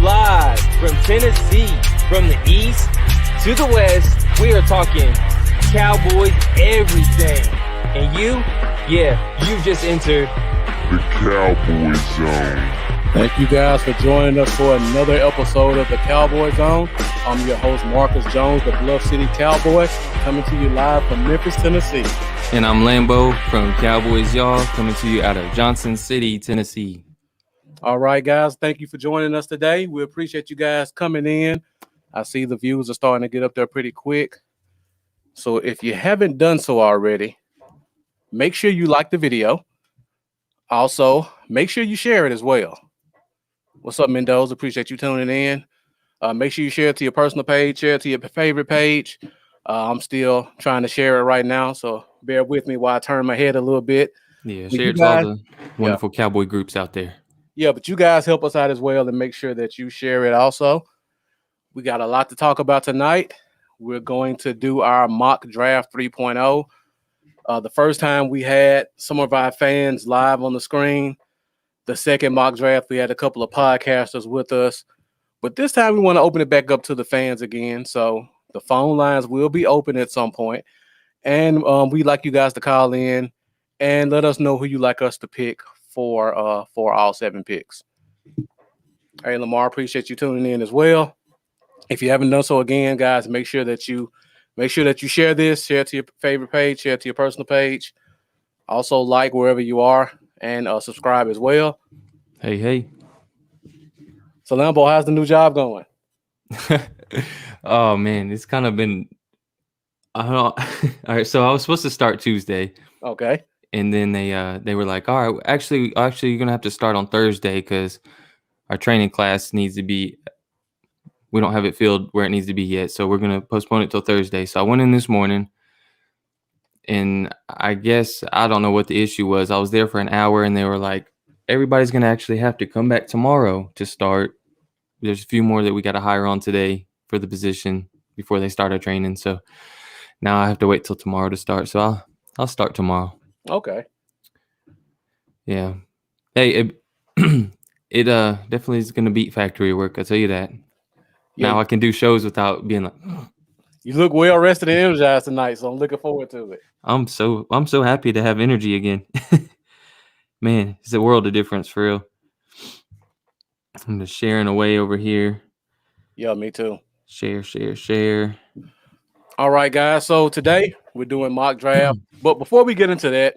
live from Tennessee, from the east to the west. We are talking Cowboys everything. And you just entered the Cowboy Zone. Thank you guys for joining us for another episode of the Cowboy Zone. I'm your host, Marcus Jones, the Bluff City Cowboy, coming to you live from Memphis, Tennessee. And I'm Lambo from Cowboys Y'all, coming to you out of Johnson City, Tennessee. All right, guys, thank you for joining us today. We appreciate you guys coming in. I see the views are starting to get up there pretty quick. So if you haven't done so already, make sure you like the video. Also, make sure you share it as well. What's up, Mendoza? Appreciate you tuning in. Make sure you share it to your personal page, share it to your favorite page. I'm still trying to share it right now, so bear with me while I turn my head a little bit. Yeah, share it to all the wonderful Cowboy groups out there. Yeah, but you guys help us out as well and make sure that you share it also. We got a lot to talk about tonight. We're going to do our mock draft 3.0. The first time we had some of our fans live on the screen. The second mock draft, we had a couple of podcasters with us. But this time we want to open it back up to the fans again. So the phone lines will be open at some point. And we'd like you guys to call in and let us know who you like us to pick for all 7 picks. Hey, Lamar, appreciate you tuning in as well. If you haven't done so again, guys, make sure that you share this, share it to your favorite page, share it to your personal page. Also like wherever you are and subscribe as well. Hey. So Lambo, how's the new job going? Oh man, it's kind of been I don't know. All right, so I was supposed to start Tuesday. Okay. And then they were like, all right, actually you're gonna have to start on Thursday because our training class needs to be. We don't have it filled where it needs to be yet, so we're gonna postpone it till Thursday. So I went in this morning, and I guess I don't know what the issue was. I was there for an hour, and they were like, everybody's gonna actually have to come back tomorrow to start. There's a few more that we got to hire on today for the position before they start our training. So now I have to wait till tomorrow to start. So I'll start tomorrow. Okay. Yeah. Hey, it definitely is gonna beat factory work. I'll tell you that. Yeah. Now I can do shows without being like. You look well rested and energized tonight, so I'm looking forward to it. I'm so happy to have energy again. Man, it's a world of difference for real. I'm just sharing away over here. Yeah, me too. Share. All right, guys. So today we're doing mock draft. But before we get into that,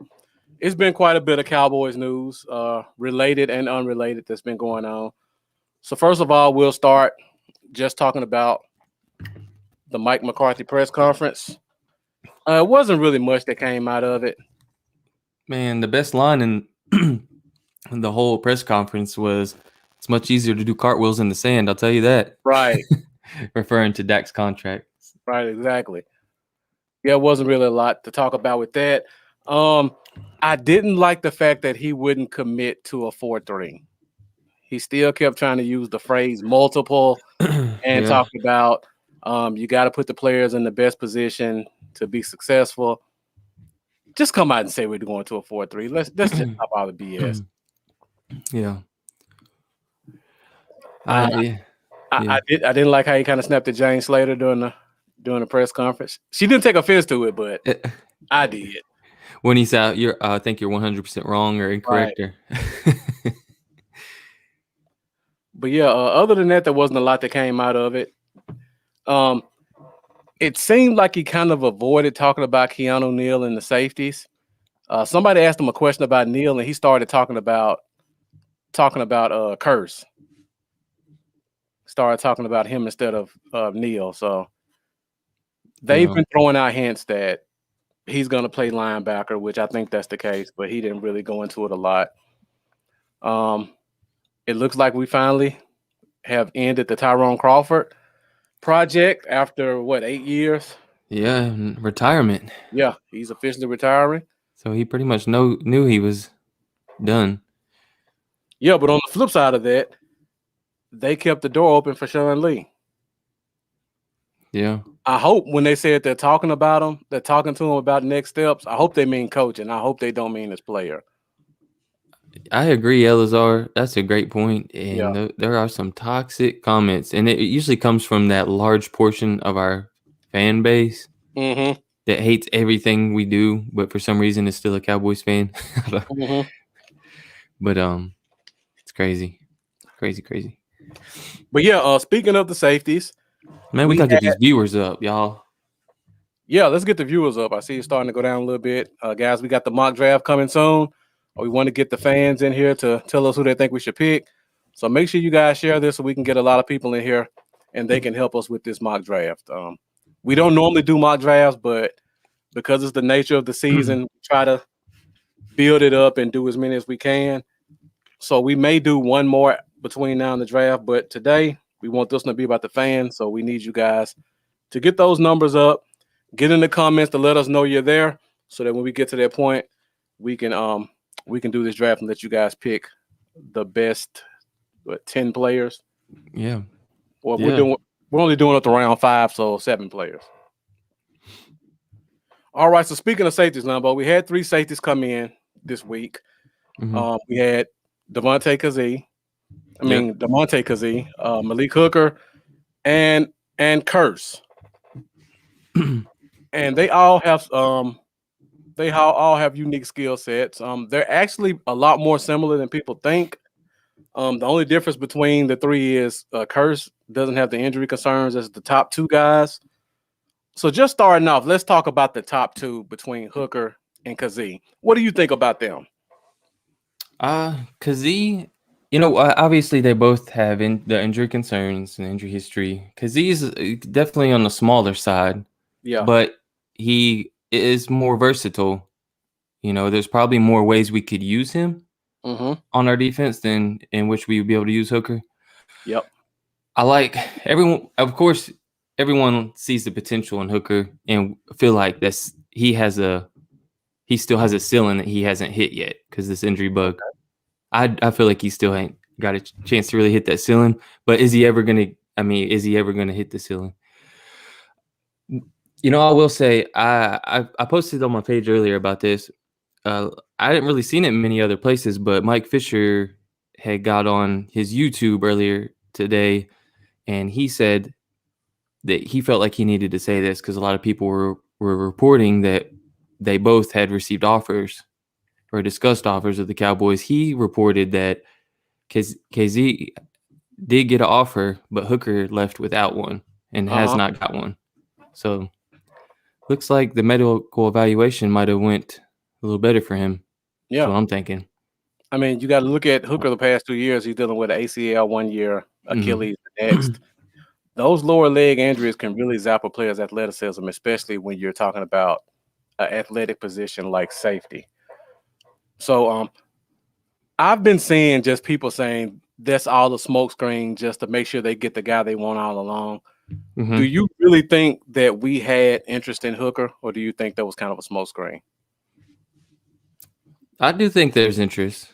it's been quite a bit of Cowboys news, related and unrelated, that's been going on. So first of all, we'll start just talking about the Mike McCarthy press conference. It wasn't really much that came out of it. Man, the best line in the whole press conference was, it's much easier to do cartwheels in the sand, I'll tell you that. Right. Referring to Dak's contract. Right, exactly. Yeah, it wasn't really a lot to talk about with that. I didn't like the fact that he wouldn't commit to a 4-3. He still kept trying to use the phrase multiple and talk about you got to put the players in the best position to be successful. Just come out and say we're going to a 4-3. Let's just stop all the BS. Yeah. I didn't like how he kind of snapped at Jane Slater during the press conference. She didn't take offense to it, but I did. When he said, I think you're 100% wrong or incorrect. Right. But yeah, other than that, there wasn't a lot that came out of it. It seemed like he kind of avoided talking about Keanu Neal and the safeties. Somebody asked him a question about Neal, and he started talking about Curse. Started talking about him instead of Neal. So they've been throwing out hints that he's going to play linebacker, which I think that's the case, but he didn't really go into it a lot. It looks like we finally have ended the Tyrone Crawford project after 8 years? Yeah, retirement. Yeah, he's officially retiring. So he pretty much knew he was done. Yeah, but on the flip side of that, they kept the door open for Sean Lee. Yeah. I hope when they said they're talking to him about next steps, I hope they mean coach, and I hope they don't mean his player. I agree, Elazar. That's a great point. Yeah. And there are some toxic comments, and it usually comes from that large portion of our fan base Mm-hmm. that hates everything we do, but for some reason is still a Cowboys fan. Mm-hmm. But it's crazy, crazy. But yeah, speaking of the safeties, Man, we we gotta get had these viewers up, y'all. let's get the viewers up. I see it's starting to go down a little bit. Guys, we got the mock draft coming soon. We want to get the fans in here to tell us who they think we should pick. So make sure you guys share this so we can get a lot of people in here and they can help us with this mock draft. We don't normally do mock drafts, but because it's the nature of the season, we try to build it up and do as many as we can. So we may do one more between now and the draft, but today we want this one to be about the fans. So we need you guys to get those numbers up, get in the comments to let us know you're there, so that when we get to that point, we can do this draft and let you guys pick the best 10 players. Yeah. Well, Yeah. we're only doing up to round 5, so 7 players. All right. So speaking of safeties, Lambo, we had 3 safeties come in this week. Mhm. We had Devontae Kazee, Malik Hooker, and Curse. And they all have unique skill sets. They're actually a lot more similar than people think. The only difference between the 3 is Curse doesn't have the injury concerns as the top 2 guys. So just starting off, let's talk about the top 2 between Hooker and Kazee. What do you think about them? Kazee, obviously they both have the injury concerns and injury history. Kazee's definitely on the smaller side, Yeah. but he is more versatile. There's probably more ways we could use him Mm-hmm. on our defense than in which we would be able to use Hooker. Yep. I like everyone. Of course, everyone sees the potential in Hooker and feel like he still has a ceiling that he hasn't hit yet because this injury bug. Okay. I feel like he still ain't got a chance to really hit that ceiling. But is he ever gonna hit the ceiling? I will say I posted on my page earlier about this. I hadn't really seen it in many other places, but Mike Fisher had got on his YouTube earlier today, and he said that he felt like he needed to say this because a lot of people were reporting that they both had received offers or discussed offers of the Cowboys. He reported that KZ did get an offer, but Hooker left without one and has not got one. So looks like the medical evaluation might have went a little better for him. Yeah. That's what I'm thinking. I mean, you got to look at Hooker the past 2 years. He's dealing with an ACL 1 year, Achilles the next. Those lower leg injuries can really zap a player's athleticism, especially when you're talking about an athletic position like safety. So I've been seeing just people saying that's all the smoke screen just to make sure they get the guy they want all along. Mm-hmm. Do you really think that we had interest in Hooker, or do you think that was kind of a smoke screen? I do think there's interest.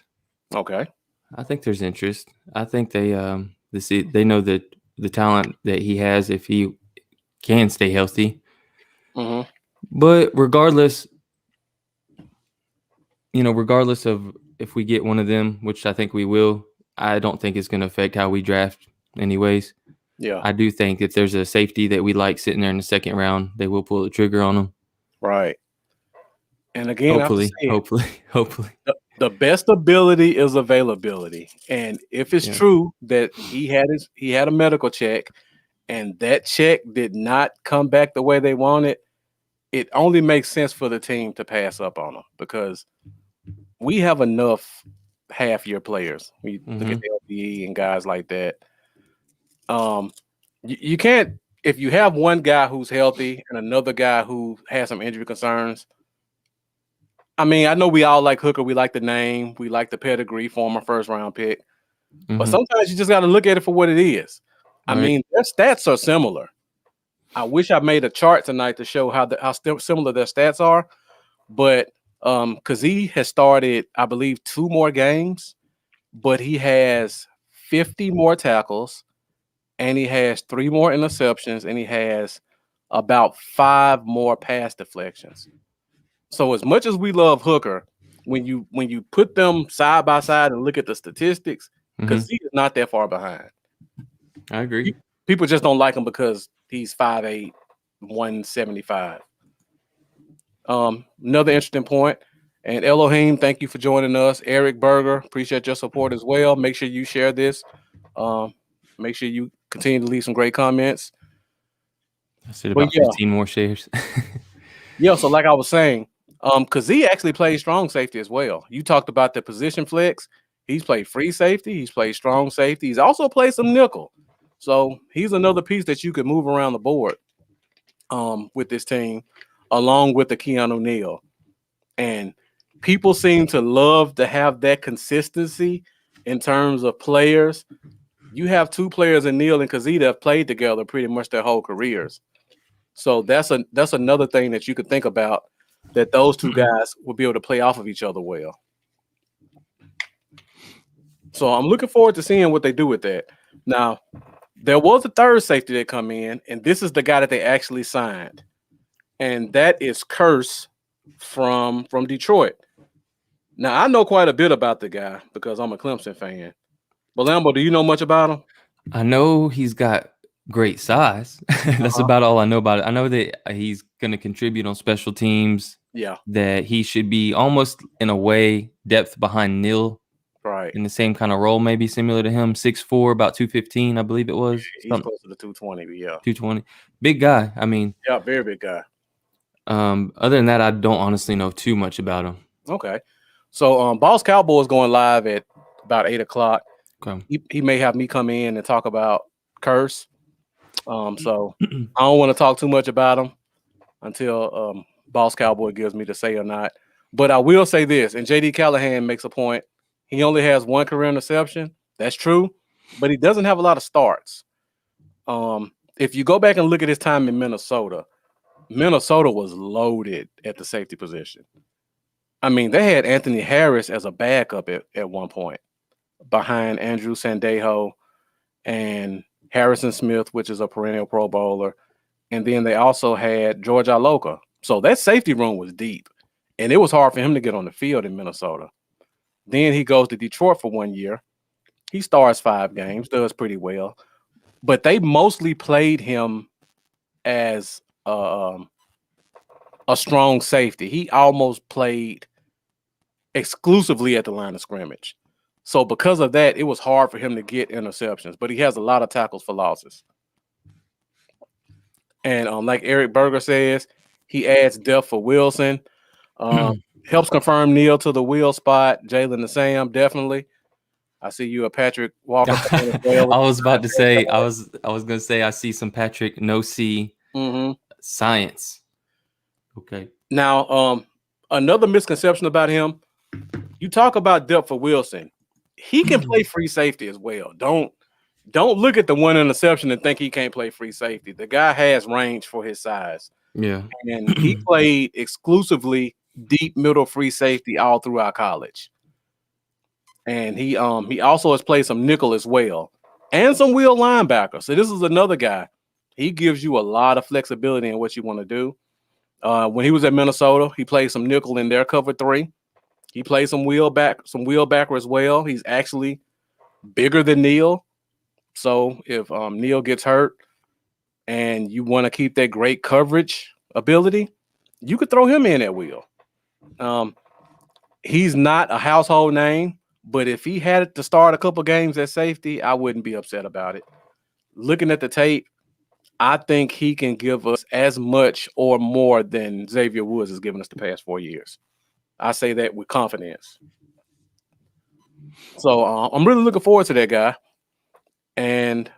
Okay. I think there's interest. I think they know that the talent that he has if he can stay healthy. Mm-hmm. But regardless of if we get one of them, which I think we will, I don't think it's going to affect how we draft anyways. Yeah. I do think if there's a safety that we like sitting there in the second round, they will pull the trigger on them. Right. And again, hopefully. The best ability is availability. And if it's true that he had a medical check and that check did not come back the way they wanted, it only makes sense for the team to pass up on him because we have enough half-year players. We look at LBE and guys like that. You can't, if you have one guy who's healthy and another guy who has some injury concerns. I mean, I know we all like Hooker. We like the name. We like the pedigree, former first-round pick. But sometimes you just got to look at it for what it is. Right. I mean, their stats are similar. I wish I made a chart tonight to show how similar their stats are. But Kazee has started, I believe, 2 more games, but he has 50 more tackles, and he has 3 more interceptions, and he has about 5 more pass deflections. So as much as we love Hooker, when you put them side by side and look at the statistics, because he is not that far behind. I agree. People just don't like him because he's 5'8", 175. Another interesting point. And Elohim, thank you for joining us. Eric Berger, appreciate your support as well. Make sure you share this. Make sure you continue to leave some great comments. I said about 15 more shares. Yeah, so like I was saying, Kazee actually plays strong safety as well. You talked about the position flex. He's played free safety. He's played strong safety. He's also played some nickel. So he's another piece that you could move around the board with this team, along with the Keanu Neal. And people seem to love to have that consistency in terms of players. You have two players in Neal and Kazee that have played together pretty much their whole careers. So that's another thing that you could think about, that those two guys will be able to play off of each other well. So I'm looking forward to seeing what they do with that. Now, there was a third safety that come in, and this is the guy that they actually signed. And that is Curse from Detroit. Now, I know quite a bit about the guy because I'm a Clemson fan. But Lambo, do you know much about him? I know he's got great size. That's about all I know about it. I know that he's going to contribute on special teams. Yeah. That he should be almost, in a way, depth behind Neal. Right. In the same kind of role, maybe similar to him. 6'4", about 215, I believe it was. He's close to the 220, but yeah. 220. Big guy. I mean. Yeah, very big guy. Other than that, I don't honestly know too much about him. Okay. So Boss Cowboys going live at about 8 o'clock. Okay. He may have me come in and talk about Curse. So I don't want to talk too much about him until Boss Cowboy gives me the say or not. But I will say this, and JD Callahan makes a point. He only has one career interception. That's true, but he doesn't have a lot of starts. If you go back and look at his time in Minnesota was loaded at the safety position. I mean, they had Anthony Harris as a backup at one point behind Andrew Sandejo and Harrison Smith, which is a perennial Pro Bowler. And then they also had George Iloka. So that safety room was deep, and it was hard for him to get on the field in Minnesota. Then he goes to Detroit for 1 year. He starts 5 games, does pretty well. But they mostly played him as a strong safety. He almost played exclusively at the line of scrimmage. So because of that, it was hard for him to get interceptions. But he has a lot of tackles for losses. And like Eric Berger says, he adds depth for Wilson. Helps confirm Neal to the wheel spot. Jalen the Sam, definitely. I see you a Patrick Walker. I was about to say, I was gonna say I see some Patrick no-see science. Okay. Now, another misconception about him, you talk about depth for Wilson. He can play free safety as well. Don't look at the one interception and think he can't play free safety. The guy has range for his size. Yeah. And he played exclusively deep middle free safety all throughout college. And he also has played some nickel as well and some wheel linebacker. So this is another guy. He gives you a lot of flexibility in what you want to do. When he was at Minnesota, he played some nickel in their cover 3. He played some wheelbacker as well. He's actually bigger than Neal. So if Neal gets hurt and you want to keep that great coverage ability, you could throw him in at wheel. He's not a household name, but if he had to start a couple games at safety, I wouldn't be upset about it. Looking at the tape, I think he can give us as much or more than Xavier Woods has given us the past 4 years. I say that with confidence. So I'm really looking forward to that guy. And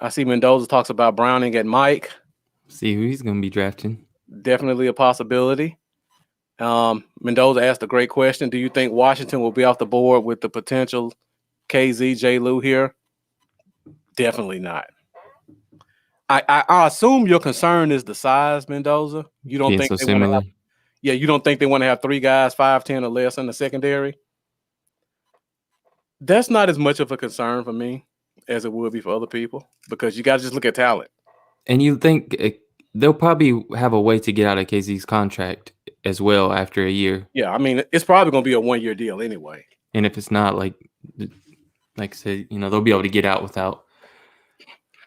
I see Mendoza talks about Browning at Mike. See who he's going to be drafting. Definitely a possibility. Mendoza asked a great question. Do you think Washington will be off the board with the potential KZ Lou here? Definitely not. I assume your concern is the size, Mendoza. You don't think so similar? You don't think they want to have 3 guys 5'10" or less in the secondary? That's not as much of a concern for me as it would be for other people because you got to just look at talent. And you think they'll probably have a way to get out of KZ's contract as well after a year. Yeah, I mean, it's probably going to be a 1-year deal anyway. And if it's not, like I said, they'll be able to get out without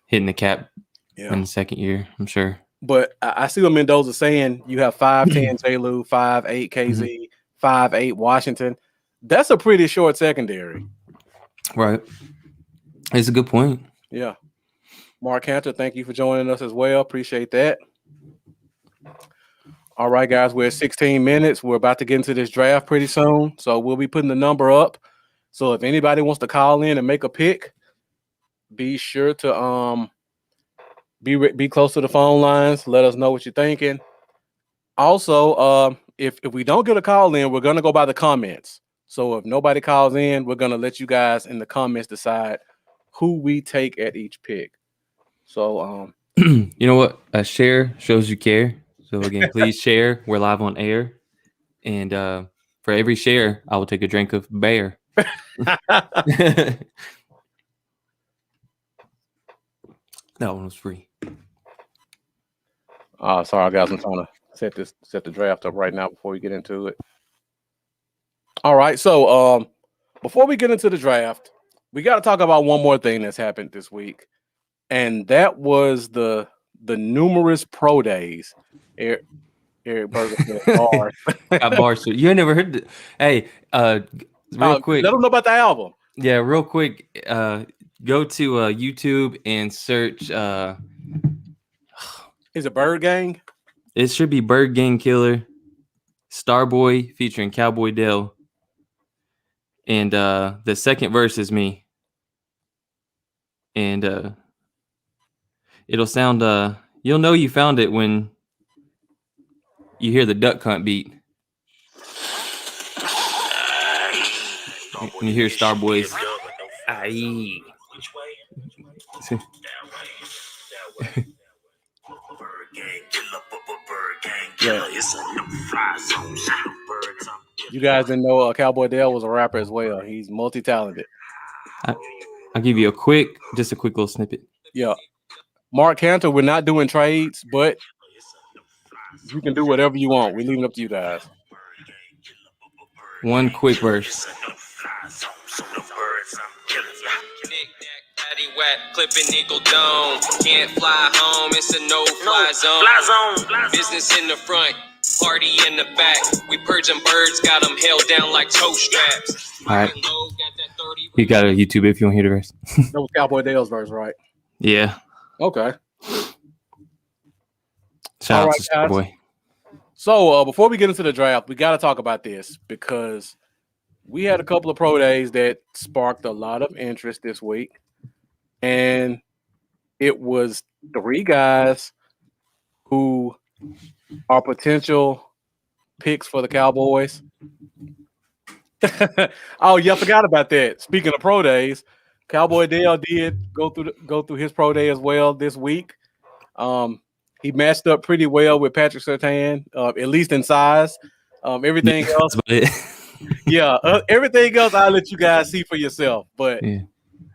hitting the cap in the second year, I'm sure. But I see what Mendoza's saying. You have 5'10" J-Lou, 5'8" KZ, 5'8" Washington. That's a pretty short secondary. Right. It's a good point. Yeah. Mark Cantor, thank you for joining us as well. Appreciate that. All right, guys, we're at 16 minutes. We're about to get into this draft pretty soon. So we'll be putting the number up. So if anybody wants to call in and make a pick, be sure to be close to the phone lines. Let us know what you're thinking. Also, if we don't get a call in, we're going to go by the comments. So if nobody calls in, we're going to let you guys in the comments decide who we take at each pick. So, you know what? A share shows you care. So again, please share. We're live on air. And for every share, I will take a drink of beer. That one was free. Sorry, guys. I'm trying to set the draft up right now before we get into it. All right. So before we get into the draft, we got to talk about one more thing that's happened this week. And that was the numerous pro days. Eric Berger said bars. Got bars. You ain't never heard Hey, real quick. Let them know about the album. Yeah, real quick. Go to YouTube and search. Is it Bird Gang? It should be Bird Gang Killer, Starboy featuring Cowboy Dale. And the second verse is me. And it'll sound you'll know you found it when you hear the duck hunt beat. And you hear Starboy's aye. Yeah. You guys didn't know Cowboy Dale was a rapper as well. He's multi-talented. I'll give you a quick little snippet. Yeah. Mark Cantor, we're not doing trades, but you can do whatever you want. We're leaving it up to you guys. One quick verse. Clipping Eagle Dome. Can't fly home, it's a no-fly zone. Business in the front, party in the back. We purging birds, got them held down like toe straps. All right. You got a YouTube if you want to hear the rest. That was Cowboy Dale's verse, right? Yeah. Okay. Shout out to Starboy. So before we get into the draft, we got to talk about this because we had a couple of pro days that sparked a lot of interest this week. And it was 3 guys who are potential picks for the Cowboys. Oh, yeah, I forgot about that. Speaking of pro days, Cowboy Dale did go through his pro day as well this week. He matched up pretty well with Patrick Surtain, at least in size. Everything else, everything else I'll let you guys see for yourself. But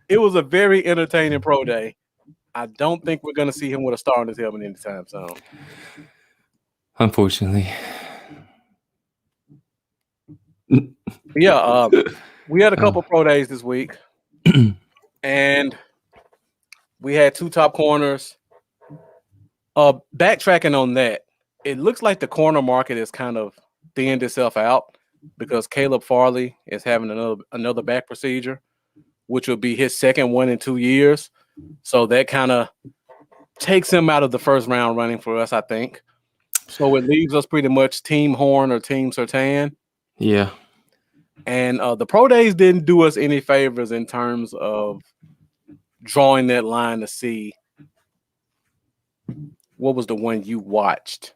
it was a very entertaining pro day. I don't think we're going to see him with a star on his helmet anytime soon. Unfortunately. Yeah, we had a couple pro days this week. And we had 2 top corners. Backtracking on that, it looks like the corner market has kind of thinned itself out because Caleb Farley is having another back procedure, which will be his second one in 2 years. So that kind of takes him out of the first round running for us, I think. So it leaves us pretty much Team Horn or Team Surtain. Yeah. And the pro days didn't do us any favors in terms of drawing that line to see what was the one you watched.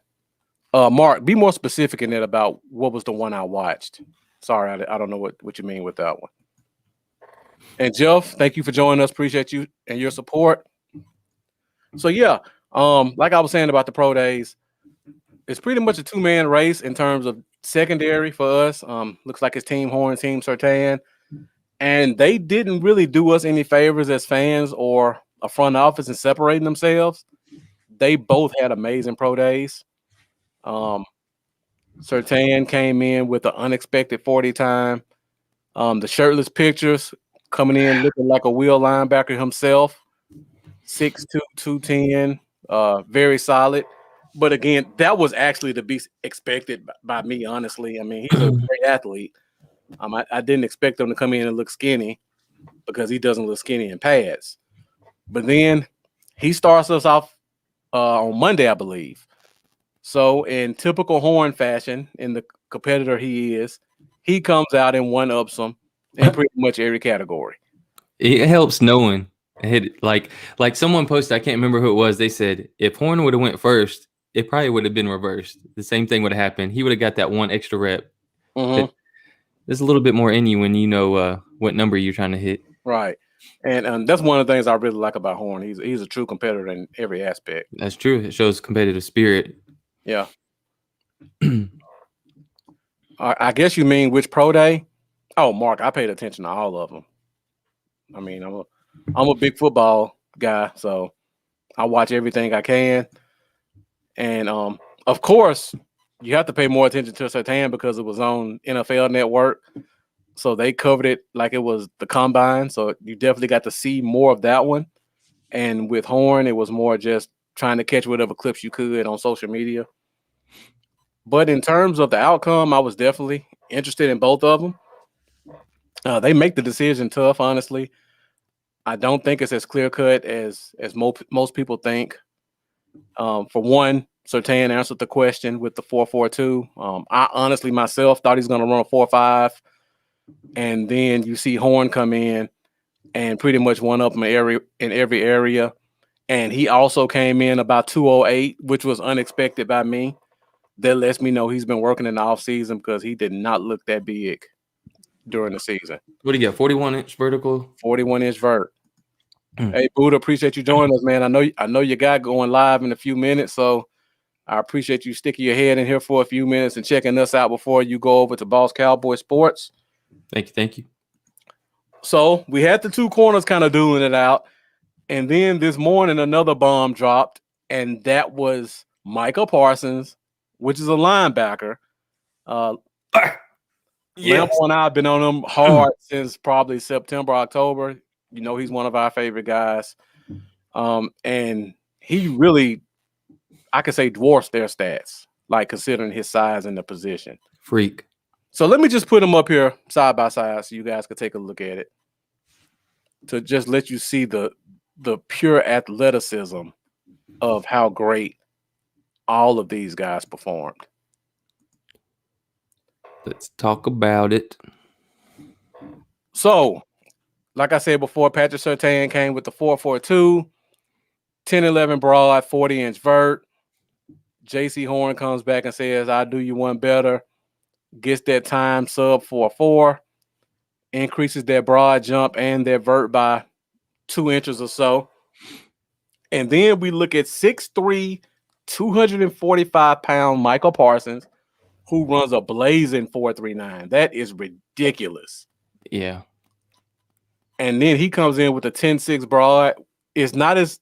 Mark, be more specific in that about what was the one I watched. Sorry, I don't know what you mean with that one. And Jeff, thank you for joining us. Appreciate you and your support. So yeah, like I was saying about the pro days, it's pretty much a 2-man race in terms of secondary for us. Looks like it's Team Horn, Team Surtain. And they didn't really do us any favors as fans or a front office in separating themselves. they both had amazing pro days. Surtain came in with an unexpected 40 time. The shirtless pictures coming in looking like a wheel linebacker himself. 6'2", 210, very solid. But again, that was actually to be expected by me, honestly. I mean, he's a great athlete. I didn't expect him to come in and look skinny because he doesn't look skinny in pads. But then he starts us off on Monday, I believe. So in typical Horn fashion, in the competitor he comes out and one-ups them in pretty much every category. It helps knowing. Like someone posted, I can't remember who it was. They said if Horn would have went first, it probably would have been reversed. The same thing would have happened. He would have got that one extra rep. Mm-hmm. There's a little bit more in you when you know what number you're trying to hit. Right. And that's one of the things I really like about Horn. He's a true competitor in every aspect. That's true. It shows competitive spirit. Yeah. I guess you mean which pro day? Oh, Mark, I paid attention to all of them. I mean, I'm a big football guy, so I watch everything I can. And of course, you have to pay more attention to Surtain because it was on NFL Network. So they covered it like it was the combine. So you definitely got to see more of that one. And with Horn, it was more just trying to catch whatever clips you could on social media. But in terms of the outcome, I was definitely interested in both of them. They make the decision tough, honestly. I don't think it's as clear-cut as most people think. For one, Surtain answered the question with the 4.42. I honestly myself thought he's going to run a 4.5. And then you see Horn come in and pretty much one up in every area. And he also came in about 208, which was unexpected by me. That lets me know he's been working in the offseason because he did not look that big during the season. What do you got? 41-inch vertical? 41-inch vert. Hey, Buddha, appreciate you joining us, man. I know you got going live in a few minutes, so I appreciate you sticking your head in here for a few minutes and checking us out before you go over to Boss Cowboy Sports. Thank you. So we had the two corners kind of dueling it out. And then this morning, another bomb dropped, and that was Micah Parsons, which is a linebacker. Yes. Lambo and I have been on him hard since probably September, October. You know, he's one of our favorite guys. And he really, I could say, dwarfs their stats, like considering his size and the position. Freak. So let me just put him up here side by side so you guys can take a look at it to just let you see the pure athleticism of how great all of these guys performed. Let's talk about it. So, like I said before, Patrick Surtain came with the 4.42, 10-11 broad, 40-inch vert. JC Horn comes back and says, "I'll do you one better." Gets that time sub 4.4, increases their broad jump and their vert by 2 inches or so. And then we look at 6'3", 245-pound Michael Parsons, who runs a blazing 4.39. That is ridiculous. Yeah. And then he comes in with a 10.6 broad. It's not as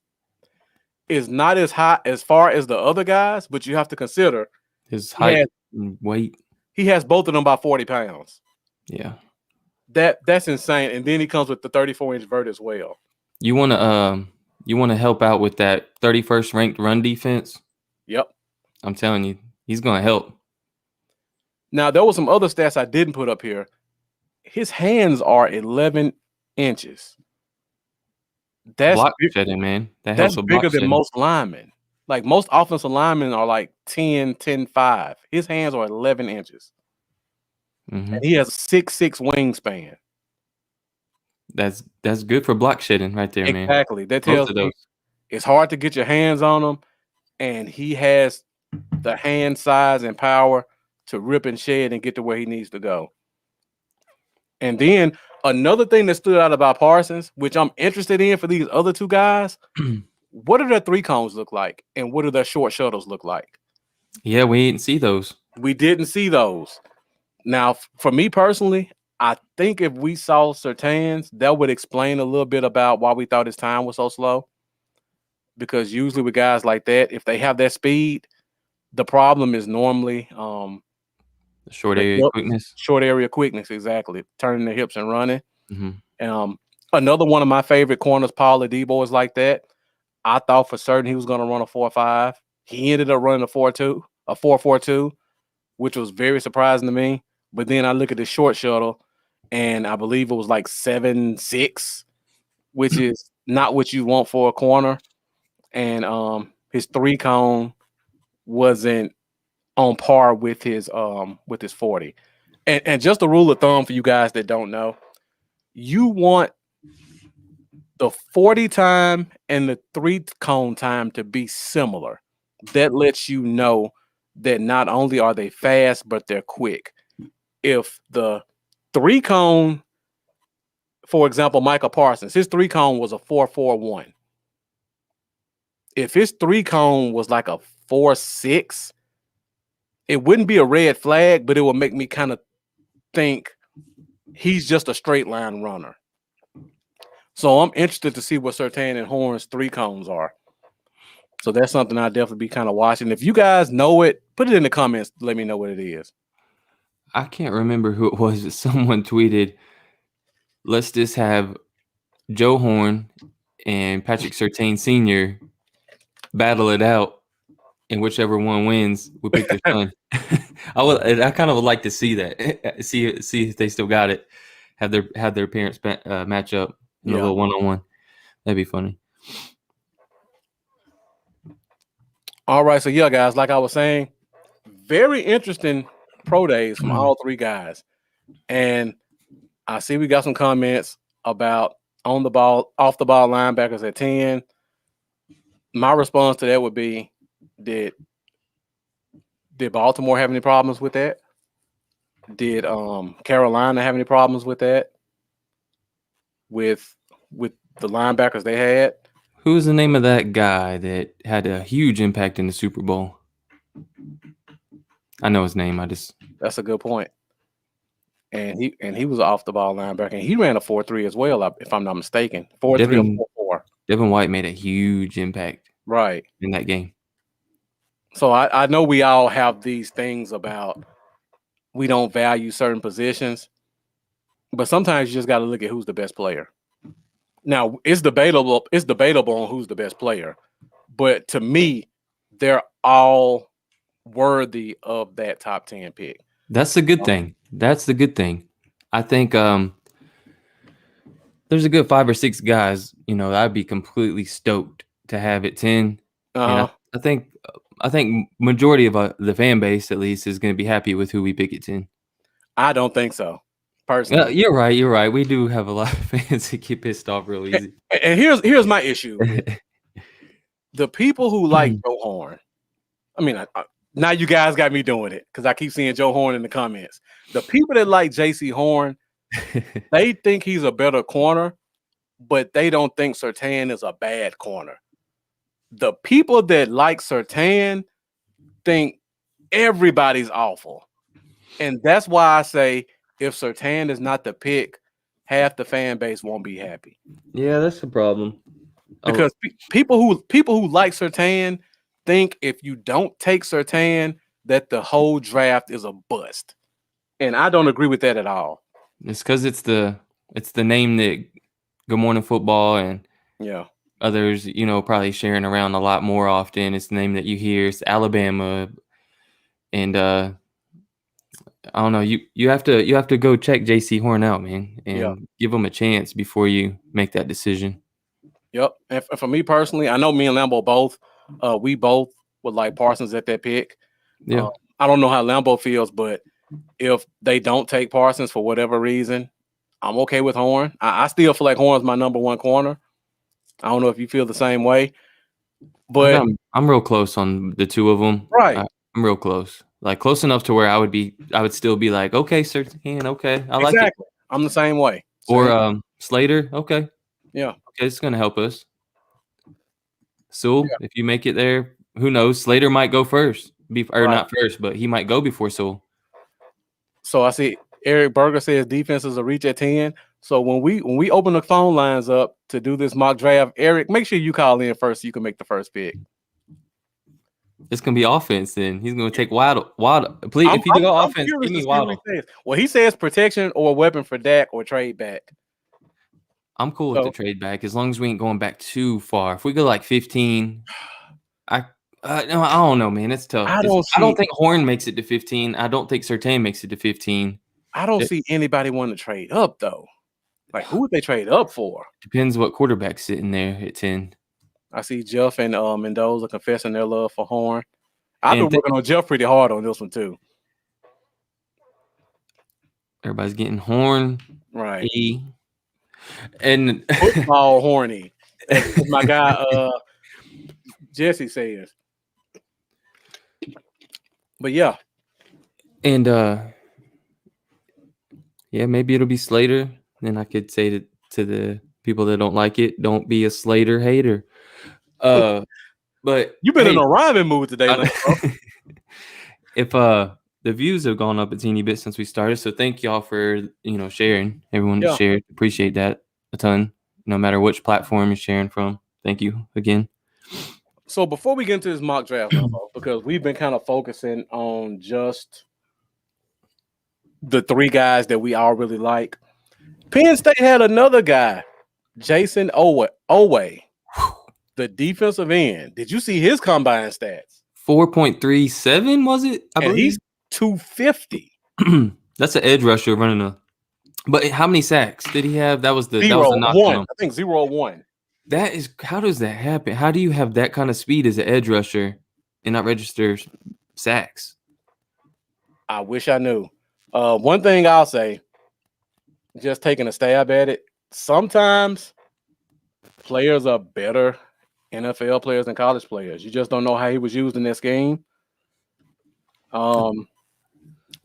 high as far as the other guys, but you have to consider his height and weight. He has both of them by 40 pounds. Yeah. That's insane. And then he comes with the 34-inch vert as well. You want to help out with that 31st ranked run defense? Yep. I'm telling you, he's going to help. Now, there were some other stats I didn't put up here. His hands are 11 inches. That's block shedding, man. That's bigger than most linemen. Like most offensive linemen are like 10, 5. His hands are 11 inches. Mm-hmm. And he has a 6'6" wingspan. That's good for block shedding right there, man. Exactly. That tells me it's hard to get your hands on him, and he has the hand size and power to rip and shed and get to where he needs to go. And then another thing that stood out about Parsons, which I'm interested in for these other two guys, what do their three cones look like, and what do their short shuttles look like? Yeah, we didn't see those. We didn't see those. Now, for me personally, I think if we saw Surtain's, that would explain a little bit about why we thought his time was so slow. because usually with guys like that, if they have that speed, the problem is normally Short the area hip, quickness. short area quickness, exactly. Turning the hips and running. Hmm. Another one of my favorite corners, Paul Adebo, is like that. I thought for certain he was going to run a 4.5. He ended up running a 4.2, a 4.42, which was very surprising to me. But then I look at the short shuttle, and I believe it was like 7.6, which is not what you want for a corner. And his 3-cone wasn't on par with his 40. And just a rule of thumb for you guys that don't know, you want the 40 time and the 3-cone time to be similar. That lets you know that not only are they fast, but they're quick. If the 3-cone, for example, Michael Parsons, his 3-cone was a 4.41. If his 3-cone was like a 4.6, it wouldn't be a red flag, but it would make me kind of think he's just a straight line runner. So I'm interested to see what Surtain and Horn's 3-cones are. So that's something I'll definitely be kind of watching. If you guys know it, put it in the comments. Let me know what it is. I can't remember who it was, but someone tweeted, let's just have Joe Horn and Patrick Surtain Sr. battle it out, and whichever one wins, we pick their son. I kind of would like to see that. see if they still got it. Have their parents match up in a little one-on-one. That'd be funny. All right, so yeah, guys, like I was saying, very interesting pro days from all three guys. And I see we got some comments about on the ball, off the ball linebackers at 10. My response to that would be, did Baltimore have any problems with that? Did Carolina have any problems with that? With the linebackers they had? Who's the name of that guy that had a huge impact in the Super Bowl? I know his name. That's a good point. And he was an off the ball linebacker, and he ran a 4.3 as well, if I'm not mistaken. 4.3 or 4.4. Devin White made a huge impact in that game. So I know we all have these things about we don't value certain positions, but sometimes you just got to look at who's the best player. Now, it's debatable on who's the best player, but to me, they're all worthy of that top 10 pick. That's the good thing. That's the good thing. I think there's a good 5 or 6 guys, I'd be completely stoked to have at 10. And I think majority of the fan base, at least, is going to be happy with who we pick at 10. I don't think so, personally. You're right. We do have a lot of fans that get pissed off real easy. And here's my issue. The people who like Joe Horn, I mean, now you guys got me doing it because I keep seeing Joe Horn in the comments. The people that like J.C. Horn, they think he's a better corner, but they don't think Surtain is a bad corner. The people that like Surtain think everybody's awful. And that's why I say if Surtain is not the pick, half the fan base won't be happy. Yeah, that's the problem. Because people who like Surtain think if you don't take Surtain, that the whole draft is a bust. And I don't agree with that at all. It's because it's the name that Good Morning Football and others, probably sharing around a lot more often. It's the name that you hear. It's Alabama, and I don't know. You have to go check J.C. Horn out, man, and give him a chance before you make that decision. Yep. And for me personally, I know me and Lambo both. We both would like Parsons at that pick. Yeah. I don't know how Lambo feels, but if they don't take Parsons for whatever reason, I'm okay with Horn. I still feel like Horn's my number one corner. I don't know if you feel the same way, but I'm real close on the two of them. Right. I'm real close, like close enough to where I would still be like, okay, Surtain, okay, I like it. I'm the same way. Or Slater, okay, yeah, okay, it's gonna help us. Sewell, if you make it there, who knows? Slater might go first, not first, but he might go before Sewell. So I see Eric Berger says defense is a reach at 10. So when we open the phone lines up to do this mock draft, Eric, make sure you call in first so you can make the first pick. It's gonna be offense. Then he's gonna take Waddle. Please, I'm if you go I'm offense, curious give to me see what Waddle. he says. Well, he says protection or weapon for Dak or trade back. I'm cool with the trade back as long as we ain't going back too far. If we go like 15, no, I don't know, man. It's tough. I don't think Horn makes it to 15. I don't think Surtain makes it to 15. I don't see anybody wanting to trade up though. Like who would they trade up for? Depends what quarterback's sitting there at 10. I see Jeff and Mendoza confessing their love for Horn. I've been working on Jeff pretty hard on this one too. Everybody's getting Horn, right? And football horny, as my guy Jesse says. But yeah, and yeah, maybe it'll be Slater. Then I could say to the people that don't like it, don't be a Slater hater. But you've been in a rhyming mood today, if the views have gone up a teeny bit since we started, so thank y'all for sharing. Everyone shared, appreciate that a ton. No matter which platform you're sharing from, thank you again. So before we get into this mock draft, because we've been kind of focusing on just the three guys that we all really like. Penn State had another guy, Jason Owe, the defensive end. Did you see his combine stats? 4.37 was it? I believe he's 250. That's an edge rusher running a. But how many sacks did he have? That was the knock on him. I think 0-1. That is, how does that happen? How do you have that kind of speed as an edge rusher and not register sacks? I wish I knew. One thing I'll say, just taking a stab at it, sometimes players are better NFL players than college players. You just don't know how he was used in this game.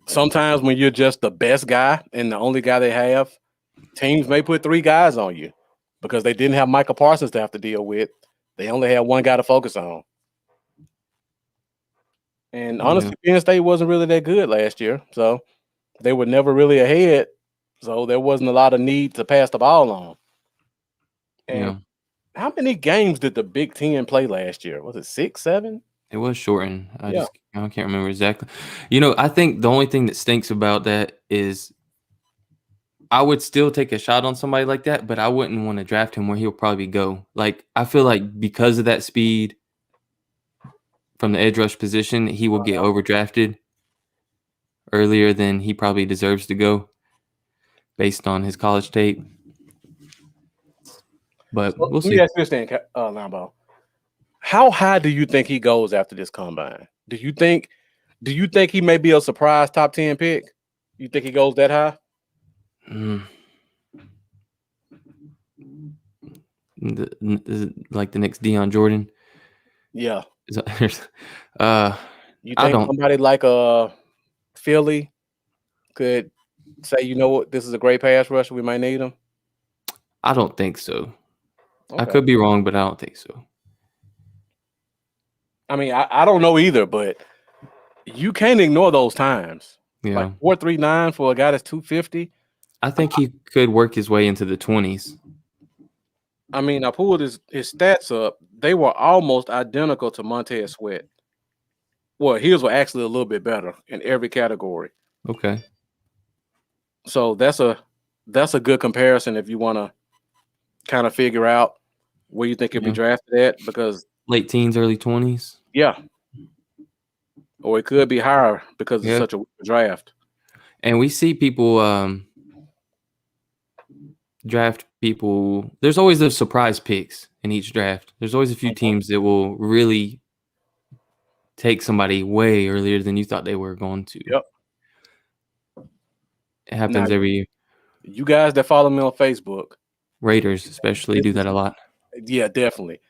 Sometimes when you're just the best guy and the only guy they have, teams may put three guys on you because they didn't have Micah Parsons to have to deal with. They only had one guy to focus on. And honestly, Penn State wasn't really that good last year, so they were never really ahead. So there wasn't a lot of need to pass the ball on. And how many games did the Big Ten play last year? Was it 6, 7? It was shortened. I can't remember exactly. I think the only thing that stinks about that is I would still take a shot on somebody like that, but I wouldn't want to draft him where he'll probably go. Like, I feel like because of that speed from the edge rush position, he will get overdrafted earlier than he probably deserves to go based on his college tape. But we'll see. Let me ask you this thing, Lambo. How high do you think he goes after this combine? Do you think he may be a surprise top 10 pick? You think he goes that high? Like the next Deion Jordan? Yeah. You think somebody like Philly could say, you know what, this is a great pass rusher, we might need him? I don't think so. Okay. I could be wrong, but I don't think so. I mean, I don't know either, but you can't ignore those times. Yeah. Like 4.39 for a guy that's 250. I think he could work his way into the 20s. I mean, I pulled his stats up. They were almost identical to Montez Sweat. Well, his were actually a little bit better in every category. Okay. So that's a good comparison if you want to kind of figure out where you think he'll be drafted at, because late teens, early 20s. Yeah. Or it could be higher because it's such a draft. And we see people draft people. There's always those surprise picks in each draft. There's always a few teams that will really take somebody way earlier than you thought they were going to. Yep. It happens every year. You guys that follow me on Facebook, Raiders especially, do that a lot. Yeah, definitely.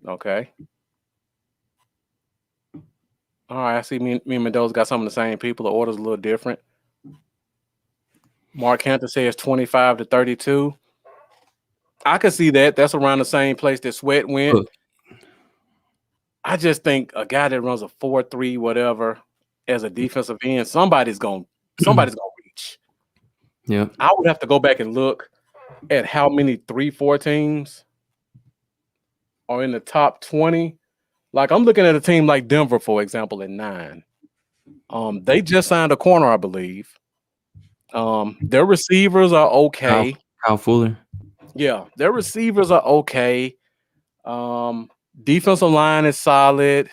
Okay. All right, I see me and Mendoza got some of the same people. The order's a little different. Mark Hampton says 25 to 32. I could see that. That's around the same place that Sweat went. Look. I just think a guy that runs a 4.3 whatever as a defensive end, somebody's gonna reach. Yeah. I would have to go back and look at how many 3-4 teams are in the top 20. Like I'm looking at a team like Denver, for example, at 9. They just signed a corner, I believe. Their receivers are okay. Kyle Fuller. Yeah, their receivers are okay. Defensive line is solid.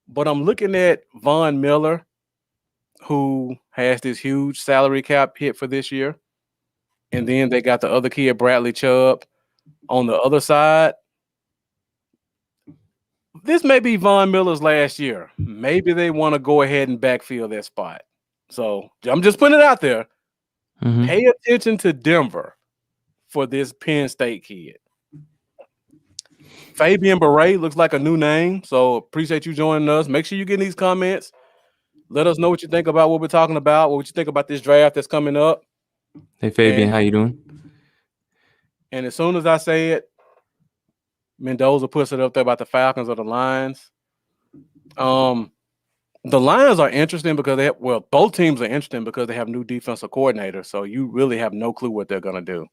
But I'm looking at Von Miller, who has this huge salary cap hit for this year. And then they got the other kid, Bradley Chubb, on the other side. This may be Von Miller's last year. Maybe they want to go ahead and backfill that spot. So I'm just putting it out there. Mhm. Pay attention to Denver for this Penn State kid. Fabian Beret looks like a new name. So appreciate you joining us. Make sure you get in these comments. Let us know what you think about what we're talking about, what you think about this draft that's coming up. Hey Fabian, And- how you doing? And as soon as I say it, Mendoza puts it up there about the Falcons or the Lions. The Lions are interesting because both teams are interesting because they have new defensive coordinators. So you really have no clue what they're going to do.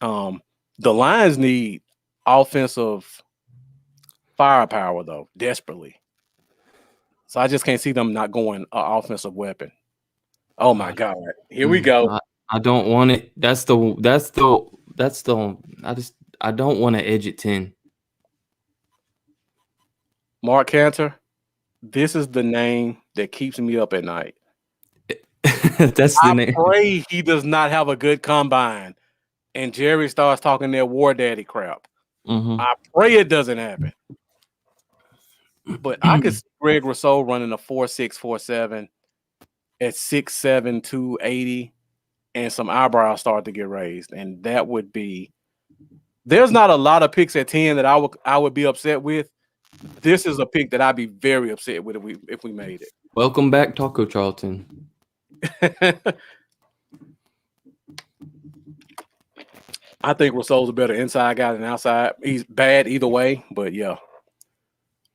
The Lions need offensive firepower, though, desperately. So I just can't see them not going an offensive weapon. Oh my God. Here we go. I don't want it. I don't want to edge at 10. Mark Cantor, this is the name that keeps me up at night. That's the I name. pray he does not have a good combine and Jerry starts talking that war daddy crap. Mhm. I pray it doesn't happen. But I could see Greg Rousseau running a 4.6, 4.7 at 6'7", 280, and some eyebrows start to get raised. And that would be – there's not a lot of picks at 10 that I would be upset with. This is a pick that I'd be very upset with if we made it. Welcome back, Taco Charlton. I think Rousseau's a better inside guy than outside. He's bad either way, but yeah.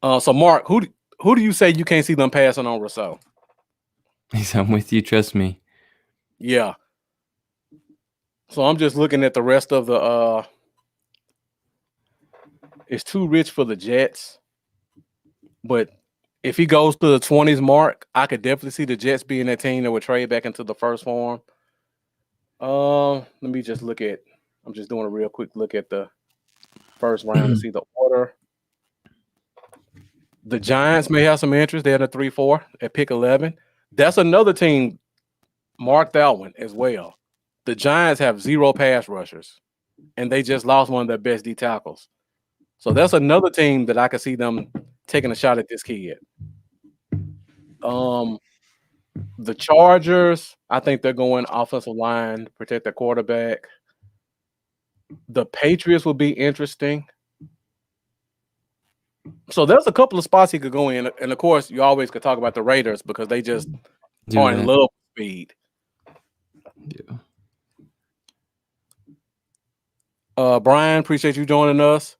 So Mark, who do you say you can't see them passing on Rousseau? I'm with you. Trust me. Yeah. So I'm just looking at the rest of the. It's too rich for the Jets, but if he goes to the 20s mark, I could definitely see the Jets being that team that would trade back into the first form. Let me just look at. I'm just doing a real quick look at the first round to see the order. The Giants may have some interest. They're in a 3-4 at pick 11. That's another team. Mark that one as well. The Giants have 0 pass rushers, and they just lost one of their best D tackles. So that's another team that I could see them taking a shot at this kid. The Chargers, I think they're going offensive line to protect their quarterback. The Patriots will be interesting. So there's a couple of spots he could go in. And, of course, you always could talk about the Raiders because they just are in love with speed. Yeah. Brian, appreciate you joining us.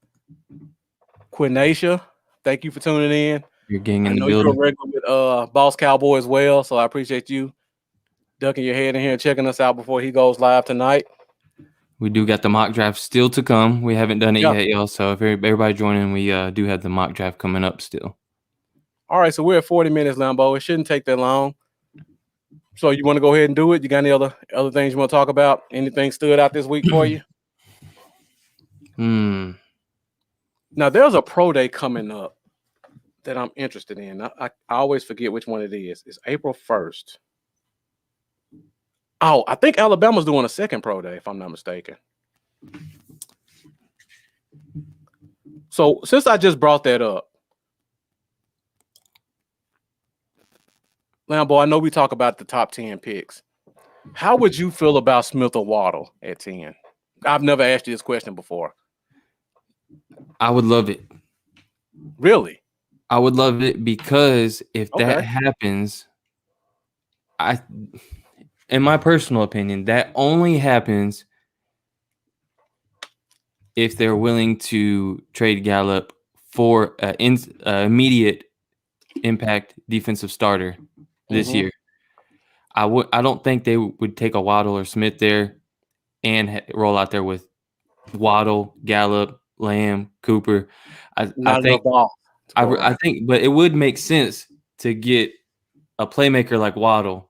Quinacia, thank you for tuning in. Your gang in I the know building. you're a regular with Boss Cowboy as well, so I appreciate you ducking your head in here and checking us out before he goes live tonight. We do got the mock draft still to come. We haven't done it Yeah. yet, y'all. So if everybody joining, we do have the mock draft coming up still. All right, so we're at 40 minutes, Lambo. It shouldn't take that long. So you want to go ahead and do it? You got any other things you want to talk about? Anything stood out this week for you? Now, there's a pro day coming up that I'm interested in. I always forget which one it is. It's April 1st. Oh, I think Alabama's doing a second pro day, if I'm not mistaken. So since I just brought that up, Lambo, I know we talk about the top 10 picks. How would you feel about Smith or Waddle at 10? I've never asked you this question before. I would love it. Really? I would love it because if that happens, in my personal opinion, that only happens if they're willing to trade Gallup for an immediate impact defensive starter this year. I don't think they would take a Waddle or Smith there and roll out there with Waddle, Gallup, Lamb, Cooper. I Not enough think ball to go I around. think, but it would make sense to get a playmaker like Waddle,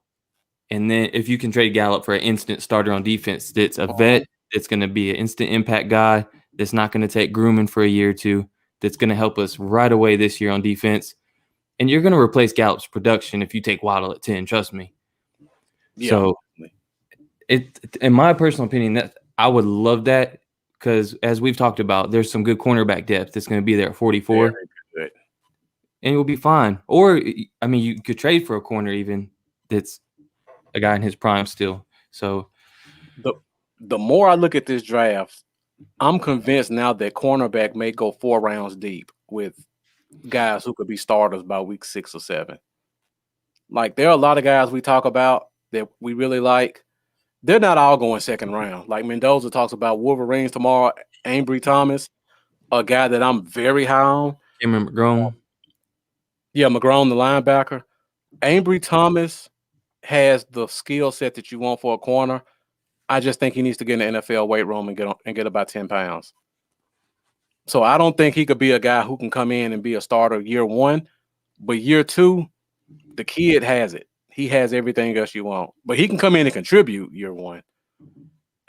and then if you can trade Gallup for an instant starter on defense, that's a vet, that's going to be an instant impact guy, that's not going to take grooming for a year or two, that's going to help us right away this year on defense. And you're going to replace Gallup's production if you take Waddle at 10, trust me. Yeah. So, in my personal opinion, that I would love that because, as we've talked about, there's some good cornerback depth that's going to be there at 44. Very good. And it will be fine. Or, I mean, you could trade for a corner even that's a guy in his prime still. So, The more I look at this draft, I'm convinced now that cornerback may go 4 rounds deep with guys who could be starters by week 6 or 7. Like, there are a lot of guys we talk about that we really like. They're not all going second round. Like Mendoza talks about Wolverines tomorrow. Ambry Thomas, a guy that I'm very high on. Cameron McGrone. Yeah, McGrone, the linebacker. Ambry Thomas has the skill set that you want for a corner. I just think he needs to get in the NFL weight room and get about 10 pounds. So I don't think he could be a guy who can come in and be a starter year 1, but year 2, the kid has it. He has everything else you want, but he can come in and contribute year 1.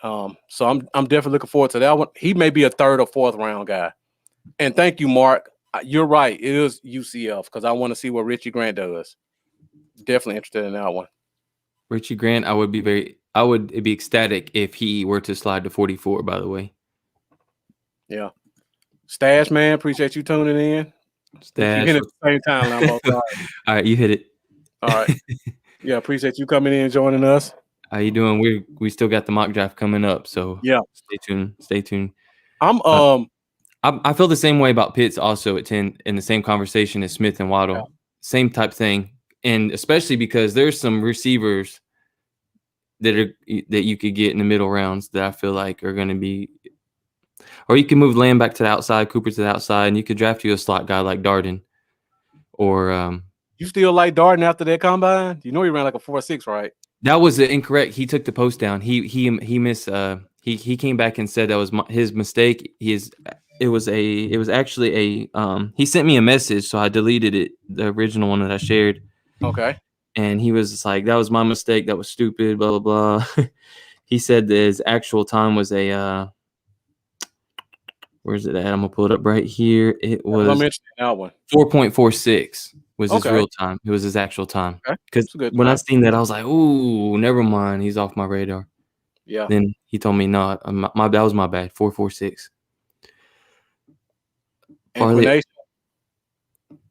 So I'm definitely looking forward to that one. He may be a 3rd or 4th round guy. And thank you, Mark. You're right. It is UCF because I want to see what Richie Grant does. Definitely interested in that one. Richie Grant, I would be ecstatic if he were to slide to 44, by the way. Yeah. Stash, man, appreciate you tuning in. Stash. You're at the same time, Lambo. All right, you hit it. All right. Yeah, appreciate you coming in and joining us. How you doing? We still got the mock draft coming up, so yeah, stay tuned. Stay tuned. I feel the same way about Pitts also at 10 in the same conversation as Smith and Waddle. Yeah. Same type thing. And especially because there's some receivers that you could get in the middle rounds that I feel like are going to be, or you can move Lamb back to the outside, Cooper to the outside, and you could draft you a slot guy like Darden. Or you still like Darden after that combine? You know he ran like a 4.6, right? That was incorrect. He took the post down. He missed. He came back and said that was his mistake. It was actually a he sent me a message, so I deleted it, the original one that I shared. Okay. And he was just like, that was my mistake. That was stupid, blah, blah, blah. He said that his actual time was where's it at? I'm going to pull it up right here. It was 4.46 was his real time. It was his actual time. Because when I seen that, I was like, ooh, never mind. He's off my radar. Yeah. Then he told me, no, that was my bad. 4.46.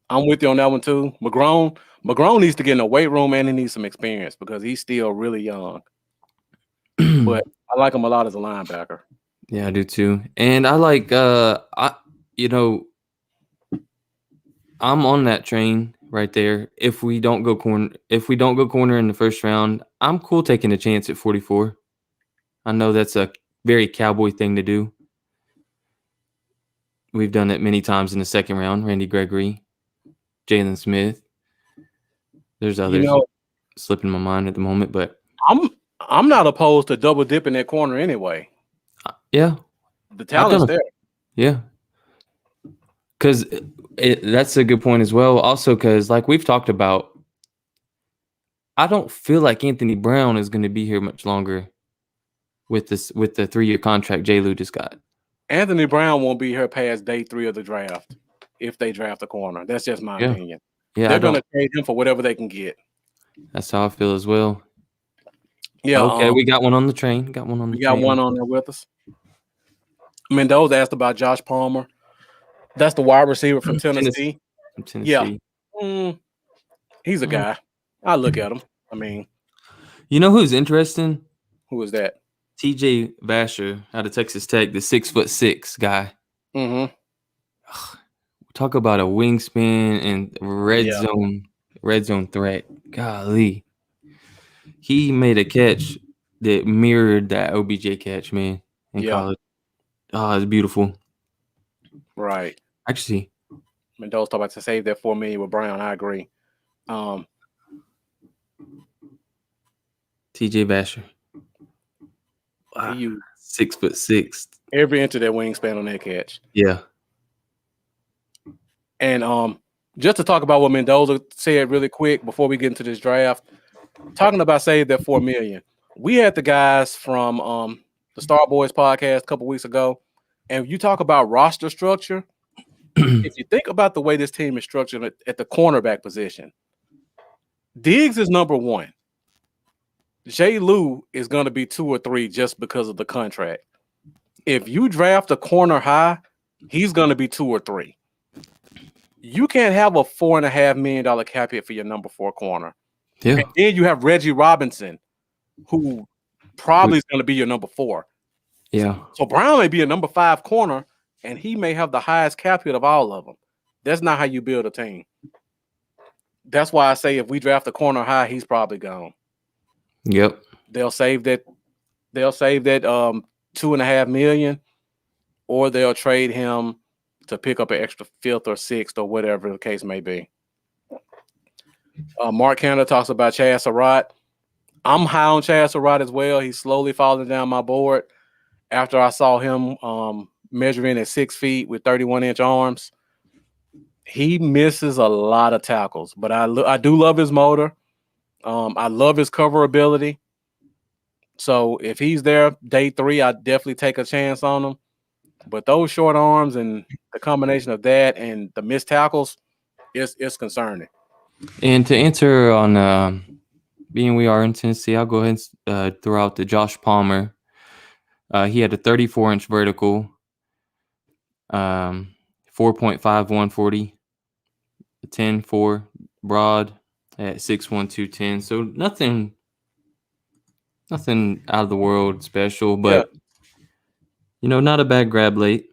I'm with you on that one too. McGrone needs to get in the weight room and he needs some experience because he's still really young. But I like him a lot as a linebacker. Yeah, I do too. And I like I'm on that train right there. If we don't go corner in the first round, I'm cool taking a chance at 44. I know that's a very Cowboy thing to do. We've done it many times in the second round. Randy Gregory, Jalen Smith. There's others slipping my mind at the moment, but I'm not opposed to double dipping that corner anyway. Yeah, the talent's there. Yeah, because that's a good point as well. Also, because like we've talked about, I don't feel like Anthony Brown is going to be here much longer with the 3-year contract J. Lou just got. Anthony Brown won't be here past day 3 of the draft if they draft a corner. That's just my opinion. Yeah, they're going to trade him for whatever they can get. That's how I feel as well. Yeah. Okay, we got one on the train. We got one on there with us. Mendoza asked about Josh Palmer. That's the wide receiver from Tennessee. Yeah. He's a guy. I look at him. I mean, you know who's interesting? Who is that? TJ Vasher out of Texas Tech, the 6'6" guy. Mm-hmm. Talk about a wingspan and red zone threat. Golly. He made a catch that mirrored that OBJ catch, man, in college. Oh, it's beautiful. Right. Actually, Mendoza talking about to save that $4 million with Brown. I agree. TJ Basher. He used 6'6". every inch of that wingspan on that catch. Yeah. And just to talk about what Mendoza said really quick before we get into this draft, talking about save that $4 million. We had the guys from the Star Boys podcast a couple weeks ago, and you talk about roster structure. If you think about the way this team is structured at the cornerback position, Diggs is number 1. Jay Lou is going to be 2 or 3 just because of the contract. If you draft a corner high, he's going to be 2 or 3. You can't have a $4.5 million cap hit for your number 4 corner. Yeah. And then you have Reggie Robinson, who probably is going to be your number 4. Yeah. So Brown may be a number 5 corner, and he may have the highest cap hit of all of them. That's not how you build a team. That's why I say if we draft a corner high, he's probably gone. Yep. They'll save that $2.5 million, or they'll trade him to pick up an extra 5th or 6th or whatever the case may be. Mark Canada talks about Chaz Surratt. I'm high on Chaz Surratt as well. He's slowly falling down my board after I saw him measuring at 6 feet with 31-inch arms. He misses a lot of tackles, but I do love his motor. I love his cover ability. So if he's there day 3, I'd definitely take a chance on him. But those short arms and the combination of that and the missed tackles is concerning. And to answer on being we are in Tennessee, I'll go ahead and throw out the Josh Palmer. He had a 34-inch vertical, 4.5 140, 10.4 broad at 6'1", 210. So nothing out of the world special, but not a bad grab late.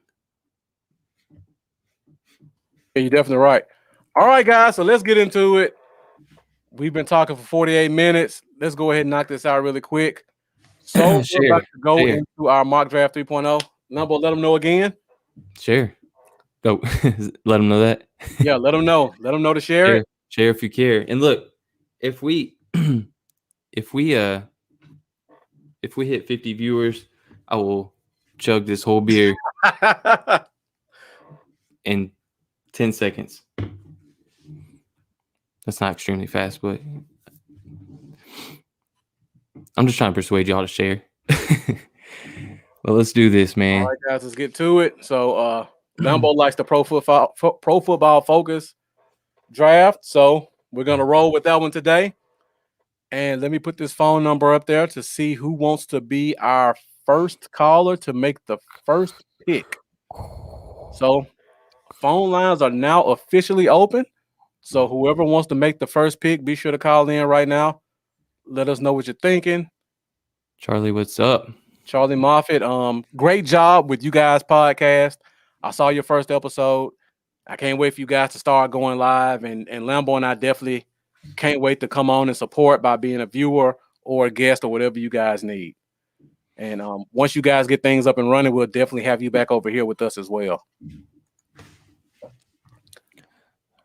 Yeah, you're definitely right. All right, guys, so let's get into it. We've been talking for 48 minutes. Let's go ahead and knock this out really quick. So we're about to go into our mock draft 3.0. Number, let them know again. Share. Go. Let them know that. Yeah, let them know. Let them know to share it. Share if you care. And look, if we hit 50 viewers, I will chug this whole beer in 10 seconds. That's not extremely fast, but I'm just trying to persuade y'all to share. Well, let's do this, man. All right, guys, let's get to it. So Lambo likes the Pro Football Focus draft. So we're going to roll with that one today. And let me put this phone number up there to see who wants to be our first caller to make the first pick. So phone lines are now officially open. So whoever wants to make the first pick, be sure to call in right now. Let us know what you're thinking. Charlie, what's up? Charlie Moffitt, great job with you guys' podcast. I saw your first episode. I can't wait for you guys to start going live. And Lambo and I definitely can't wait to come on and support by being a viewer or a guest or whatever you guys need. And once you guys get things up and running, we'll definitely have you back over here with us as well.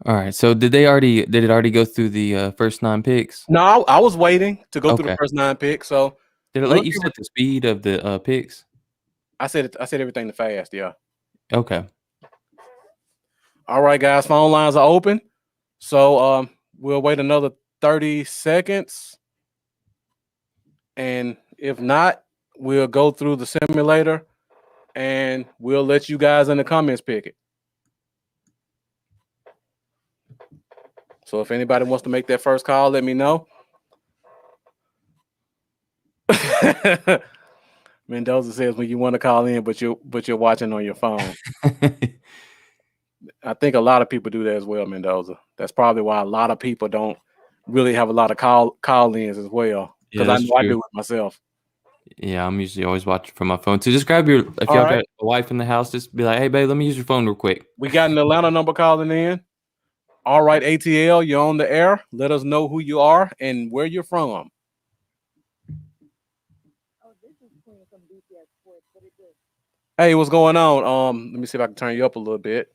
All right. So did it already go through the first 9 picks? No, I was waiting to go through the first 9 picks. So did it let you set the speed of the picks? I said everything to fast, yeah. Okay. All right, guys, phone lines are open. So we'll wait another 30 seconds. And if not, we'll go through the simulator and we'll let you guys in the comments pick it. So if anybody wants to make that first call, let me know. Mendoza says when you want to call in, but you're watching on your phone. I think a lot of people do that as well, Mendoza. That's probably why a lot of people don't really have a lot of call-ins as well. Because I know I do it myself. Yeah, I'm usually always watching from my phone. So just grab if y'all got a wife in the house, just be like, hey, babe, let me use your phone real quick. We got an Atlanta number calling in. All right, ATL, you're on the air. Let us know who you are and where you're from. Hey, what's going on? Let me see if I can turn you up a little bit.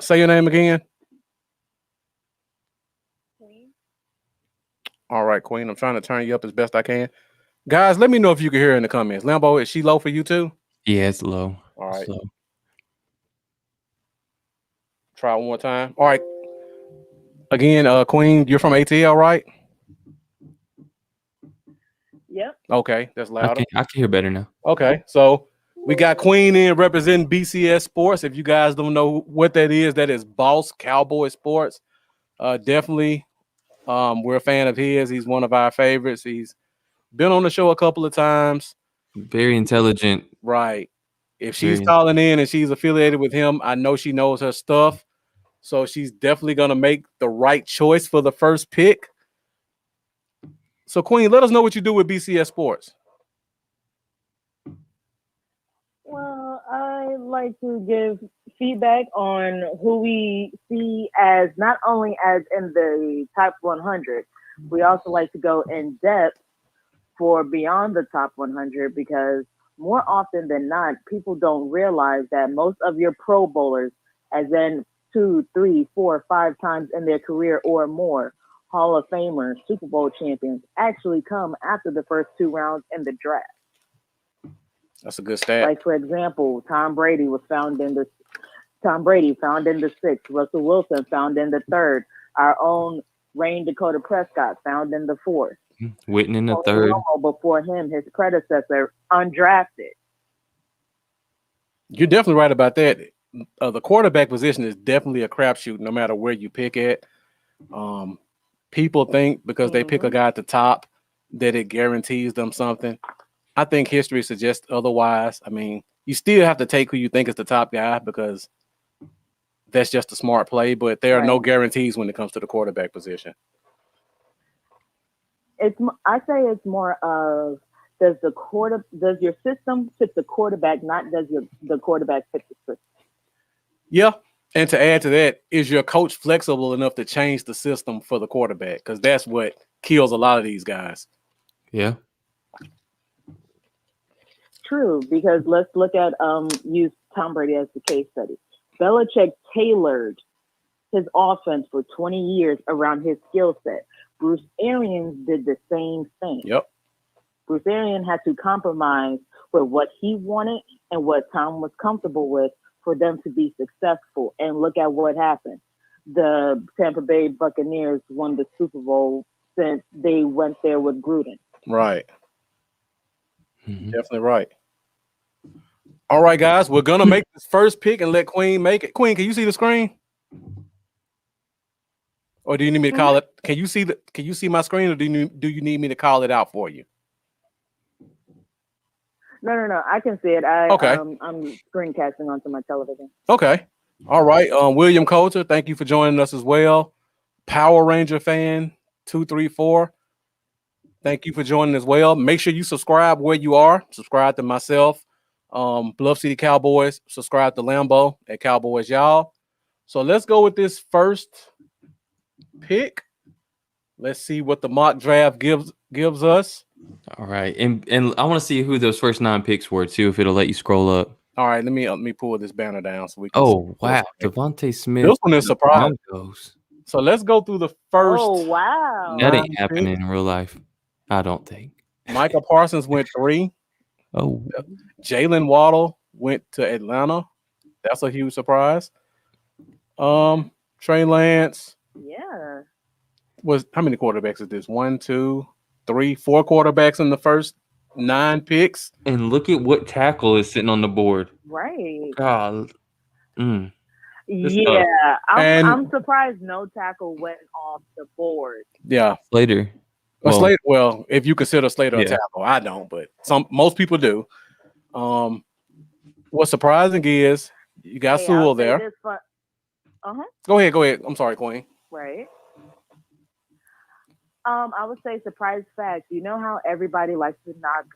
Say your name again. All right, Queen. I'm trying to turn you up as best I can. Guys, let me know if you can hear in the comments. Lambo, is she low for you too? Yeah, it's low. All right. It's low. Try one more time. All right. Again, Queen, you're from ATL, right? Yep. Okay, that's louder. I can hear better now. Okay, so we got Queen in representing BCS Sports. If you guys don't know what that is Boss Cowboy Sports. Definitely, we're a fan of his. He's one of our favorites. He's been on the show a couple of times. Very intelligent. Right. If she's calling in and she's affiliated with him, I know she knows her stuff. So she's definitely going to make the right choice for the first pick. So, Queen, let us know what you do with BCS Sports. Well, I like to give feedback on who we see as not only as in the top 100, we also like to go in depth for beyond the top 100 because more often than not, people don't realize that most of your Pro Bowlers, as in 2, 3, 4, 5 times in their career or more, Hall of Famers, Super Bowl champions, actually come after the first 2 rounds in the draft. That's a good stat. Like, for example, Tom Brady found in the 6th. Russell Wilson found in the 3rd. Our own Rain Dakota Prescott found in the 4th. Witten in the 3rd. Before him, his predecessor, undrafted. You're definitely right about that. The quarterback position is definitely a crapshoot no matter where you pick it. People think because they pick a guy at the top that it guarantees them something. I think history suggests otherwise. I mean, you still have to take who you think is the top guy because that's just a smart play, but there are no guarantees when it comes to the quarterback position. I say it's more of does your system fit the quarterback, not does the quarterback fit the system. Yeah. And to add to that, is your coach flexible enough to change the system for the quarterback? Because that's what kills a lot of these guys. Yeah. True, because let's look at use Tom Brady as the case study. Belichick tailored his offense for 20 years around his skill set. Bruce Arians did the same thing. Yep. Bruce Arians had to compromise with what he wanted and what Tom was comfortable with for them to be successful. And look at what happened. The Tampa Bay Buccaneers won the Super Bowl since they went there with Gruden. Right. Definitely right. All right, guys, we're going to make this first pick and let Queen make it. Queen, can you see the screen? Or do you need me to call it? Can you see my screen, or do you need me to call it out for you? No. I can see it. Okay. I'm screencasting onto my television. Okay. All right. William Coulter, thank you for joining us as well. Power Ranger fan 234. Thank you for joining as well. Make sure you subscribe where you are. Subscribe to myself, Bluff City Cowboys. Subscribe to Lambo at Cowboys Y'all. So let's go with this first pick. Let's see what the mock draft gives us. All right, and I want to see who those first 9 picks were too. If it'll let you scroll up. All right, let me pull this banner down so we can. Oh wow, Devontae Smith. This one is surprising. Broncos. So let's go through the first. Oh wow, that ain't happening in real life. I don't think. Micah Parsons went 3. Oh, Jalen Waddle went to Atlanta. That's a huge surprise. Trey Lance. Yeah. How many quarterbacks is this? 1, 2, 3, 4 quarterbacks in the first 9 picks. And look at what tackle is sitting on the board. Right. God. Yeah. I'm surprised no tackle went off the board. Yeah. Slater. Slater. Well, if you consider Slater a tackle, I don't, but most people do. What's surprising is you got Sewell there. Go ahead. I'm sorry, Queen. Right. I would say surprise fact. You know how everybody likes to knock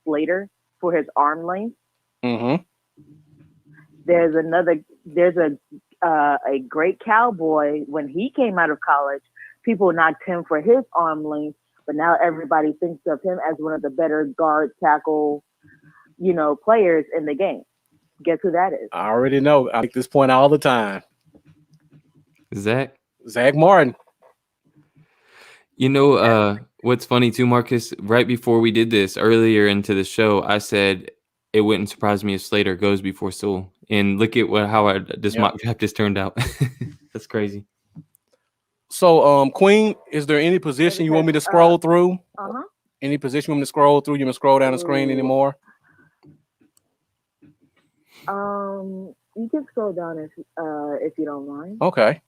Slater for his arm length? Mm-hmm. There's a great Cowboy. When he came out of college, people knocked him for his arm length, but now everybody thinks of him as one of the better guard tackle, players in the game. Guess who that is? I already know. I make this point all the time. Zach Martin. What's funny too, Marcus? Right before we did this earlier into the show, I said it wouldn't surprise me if Slater goes before Sewell. And look at this mock draft just turned out. That's crazy. So, Queen, is there any position you want me to scroll through? Any position you want me to scroll through? You want to scroll down the screen anymore? You can scroll down if you don't mind. Okay.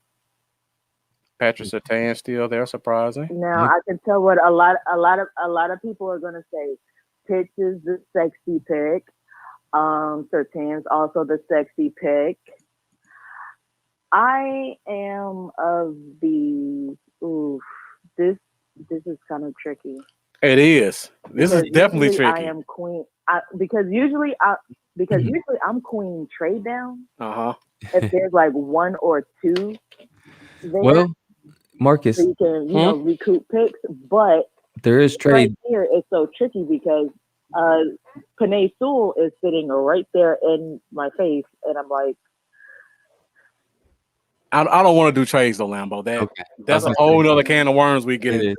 Patrick Surtain still there, surprising. Now I can tell what a lot of people are gonna say. Pitch is the sexy pick. Surtain's also the sexy pick. I am of the this is kind of tricky. It is. This is definitely tricky. I am Queen because usually I'm Queen trade down. If there's like one or two there, well, Marcus, so you can recoup picks, but there is trade right here. It's so tricky because Penei Sewell is sitting right there in my face, and I'm like, I don't want to do trades though, Lambo. That's a whole other can of worms we get into.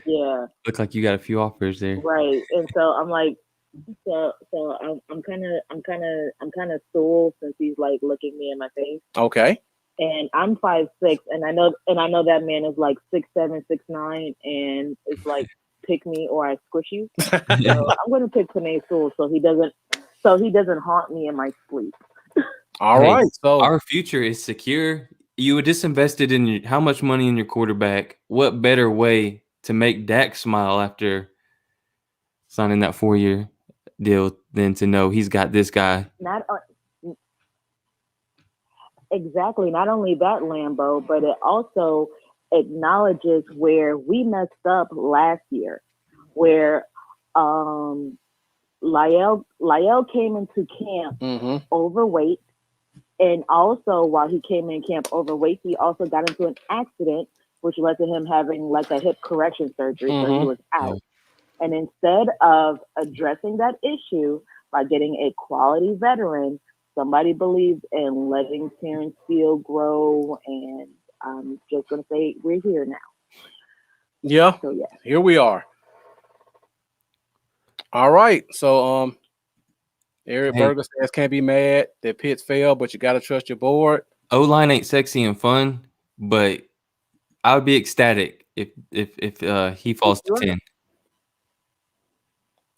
Yeah. Look like you got a few offers there. Right. And so I'm like, I'm kind of Sewell since he's like looking me in my face. Okay. And I'm 5'6", and I know that man is like 6'7", 6'9", and it's like pick me or I squish you. So I'm gonna pick Penei Sewell so he doesn't haunt me in my sleep. All right. So our future is secure. You were disinvested in how much money in your quarterback? What better way to make Dak smile after signing that 4-year deal than to know he's got this guy? Exactly. Not only that, Lambo, but it also acknowledges where we messed up last year, where Lyle came into camp overweight. And also, while he came in camp overweight, he also got into an accident, which led to him having like a hip correction surgery. So he was out. And instead of addressing that issue by getting a quality veteran, somebody believed in letting Terrence Steele grow. And I'm just going to say we're here now. Yeah. So, yeah. Here we are. All right. So, Eric Berger says can't be mad that Pitts failed, but you got to trust your board. O-line ain't sexy and fun, but I would be ecstatic if he falls to 10.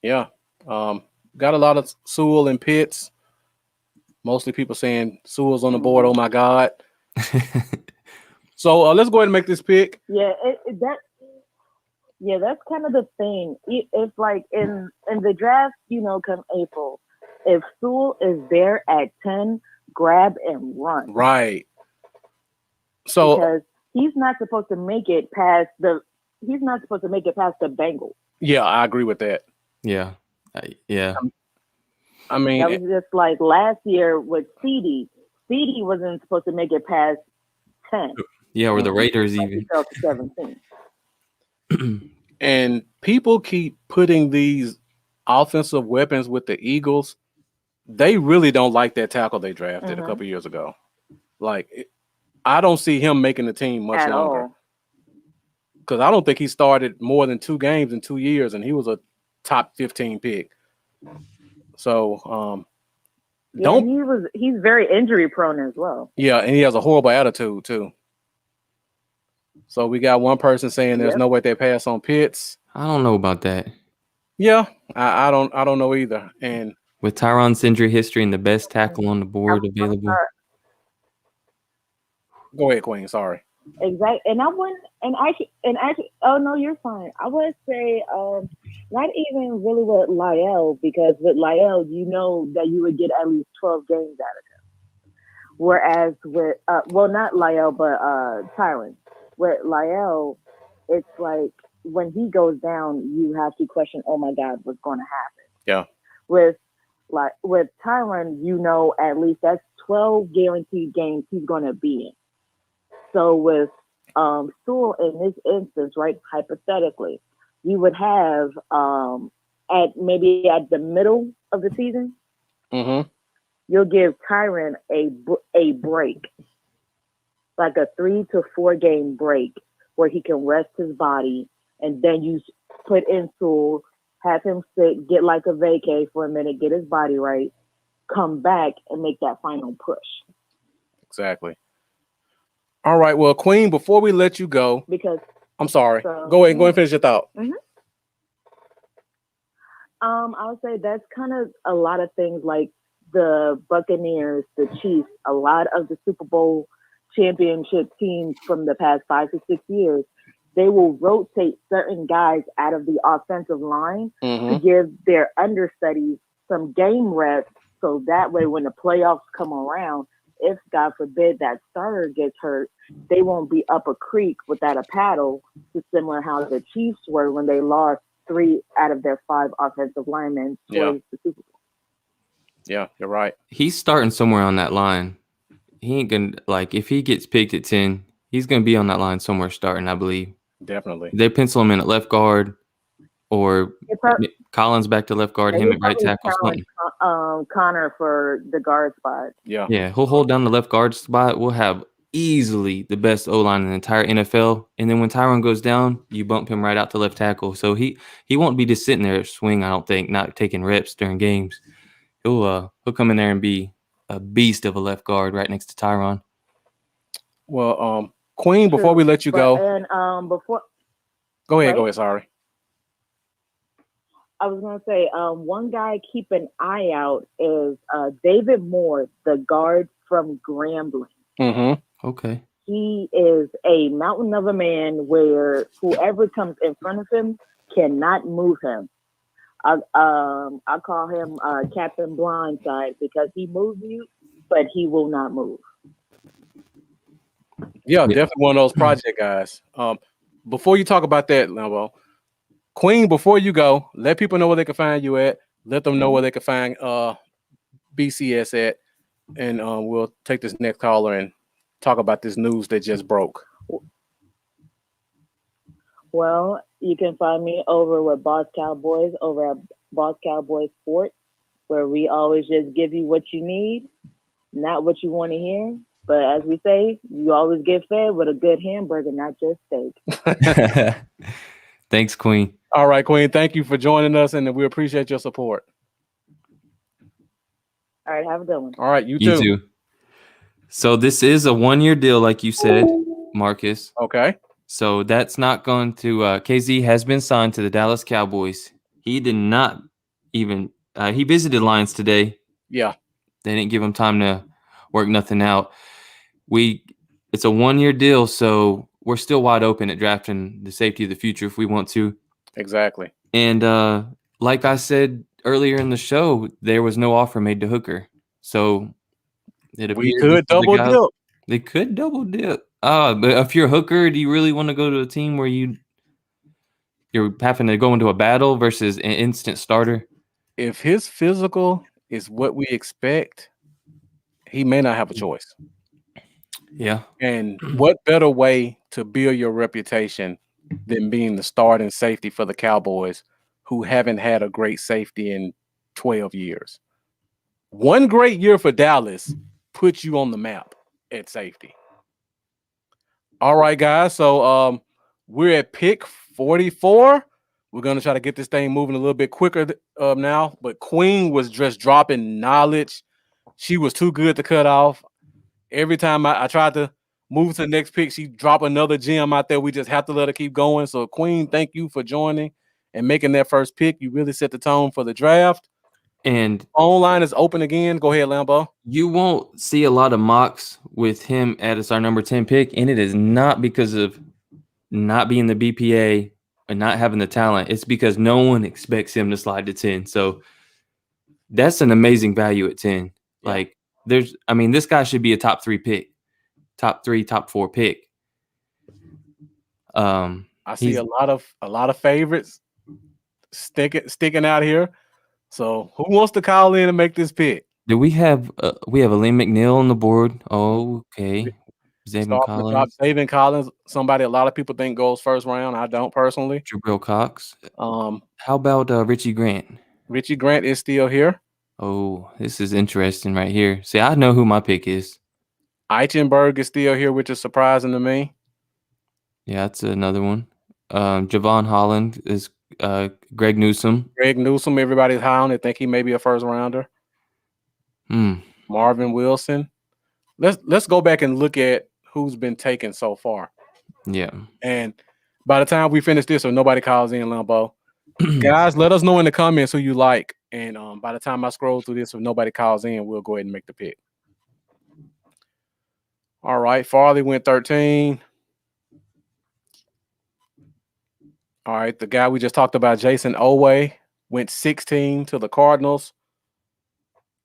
Yeah. Got a lot of Sewell and Pitts. Mostly people saying Sewell's on the board. Oh my God. So let's go ahead and make this pick. Yeah, that's kind of the thing. If like in the draft, come April, if Sewell is there at 10, grab and run. Right. So because he's not supposed to make it past the Bengals. Yeah, I agree with that. Yeah. I mean, that was just like last year with CD. CD wasn't supposed to make it past 10. Yeah, or the Raiders even. He fell to 17. And people keep putting these offensive weapons with the Eagles. They really don't like that tackle they drafted a couple years ago. Like, I don't see him making the team much at longer. Because I don't think he started more than 2 games in 2 years, and he was a top 15 pick. So, he's very injury prone as well. Yeah, and he has a horrible attitude too. So we got one person saying there's no way they pass on Pitts. I don't know about that. Yeah, I don't know either. And with Tyron's injury history and the best tackle on the board available. Go ahead, Queen. Sorry. Exactly. And I wouldn't, and actually, oh no, you're fine. I would say, not even really with Lyle, because with Lyle, that you would get at least 12 games out of him. Whereas with, not Lyle, but Tyron. With Lyle, it's like when he goes down, you have to question, oh my God, what's going to happen? Yeah. With Tyron, at least that's 12 guaranteed games he's going to be in. So with Sewell in this instance, right, hypothetically, you would have at the middle of the season, you'll give Tyron a break, like a 3 to 4 game break, where he can rest his body, and then you put Insul, have him sit, get like a vacay for a minute, get his body right, come back and make that final push. Exactly. All right. Well, Queen, before we let you go, Because I'm sorry. So- Go ahead and finish your thought. I would say that's kind of a lot of things like the Buccaneers, the Chiefs, a lot of the Super Bowl championship teams from the past 5 to 6 years, they will rotate certain guys out of the offensive line to give their understudies some game reps. So that way, when the playoffs come around, if God forbid that starter gets hurt, they won't be up a creek without a paddle, to similar how the Chiefs were when they lost 3 out of their 5 offensive linemen towards the Super Bowl. Yeah, you're right. He's starting somewhere on that line. He ain't gonna, like, if he gets picked at 10, he's gonna be on that line somewhere starting, I believe. Definitely. They pencil him in at left guard, or Collins back to left guard, him at right tackle. Connor for the guard spot. Yeah. Yeah, he'll hold down the left guard spot. We'll have easily the best O-line in the entire NFL. And then when Tyron goes down, you bump him right out to left tackle. So he won't be just sitting there at swing, I don't think, not taking reps during games. He'll come in there and be a beast of a left guard right next to Tyron. Well, Queen, before we let you go, and before go ahead. Sorry. I was going to say, one guy keep an eye out is David Moore, the guard from Grambling. Mm-hmm. Okay. He is a mountain of a man where whoever comes in front of him cannot move him. I call him Captain Blindside because he moves you, but he will not move. Yeah, definitely one of those project guys. Before you talk about that, Lambo, Queen, before you go, let people know where they can find you at. Let them know where they can find BCS at, and we'll take this next caller and talk about this news that just broke. Well, you can find me over with Boss Cowboys over at Boss Cowboys Sports, where we always just give you what you need, not what you want to hear. But as we say, you always get fed with a good hamburger, not just steak. Thanks, Queen. All right, Queen. Thank you for joining us, and we appreciate your support. All right, have a good one. All right, you too. So this is a 1-year deal, like you said, Marcus. Okay. So that's not going to KZ has been signed to the Dallas Cowboys. He did not even he visited Lions today. Yeah. They didn't give him time to work nothing out. It's a 1-year deal, so we're still wide open at drafting the safety of the future if we want to. Exactly. And like I said earlier in the show, there was no offer made to Hooker. So it appears we could double dip. They could double dip. But if you're Hooker, do you really want to go to a team where you're having to go into a battle versus an instant starter? If his physical is what we expect, he may not have a choice. Yeah. And what better way to build your reputation than being the starting safety for the Cowboys, who haven't had a great safety in 12 years? One great year for Dallas puts you on the map at safety. All right, guys. So we're at pick 44. We're going to try to get this thing moving a little bit quicker now. But Queen was just dropping knowledge. She was too good to cut off. Every time I tried to move to the next pick, she dropped another gem out there. We just have to let her keep going. So, Queen, thank you for joining and making that first pick. You really set the tone for the draft. And online is open again. Go ahead, Lambo. You won't see a lot of mocks with him as our number 10 pick, and it is not because of not being the BPA and not having the talent. It's because no one expects him to slide to 10. So that's an amazing value at 10. Yeah. Like this guy should be a top 3 pick, top 3, top 4 pick. I see a lot of favorites sticking out here. So who wants to call in and make this pick? Do we have Aleem McNeil on the board? Oh, okay. Zaven Collins, somebody a lot of people think goes first round. I don't personally. Jabril Cox. How about Richie Grant? Richie Grant is still here. Oh, this is interesting right here. See, I know who my pick is. Eichenberg is still here, which is surprising to me. Yeah, that's another one. Javon Holland is Greg Newsome. Greg Newsome, everybody's high on it. Think he may be a first rounder. Marvin Wilson. Let's go back and look at who's been taken so far. Yeah. And by the time we finish this, or nobody calls in, Lambo, guys, let us know in the comments who you like. And by the time I scroll through this, if nobody calls in, we'll go ahead and make the pick. All right, Farley went 13. All right, the guy we just talked about, Jason Oweh, went 16 to the Cardinals.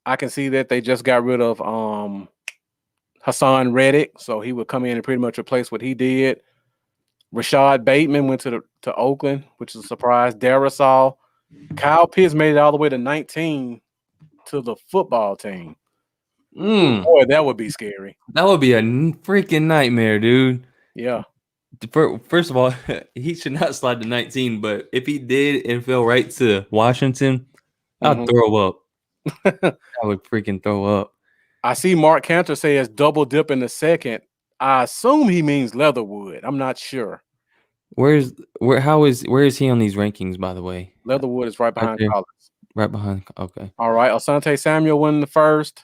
I can see that they just got rid of Hassan Reddick, so he would come in and pretty much replace what he did. Rashad Bateman went to Oakland, which is a surprise. Darrisaw. Kyle Pitts made it all the way to 19 to the football team. Boy, that would be scary. That would be a freaking nightmare, dude. Yeah. First of all, he should not slide to 19, but if he did and fell right to Washington, I'd throw up. I would freaking throw up. I see Mark Cantor says double dip in the second. I assume he means Leatherwood. I'm not sure. Where is he on these rankings, by the way? Leatherwood is right behind Collins. Right behind. Okay. All right. Asante Samuel winning the first.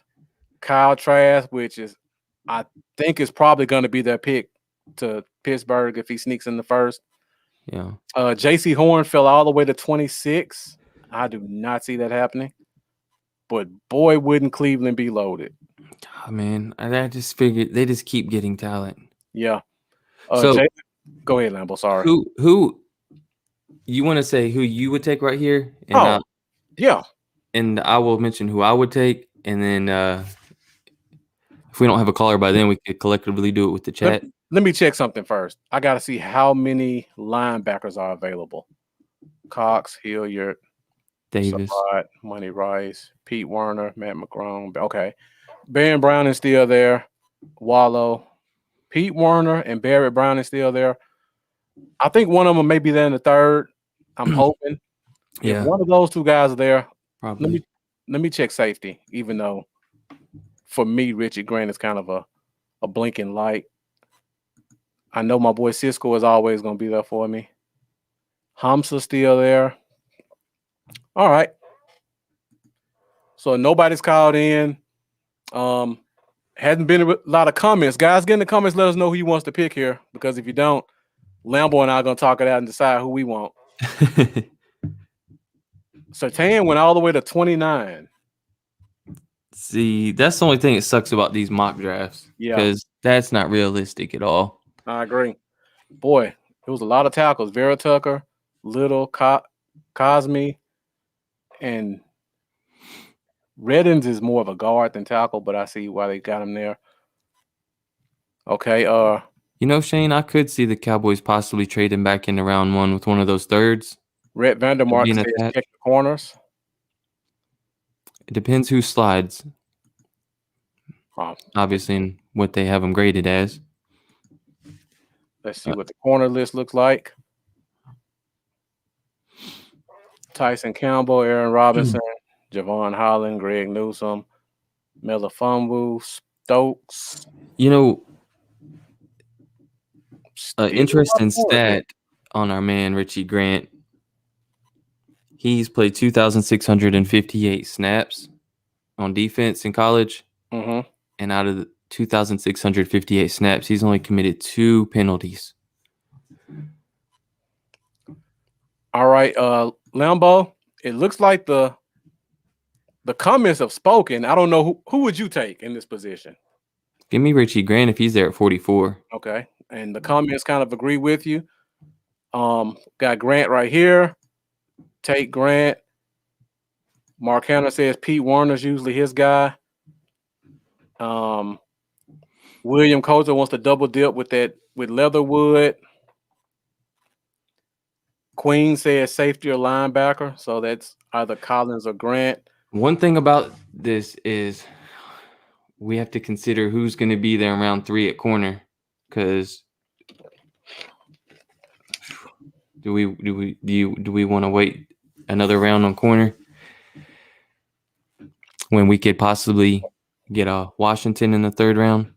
Kyle Trask, which is, I think, is probably going to be their pick to Pittsburgh if he sneaks in the first. Yeah. J.C. Horn fell all the way to 26. I do not see that happening. But boy, wouldn't Cleveland be loaded. Oh, man, I just figured they just keep getting talent. Yeah. So go ahead, Lambo. Sorry. Who you want to say who you would take right here? And yeah. And I will mention who I would take, and then if we don't have a caller by then, we could collectively do it with the chat. Let me check something first. I got to see how many linebackers are available. Cox, Hilliard, Davis, Sabat, Money Rice, Pete Werner, Matt McCrone. Okay. Barry Brown is still there. Wallow. Pete Werner and Barrett Brown is still there. I think one of them may be there in the third. I'm hoping. Yeah. If one of those two guys are there, probably. Let me check safety, even though for me, Richie Grant is kind of a blinking light. I know my boy Cisco is always going to be there for me. Hamsa's still there. All right. So nobody's called in. Hadn't been a lot of comments. Guys, get in the comments. Let us know who you wants to pick here, because if you don't, Lambo and I are going to talk it out and decide who we want. Sertan went all the way to 29. See, that's the only thing that sucks about these mock drafts. Yeah. Because that's not realistic at all. I agree. Boy, it was a lot of tackles. Vera Tucker, Little, Cosme, and Reddins is more of a guard than tackle, but I see why they got him there. Okay. You know, Shane, I could see the Cowboys possibly trading back into round one with one of those thirds. Rhett Vandermark says check the corners. It depends who slides. Obviously, in what they have them graded as. Let's see what the corner list looks like. Tyson Campbell, Aaron Robinson, Javon Holland, Greg Newsome, Melifonwu, Stokes. You know, interesting stat on our man Richie Grant. He's played 2,658 snaps on defense in college. Mm-hmm. And out of the 2,658 snaps, he's only committed 2 penalties. All right, Lambo, it looks like the comments have spoken. I don't know who would you take in this position? Give me Richie Grant if he's there at 44. Okay, and the comments kind of agree with you. Got Grant right here. Take Grant. Mark Hanna says Pete Werner's usually his guy. William Coulter wants to double dip with Leatherwood. Queen says safety or linebacker, so that's either Collins or Grant. One thing about this is we have to consider who's going to be there in round 3 at corner, because do we want to wait another round on corner when we could possibly get a Washington in the 3rd round?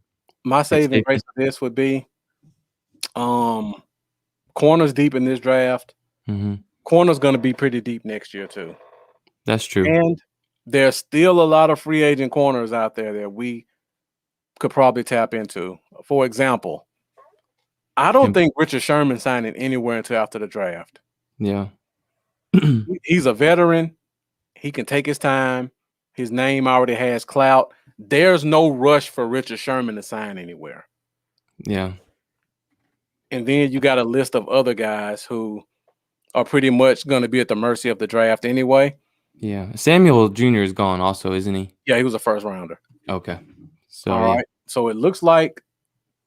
My saving grace for this would be Corners deep in this draft. Mm-hmm. Corner's going to be pretty deep next year too. That's true. And there's still a lot of free agent corners out there that we could probably tap into. For example, I don't think Richard Sherman signing anywhere until after the draft. Yeah. He's a veteran. He can take his time. His name already has clout. There's no rush for Richard Sherman to sign anywhere. Yeah. And then you got a list of other guys who are pretty much going to be at the mercy of the draft anyway. Yeah. Samuel Jr. is gone also, isn't he? Yeah, he was a first rounder. Okay. So, all right. So it looks like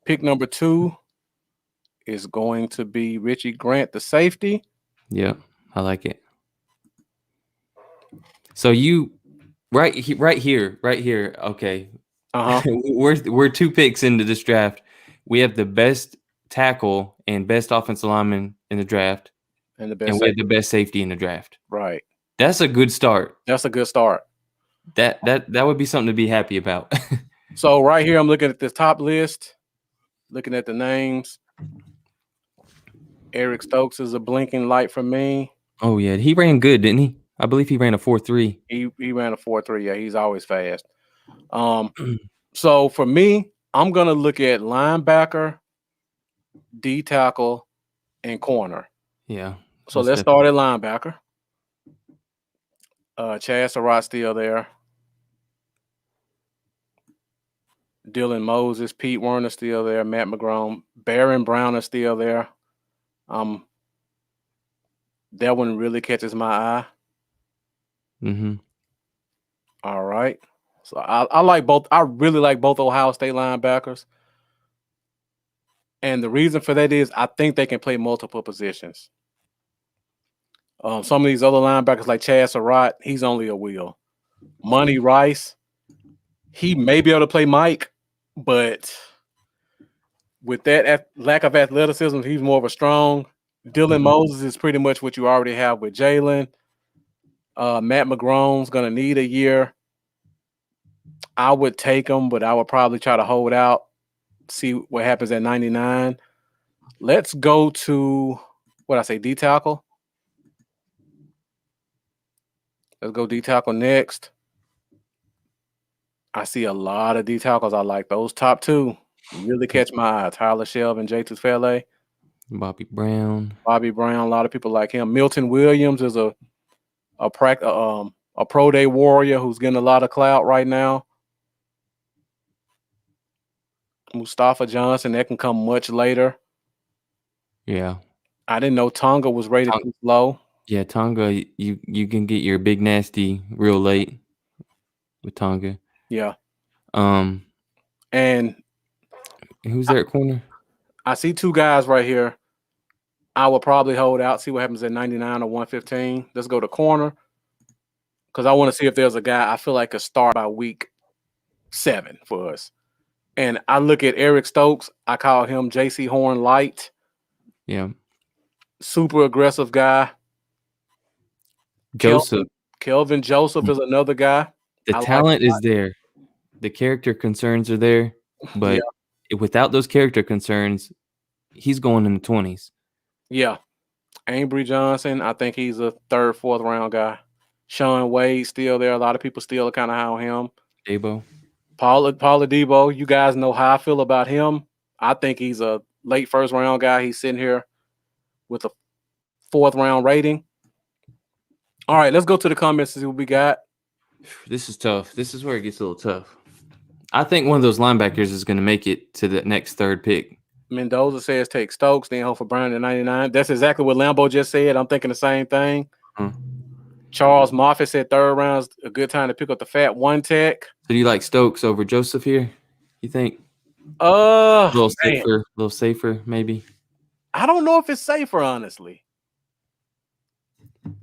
pick number 2 is going to be Richie Grant, the safety. Yeah, I like it. So you right here. Okay. We're 2 picks into this draft. We have the best tackle and best offensive lineman in the draft, and we have the best safety in the draft. Right. That's a good start. That's a good start. That would be something to be happy about. So right here, I'm looking at this top list, looking at the names. Eric Stokes is a blinking light for me. Oh yeah, he ran good, didn't he? I believe he ran a 4.3. He ran a 4.3. Yeah, he's always fast. So for me, I'm gonna look at linebacker, D tackle, and corner. Yeah. So let's start at linebacker. Chad Surratt still there. Dylan Moses, Pete Werner still there. Matt McGrone, Baron Brown is still there. That one really catches my eye. Mm-hmm. All right. So I like both. I really like both Ohio State linebackers. And the reason for that is I think they can play multiple positions. Some of these other linebackers like Chad Surratt, he's only a wheel. Money Rice, he may be able to play Mike, but with that lack of athleticism, he's more of a strong. Dylan Moses is pretty much what you already have with Jalen. Matt McGrone's going to need a year. I would take him, but I would probably try to hold out, see what happens at 99. Let's go to, D tackle. Let's go D tackle next. I see a lot of D tackles I like. Those top 2 really catch my eye. Tyler Shelv and Jay Tufele. Bobby Brown. A lot of people like him. Milton Williams is a pro day warrior who's getting a lot of clout right now. Mustafa Johnson, that can come much later. Yeah. I didn't know Tonga was rated too low. Yeah, Tonga, you can get your big nasty real late with Tonga. Yeah. And who's there at corner? I see 2 guys right here. I will probably hold out, see what happens at 99 or 115. Let's go to corner because I want to see if there's a guy I feel like could start by week 7 for us. And I look at Eric Stokes. I call him J.C. Horn light. Yeah. Super aggressive guy. Joseph. Kelvin Joseph is another guy. The talent is there. The character concerns are there. But without those character concerns, he's going in the 20s. Yeah. Ambry Johnson, I think he's a 3rd, 4th round guy. Sean Wade still there. A lot of people still kind of high on him. Debo. Paula Debo, you guys know how I feel about him. I think he's a late 1st round guy. He's sitting here with a 4th round rating. All right, let's go to the comments and see what we got. This is tough. This is where it gets a little tough. I think one of those linebackers is going to make it to the next 3rd pick. Mendoza says take Stokes, then hope for Brown at 99. That's exactly what Lambo just said. I'm thinking the same thing. Charles Moffitt said 3rd round's a good time to pick up the fat 1 tech. So do you like Stokes over Joseph here? You think? A little safer, maybe. I don't know if it's safer, honestly.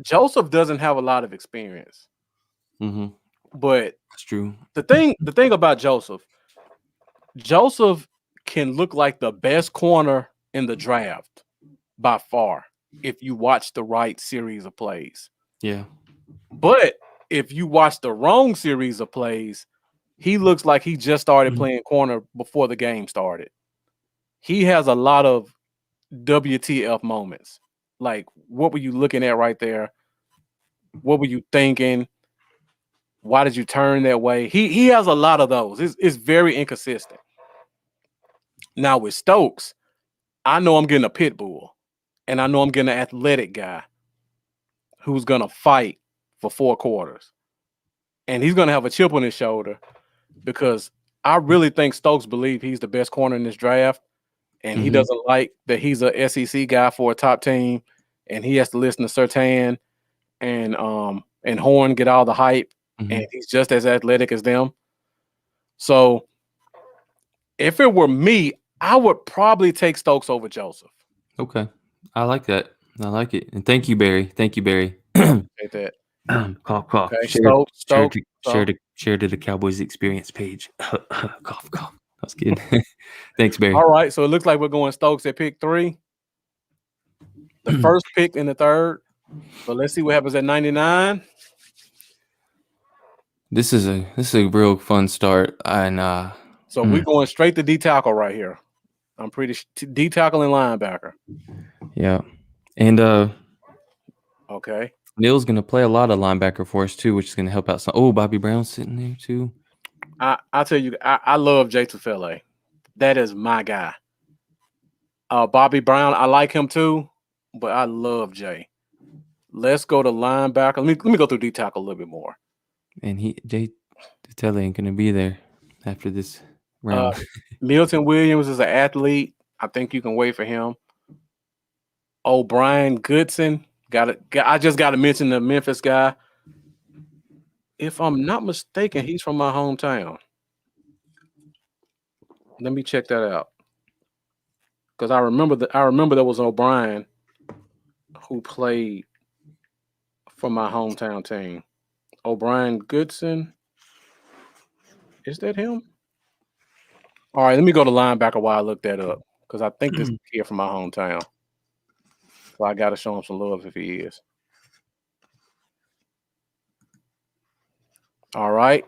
Joseph doesn't have a lot of experience. But that's true. The thing about Joseph can look like the best corner in the draft by far if you watch the right series of plays. Yeah. But if you watch the wrong series of plays, he looks like he just started playing corner before the game started. He has a lot of WTF moments. Like, what were you looking at right there? What were you thinking? Why did you turn that way? He has a lot of those. It's very inconsistent. Now with Stokes, I know I'm getting a pit bull, and I know I'm getting an athletic guy who's gonna fight for 4 quarters, and he's gonna have a chip on his shoulder because I really think Stokes believes he's the best corner in this draft, and he doesn't like that he's a SEC guy for a top team, and he has to listen to Surtain and Horn get all the hype, and he's just as athletic as them. So if it were me, I would probably take Stokes over Joseph. Okay. I like that. I like it. And thank you, Barry. Thank you, Barry. Take that. Cough, cough. Okay, Share to the Cowboys experience page. Cough, cough. That's good. Thanks, Barry. All right, so it looks like we're going Stokes at pick 3. The first pick in the third. But let's see what happens at 99. This is a real fun start. And so we're going straight to D tackle right here. I'm pretty D tackle and linebacker. Yeah. And okay. Neil's gonna play a lot of linebacker for us too, which is gonna help out some. Oh, Bobby Brown's sitting there too. I'll tell you, I love Jay Tufele. That is my guy. Bobby Brown, I like him too, but I love Jay. Let's go to linebacker. Let me go through D tackle a little bit more. And Jay Tufele ain't gonna be there after this round. Milton Williams is an athlete. I think you can wait for him. O'Brien Goodson. I just got to mention the Memphis guy. If I'm not mistaken, he's from my hometown. Let me check that out. Because I remember there was an O'Brien who played for my hometown team. O'Brien Goodson. Is that him? All right, let me go to linebacker while I look that up. Because I think this is here from my hometown. So I got to show him some love if he is. All right.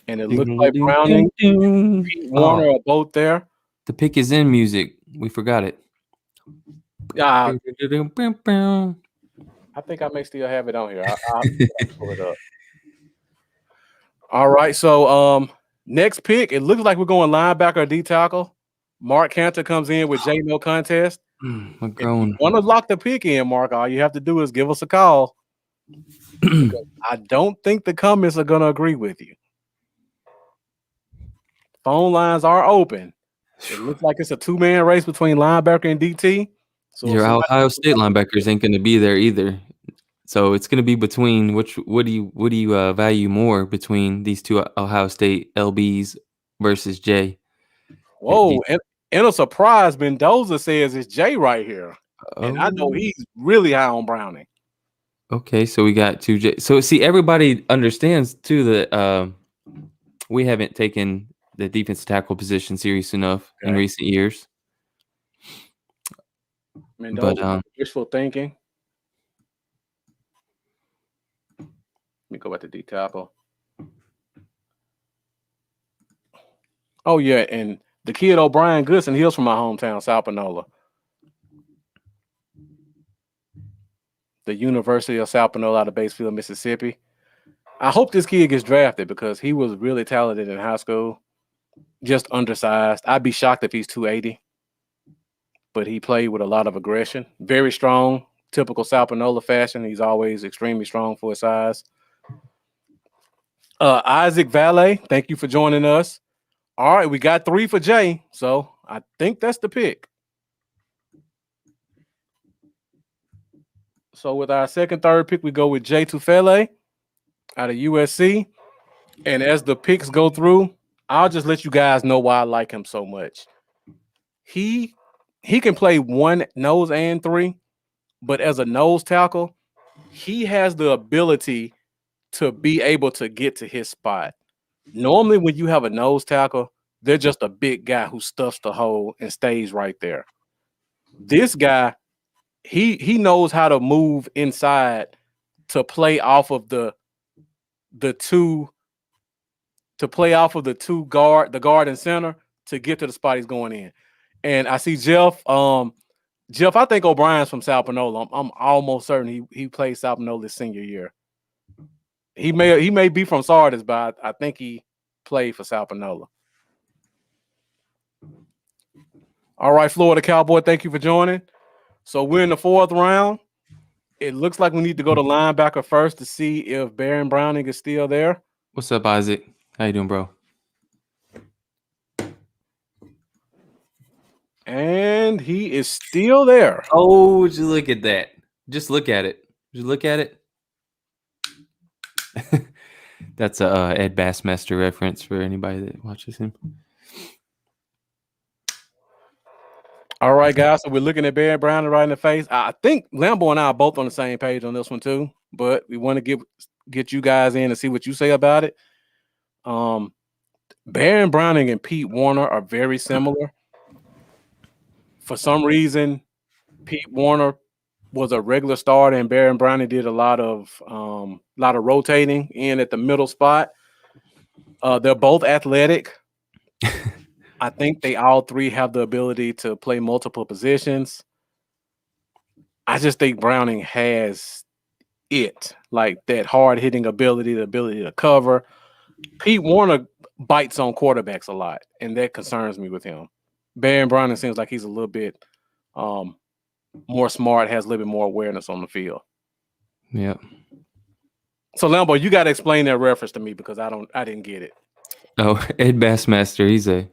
And it looks like Browning, Pete Warner are both there. The pick is in music. We forgot it. I think I may still have it on here. I'll pull it up. All right. So next pick, it looks like we're going linebacker or D tackle. Mark Cantor comes in with J No contest. If you want to lock the pick in, Mark, all you have to do is give us a call. I don't think the comments are going to agree with you. Phone lines are open. It looks like it's a 2-man race between linebacker and DT. So your Ohio State linebackers ain't going to be there either. So it's going to be between what do you value more between these two Ohio State LBs versus Jay? Whoa, and a surprise, Mendoza says it's Jay right here. And I know he's really high on Browning. Okay, so we got 2 Jay. So see, everybody understands too that we haven't taken the defensive tackle position serious enough in recent years. Mendoza, wishful thinking. Let me go back to D tackle. Oh yeah, and the kid O'Brien Goodson, he was from my hometown, South Panola. The University of South Panola out of Batesville, Mississippi. I hope this kid gets drafted because he was really talented in high school. Just undersized. I'd be shocked if he's 280. But he played with a lot of aggression. Very strong, typical South Panola fashion. He's always extremely strong for his size. Isaac Valet, thank you for joining us. All right, we got 3 for Jay, so I think that's the pick. So with our second, third pick, we go with Jay Tufele out of USC. And as the picks go through, I'll just let you guys know why I like him so much. He can play 1 nose and 3, but as a nose tackle, he has the ability to be able to get to his spot. Normally, when you have a nose tackle, they're just a big guy who stuffs the hole and stays right there. This guy, he knows how to move inside to play off of the guard and center to get to the spot he's going in. And I see Jeff. Jeff, I think O'Brien's from South Panola. I'm almost certain he played South Panola his senior year. He may be from Sardis, but I think he played for South Panola. All right, Florida Cowboy, thank you for joining. So we're in the fourth round. It looks like we need to go to linebacker first to see if Baron Browning is still there. What's up, Isaac? How you doing, bro? And he is still there. Oh, would you look at that? Just look at it. Would you look at it? That's a Ed Bassmaster reference for anybody that watches him. All right, guys. So we're looking at Baron Browning right in the face. I think Lambo and I are both on the same page on this one too, but we want to get you guys in and see what you say about it. Baron Browning and Pete Warner are very similar. For some reason, Pete Warner was a regular starter, and Baron Browning did a lot of rotating in at the middle spot. They're both athletic. I think they all three have the ability to play multiple positions. I just think Browning has it, like that hard hitting ability, the ability to cover. Pete Warner bites on quarterbacks a lot, and that concerns me with him. Baron Browning seems like he's a little bit more smart, has a little bit more awareness on the field. Yeah. So Lambo, you got to explain that reference to me because I didn't get it. Oh, Ed Bassmaster, he's a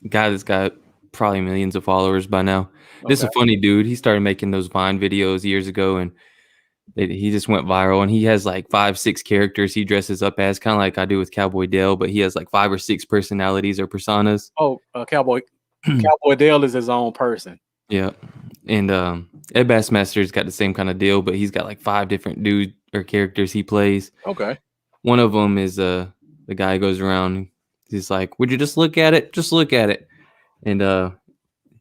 guy that's got probably millions of followers by now. Okay. This is a funny dude. He started making those Vine videos years ago, and he just went viral. And he has like 5-6 characters he dresses up as, kind of like I do with Cowboy Dale, but he has like 5 or 6 personalities or personas. Oh, Cowboy Dale is his own person. Yeah. And Ed Bassmaster's got the same kind of deal, but he's got like 5 different dude or characters he plays. Okay. One of them is the guy who goes around. He's like, "Would you just look at it? Just look at it." And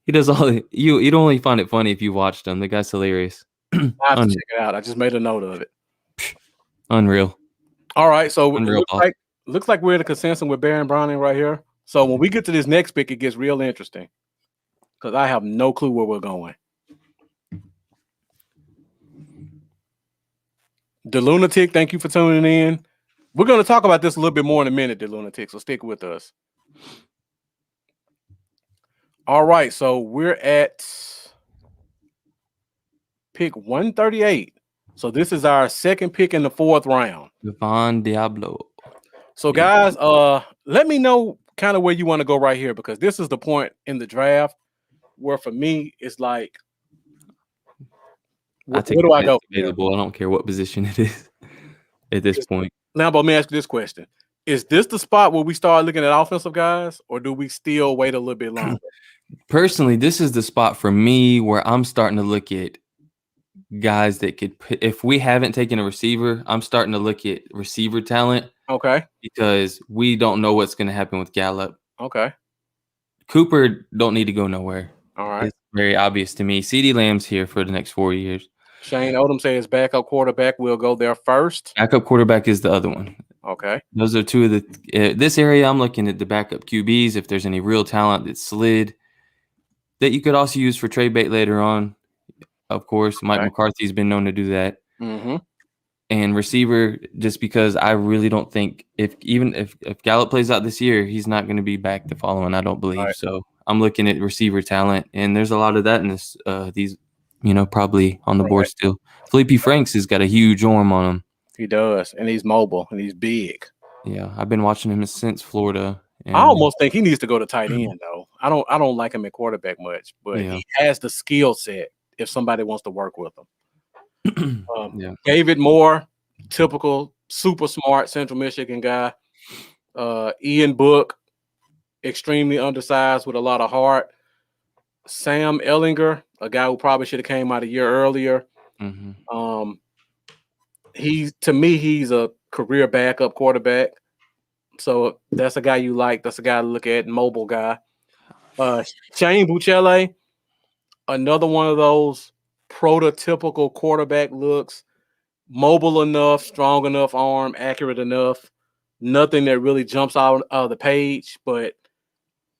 he does all. You'd only find it funny if you watched him. The guy's hilarious. I have to check it out. I just made a note of it. Unreal. All right, so it looks like we're in a consensus with Baron Browning right here. So when we get to this next pick, it gets real interesting because I have no clue where we're going. The Lunatic, thank you for tuning in. We're going to talk about this a little bit more in a minute, The Lunatic, so stick with us. All right, so we're at pick 138. So this is our second pick in the fourth round. Devon Diablo. So guys, let me know kind of where you want to go right here because this is the point in the draft where for me it's like, where do I go? Available. I don't care what position it is at this point. Now, but let me ask you this question. Is this the spot where we start looking at offensive guys, or do we still wait a little bit longer? Personally, this is the spot for me where I'm starting to look at guys that could, if we haven't taken a receiver, I'm starting to look at receiver talent. Okay. Because we don't know what's going to happen with Gallup. Okay. Cooper don't need to go nowhere. All right. It's very obvious to me. CeeDee Lamb's here for the next 4 years. Shane Odom says backup quarterback will go there first. Backup quarterback is the other one. Okay. Those are two of the this area. I'm looking at the backup QBs. If there's any real talent that's slid that you could also use for trade bait later on. Of course, Mike McCarthy's been known to do that. Mm-hmm. And receiver, just because I really don't think if Gallup plays out this year, he's not going to be back the following. I don't believe so. I'm looking at receiver talent, and there's a lot of that in this. These, probably on the board still. Felipe Franks has got a huge arm on him. He does, and he's mobile and he's big. Yeah, I've been watching him since Florida. I almost think he needs to go to tight end though. I don't like him at quarterback much, but he has the skill set if somebody wants to work with him. David Moore, typical super smart Central Michigan guy. Ian Book, extremely undersized with a lot of heart. Sam Ellinger, a guy who probably should have came out a year earlier. Mm-hmm. He's a career backup quarterback. So that's a guy you like. That's a guy to look at, mobile guy. Shane Buchele, another one of those prototypical quarterback looks, mobile enough, strong enough arm, accurate enough. Nothing that really jumps out of the page, but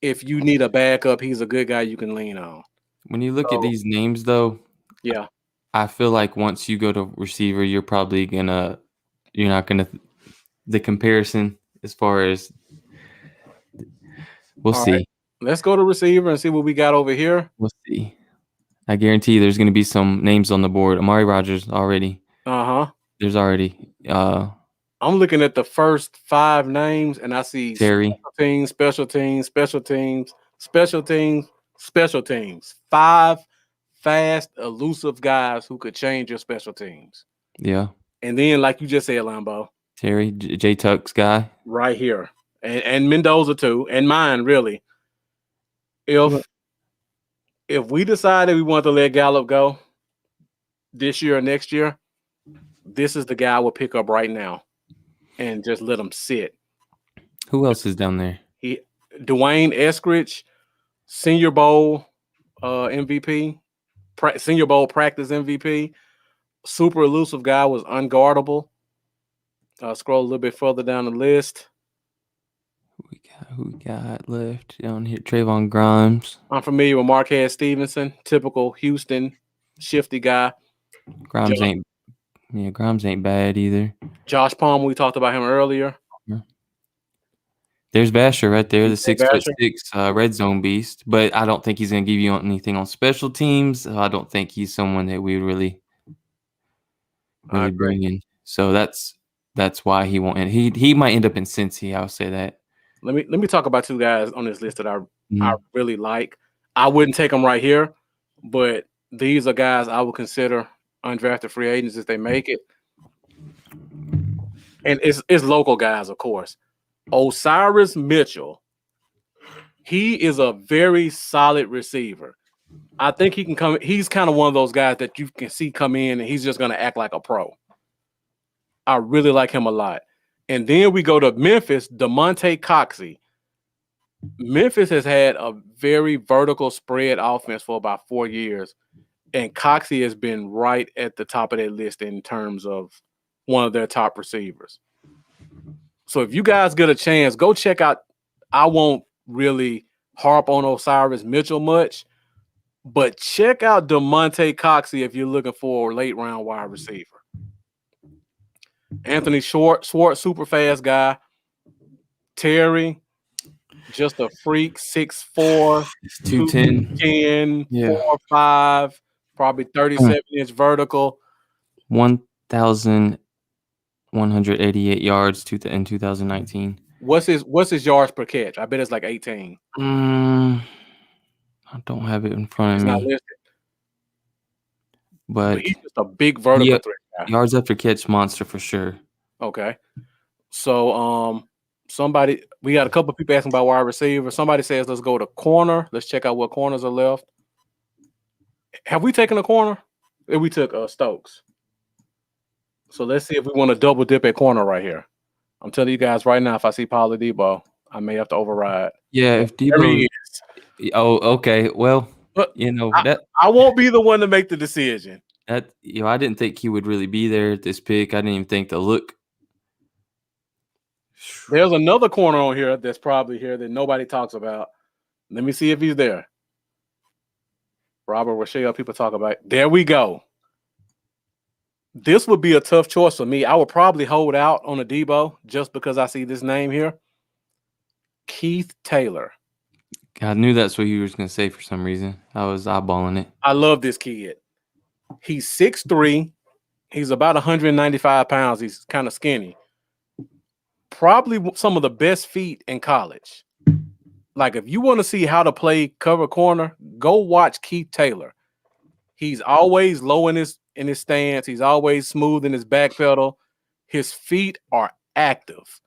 if you need a backup, he's a good guy you can lean on. When you look So, at these names, though, yeah. I feel like once you go to receiver, you're not gonna the comparison as far as we'll All see. right. Let's go to receiver and see what we got over here. We'll see. I guarantee you there's gonna be some names on the board. Amari Rogers already. Uh-huh. There's already I'm looking at the first 5 names and I see Terry. special teams. 5 fast, elusive guys who could change your special teams. Yeah. And then, like you just said, Lambo, Terry, J Tuck's guy. right here. And Mendoza too, and mine really. If we decided we want to let Gallup go this year or next year, this is the guy I would pick up right now and just let him sit. Who else is down there? Dwayne Eskridge, Senior Bowl MVP, Senior Bowl practice MVP. Super elusive guy, was unguardable. Scroll a little bit further down the list. Who we got left down here? Trayvon Grimes. I'm familiar with Marquez Stevenson, typical Houston shifty guy. Grimes ain't bad either. Josh Palmer, we talked about him earlier. There's Basher right there, the Basher. 6'6" red zone beast. But I don't think he's going to give you anything on special teams. I don't think he's someone that we really bring in. So that's why he won't. And he might end up in Cincy. I'll say that. Let me talk about 2 guys on this list that I really like. I wouldn't take them right here, but these are guys I would consider undrafted free agents if they make it. And it's local guys, of course. Osiris Mitchell. He is a very solid receiver. I think he can come. He's kind of one of those guys that you can see come in and he's just going to act like a pro. I really like him a lot. And then we go to Memphis, DeMonte Coxey. Memphis has had a very vertical spread offense for about 4 years. And Coxey has been right at the top of that list in terms of one of their top receivers. So if you guys get a chance, go check out. I won't really harp on Osiris Mitchell much, but check out DeMonte Coxey if you're looking for a late round wide receiver. Anthony Schwartz, super fast guy. Terry, just a freak, 6'4", 210, 4'5", probably 37-inch vertical. 1,188 yards in 2019. What's his yards per catch? I bet it's like 18. I don't have it in front of me. Not listed. But he's just a big vertical threat guy. Yards after catch monster for sure. Okay. So we got a couple of people asking about wide receiver. Somebody says let's go to corner. Let's check out what corners are left. Have we taken a corner? We took Stokes. So let's see if we want to double dip at corner right here. I'm telling you guys right now, if I see Paulo Debo, I may have to override. Yeah, if Debo. Oh, okay. Well, I won't be the one to make the decision. I didn't think he would really be there at this pick. I didn't even think the look. There's another corner on here that's probably here that nobody talks about. Let me see if he's there. Robert Rochelle, people talk about. There we go. This would be a tough choice for me. I would probably hold out on a Debo just because I see this name here. Keith Taylor. I knew that's what you were going to say for some reason. I was eyeballing it. I love this kid. He's 6'3". He's about 195 pounds. He's kind of skinny. Probably some of the best feet in college. Like, if you want to see how to play cover corner, go watch Keith Taylor. He's always low in his stance. He's always smooth in his back pedal. His feet are active.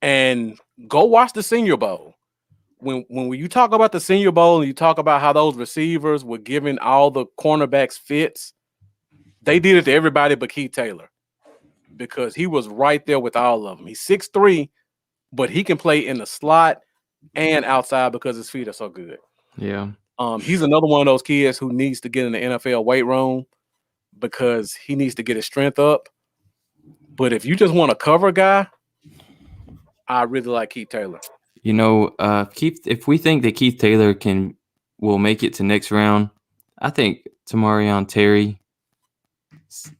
And go watch the Senior Bowl. When you talk about the Senior Bowl and you talk about how those receivers were giving all the cornerbacks fits, they did it to everybody but Keith Taylor because he was right there with all of them. He's 6'3", but he can play in the slot and outside because his feet are so good. Yeah. He's another one of those kids who needs to get in the NFL weight room because he needs to get his strength up. But if you just want a cover guy, I really like Keith Taylor. You know, Keith. If we think that Keith Taylor will make it to next round, I think Tamarion Terry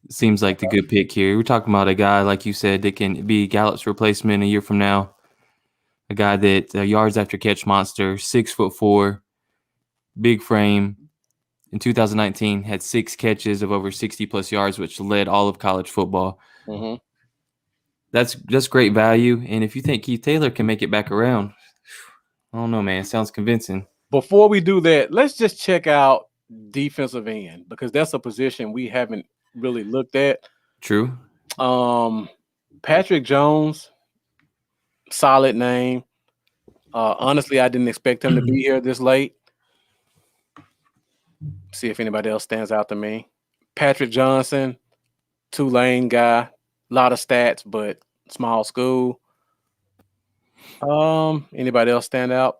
seems like the good pick here. We're talking about a guy, like you said, that can be Gallup's replacement a year from now. A guy that yards after catch monster, 6'4", big frame. In 2019, had 6 catches of over 60 plus yards, which led all of college football. Mm-hmm. That's great value. And if you think Keith Taylor can make it back around, I don't know, man. It sounds convincing. Before we do that, let's just check out defensive end because that's a position we haven't really looked at. True. Patrick Jones, solid name. Honestly, I didn't expect him to be here this late. See if anybody else stands out to me. Patrick Johnson, Tulane guy, a lot of stats, but small school. Anybody else stand out?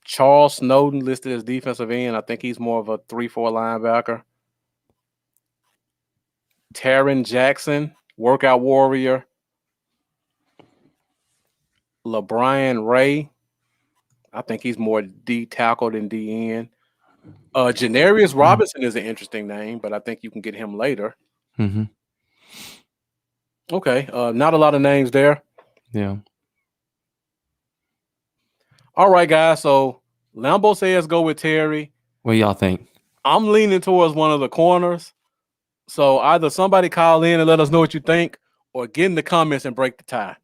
Charles Snowden listed as defensive end. I think he's more of a 3-4 linebacker. Taron Jackson, workout warrior. LeBron Ray, I think he's more D tackle than D end. Janarius Robinson is an interesting name, but I think you can get him later. Mm-hmm. Okay, not a lot of names there. Yeah. All right, guys. So Lambo says go with Terry. What y'all think? I'm leaning towards one of the corners. So either somebody call in and let us know what you think, or get in the comments and break the tie.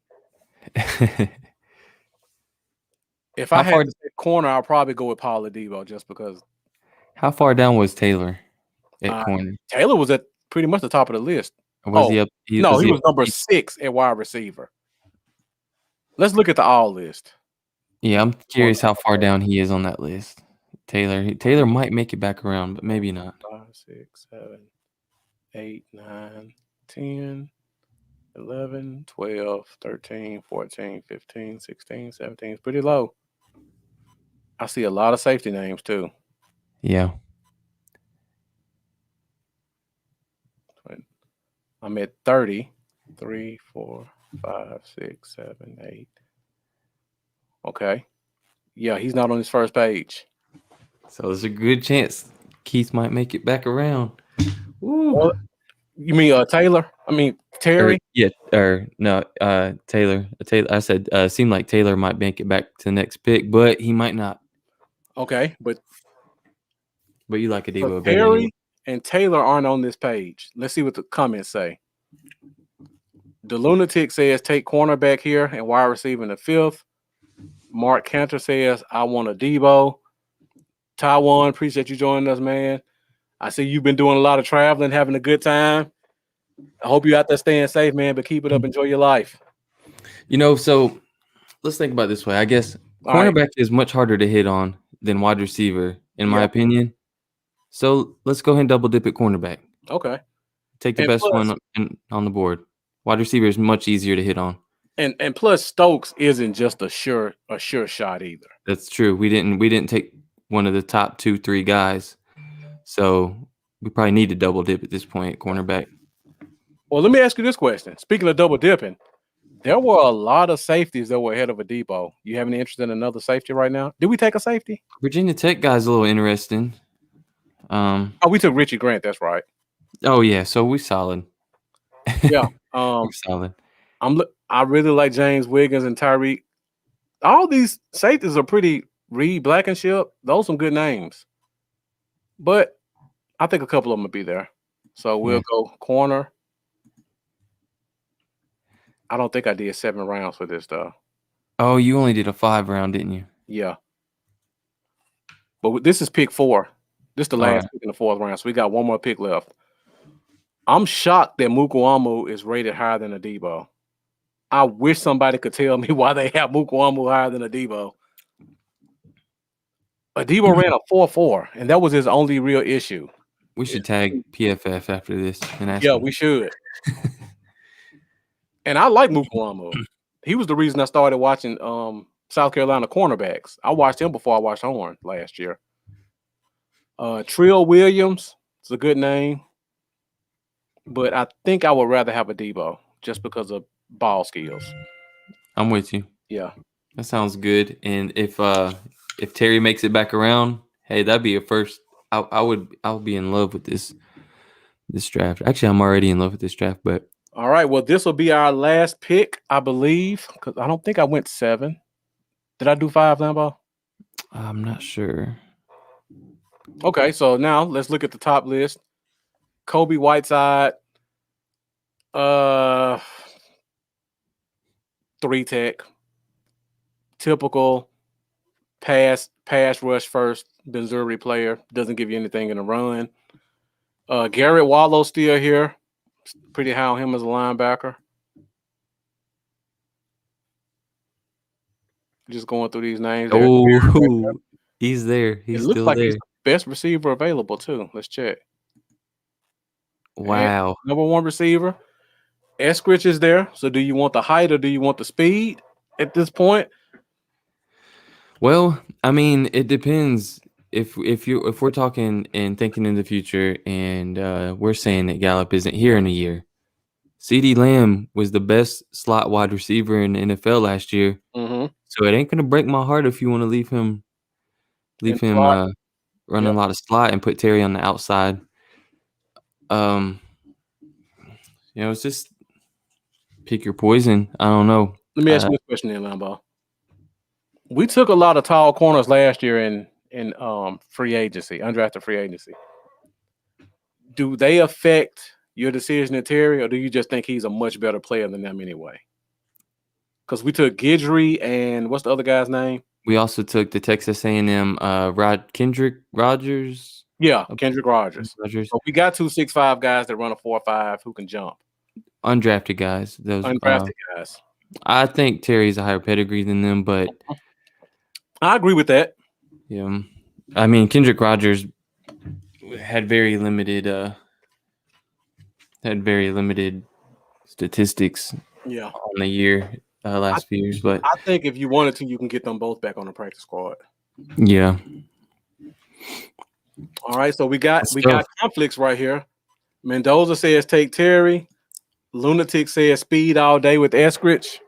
If I had to say corner, I'll probably go with Paul Adebo just because. How far down was Taylor at corner? Taylor was at pretty much the top of the list. Or was he up? He was number 6 at wide receiver. Let's look at the all list. Yeah, I'm curious how far down he is on that list. Taylor might make it back around, but maybe not. 5, 6, 7, 8, 9, 10, 11, 12, 13, 14, 15, 16, 17. It's pretty low. I see a lot of safety names too. Yeah. I'm at 30. 3, 4, 5, 6, 7, 8. Okay. Yeah, he's not on his first page. So there's a good chance Keith might make it back around. Well, you mean Taylor? I mean Terry? Taylor. I said seemed like Taylor might make it back to the next pick, but he might not. Okay, but you like Adebo better. Terry and Taylor aren't on this page. Let's see what the comments say. The Lunatic says take cornerback here and wide receiver in the 5th. Mark Cantor says I want Adebo. Taiwan, appreciate you joining us, man. I see you've been doing a lot of traveling, having a good time. I hope you're out there staying safe, man, but keep it up. Enjoy your life. So let's think about it this way. I guess cornerback is much harder to hit on than wide receiver, in my opinion. So let's go ahead and double dip at cornerback. Okay. Take the best one on the board. Wide receiver is much easier to hit on. And plus Stokes isn't just a sure shot either. That's true. We didn't take one of the top 2-3 guys. So we probably need to double dip at this point at cornerback. Well, let me ask you this question. Speaking of double dipping, there were a lot of safeties that were ahead of Adebo. You have any interest in another safety right now? Did we take a safety? Virginia Tech guy's a little interesting. We took Richie Grant. That's right. Oh yeah, so we solid. Yeah, we're solid. I really like James Wiggins and Tyreek. All these safeties are pretty. Reed Blankenship. Those are some good names, but I think a couple of them will be there. So we'll go corner. I don't think I did 7 rounds for this though. Oh, you only did a 5 round, didn't you? Yeah. But this is pick 4. This is the last pick in the 4th round. So we got one more pick left. I'm shocked that Mukuamu is rated higher than Adebo. I wish somebody could tell me why they have Mukuamu higher than Adebo. Adebo ran a 4.4, and that was his only real issue. We should tag PFF after this and ask him. We should. And I like Mukuamu. He was the reason I started watching South Carolina cornerbacks. I watched him before I watched Horn last year. Trill Williams, it's a good name. But I think I would rather have Adebo just because of ball skills. I'm with you. Yeah. That sounds good. And if Terry makes it back around, hey, that'd be a first. I would be in love with this draft. Actually, I'm already in love with this draft, but All right. Well, this will be our last pick, I believe, because I don't think I went 7. Did I do 5, Lambo? I'm not sure. Okay, so now let's look at the top list. Kobe Whiteside, 3 tech, typical pass rush first, Missouri player, doesn't give you anything in a run. Garrett Wallow still here, pretty high on him as a linebacker. Just going through these names. Oh, he's there. It He's looks still like there. he's the best receiver available too. Let's check. Wow. And number 1 receiver. Eskridge is there. So do you want the height or do you want the speed at this point? Well, I mean, it depends. If we're talking and thinking in the future, and we're saying that Gallup isn't here in a year, CeeDee Lamb was the best slot wide receiver in the NFL last year. Mm-hmm. So it ain't gonna break my heart if you want to leave him running a lot of slot and put Terry on the outside. It's just pick your poison. I don't know. Let me ask you this question then, Lambo. We took a lot of tall corners last year in free agency, undrafted free agency. Do they affect your decision to Terry, or do you just think he's a much better player than them anyway? Because we took Guidry and what's the other guy's name? We also took the Texas A&M Kendrick Rogers. Yeah, Kendrick Rogers. Rogers. So we got 2 6'5" guys that run a 4.5 who can jump. Undrafted guys. Those Undrafted guys. I think Terry's a higher pedigree than them, but I agree with that. yeah, I mean Kendrick Rogers had very limited statistics. Yeah, on the year last few years, but I think if you wanted to, you can get them both back on the practice squad. Yeah. All right, so we got conflicts right here. Mendoza says take Terry. Lunatic says speed all day with Eskridge.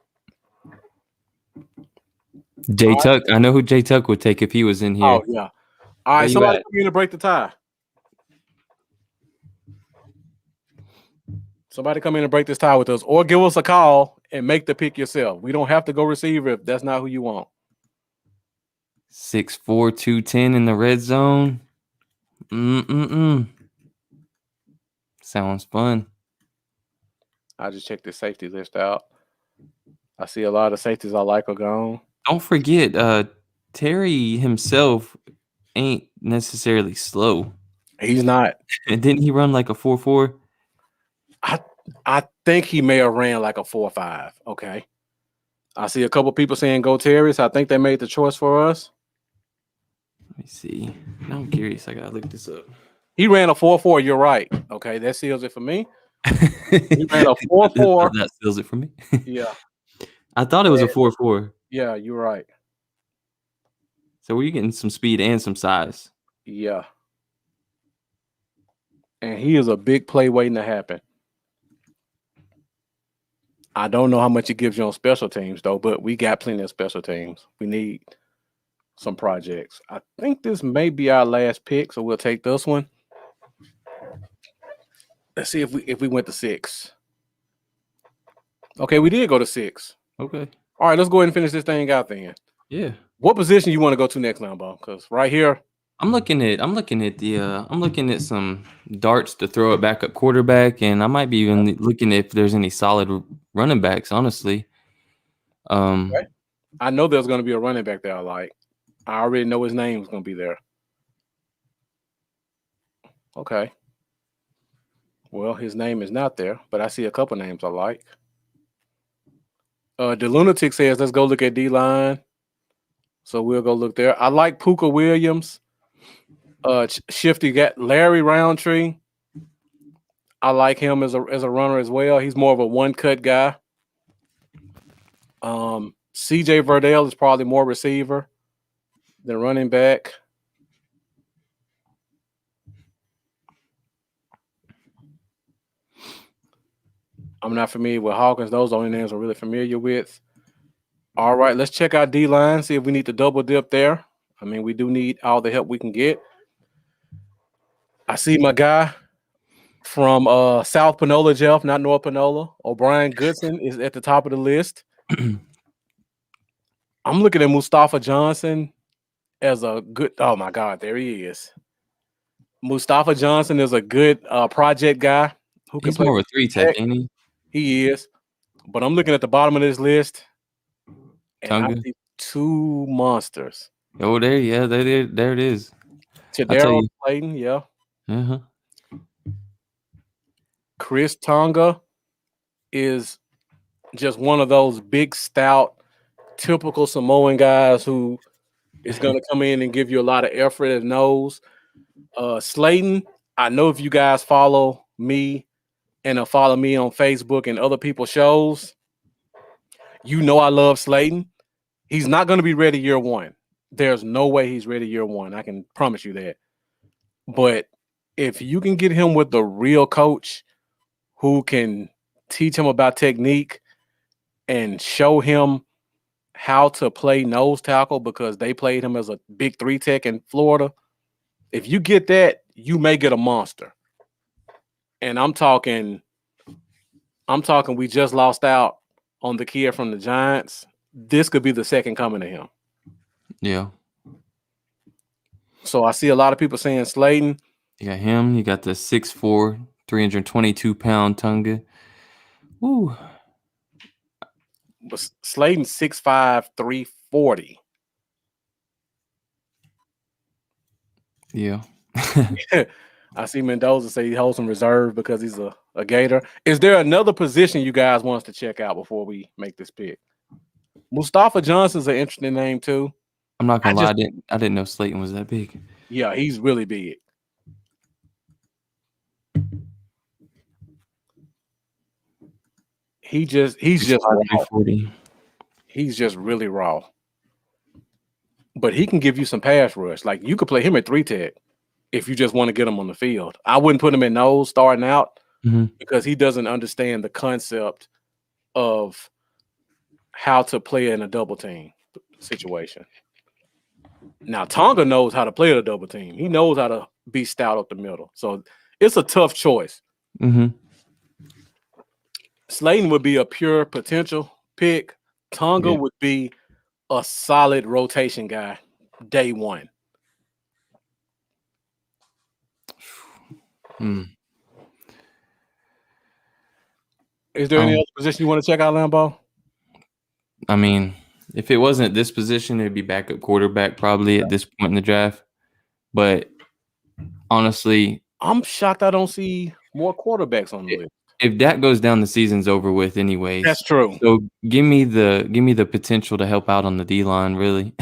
Jay Tuck. I know who Jay Tuck would take if he was in here. Oh yeah. All right, somebody come in to break the tie. Somebody come in and break this tie with us, or give us a call and make the pick yourself. We don't have to go receiver if that's not who you want. 6'4", 210 in the red zone. Sounds fun. I just checked the safety list out. I see a lot of safeties I like are gone. Don't forget, Terry himself ain't necessarily slow. He's not. And didn't he run like a 4.4? I think he may have ran like a 4.5. Okay. I see a couple people saying go Terry, so I think they made the choice for us. Let me see. Now I'm curious. I gotta look this up. He ran a 4.4. You're right. Okay, that seals it for me. He ran a 4.4. That seals it for me. Yeah. I thought it was a 4.4. Yeah, you're right. So were you getting some speed and some size? Yeah. And he is a big play waiting to happen. I don't know how much it gives you on special teams, though, but we got plenty of special teams. We need some projects. I think this may be our last pick, so we'll take this one. Let's see if we went to 6. Okay, we did go to 6. Okay. All right, let's go ahead and finish this thing out then. Yeah. What position you want to go to next, Lambo? Because right here, I'm looking at some darts to throw at backup quarterback, and I might be even looking if there's any solid running backs. Honestly, okay. I know there's going to be a running back there I like. I already know his name is going to be there. Okay. Well, his name is not there, but I see a couple names I like. The Lunatic says, let's go look at D-line. So we'll go look there. I like Puka Williams. Shifty got Larry Roundtree. I like him as a runner as well. He's more of a one-cut guy. CJ Verdell is probably more receiver than running back. I'm not familiar with Hawkins. Those are the only names I'm really familiar with. All right, let's check our D line, see if we need to double dip there. I mean, we do need all the help we can get. I see my guy from South Panola, Jeff, not North Panola. O'Brien Goodson is at the top of the list. I'm looking at Mustafa Johnson as a good. Oh my God, there he is. Mustafa Johnson is a good project guy who can He's play more of a 3-tech, ain't he? He is, but I'm looking at the bottom of this list, and I Tonga. see two monsters. Oh, there it is. I'll tell Chidero you. Slayton, yeah. Uh-huh. Chris Tonga is just one of those big, stout, typical Samoan guys who is going to come in and give you a lot of effort and knows. Slayton, I know if you guys follow me and follow me on Facebook and other people's shows, you know I love Slayton. He's not going to be ready year one. There's no way he's ready year one. I can promise you that. But if you can get him with the real coach who can teach him about technique and show him how to play nose tackle because they played him as a big 3-tech in Florida, if you get that, you may get a monster. And I'm talking we just lost out on the kid from the Giants. This could be the second coming of him. Yeah. So I see a lot of people saying Slayton. You got him. You got the 6'4", 322-pound Tonga. Woo. But Slayton 6'5", 340. Yeah. I see Mendoza say he holds some reserve because he's a Gator. Is there another position you guys want us to check out before we make this pick? Mustafa Johnson's an interesting name too. I'm not gonna lie, I didn't know Slayton was that big. Yeah, he's really big. He's just raw. 40. He's just really raw. But he can give you some pass rush. Like you could play him at 3-tech if you just want to get him on the field. I wouldn't put him in nose starting out because he doesn't understand the concept of how to play in a double team situation. Now Tonga knows how to play a double team. He knows how to be stout up the middle. So it's a tough choice. Slayton would be a pure potential pick. Tonga would be a solid rotation guy day one. Is there any other position you want to check out, Lambo? I mean, if it wasn't this position, it'd be backup quarterback probably at this point in the draft. But honestly, I'm shocked I don't see more quarterbacks on the list. If Dak goes down, the season's over with anyways. That's true. So give me the potential to help out on the D line, really.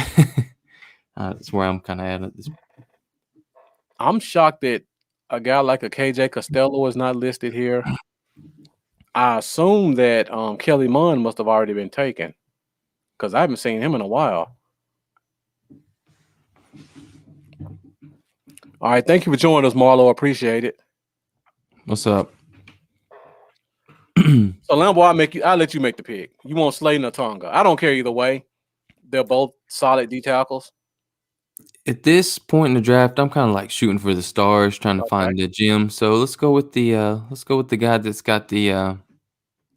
That's where I'm kind of at this. I'm shocked that a guy like a KJ Costello is not listed here. I assume that Kelly Munn must have already been taken because I haven't seen him in a while. All right, thank you for joining us, Marlo. Appreciate it. What's up? So Lambo, I'll let you make the pick. You want Slayton or Tonga? I don't care either way. They're both solid D tackles. At this point in the draft, I'm kind of like shooting for the stars, trying to find the gem. So let's go with the guy that's got the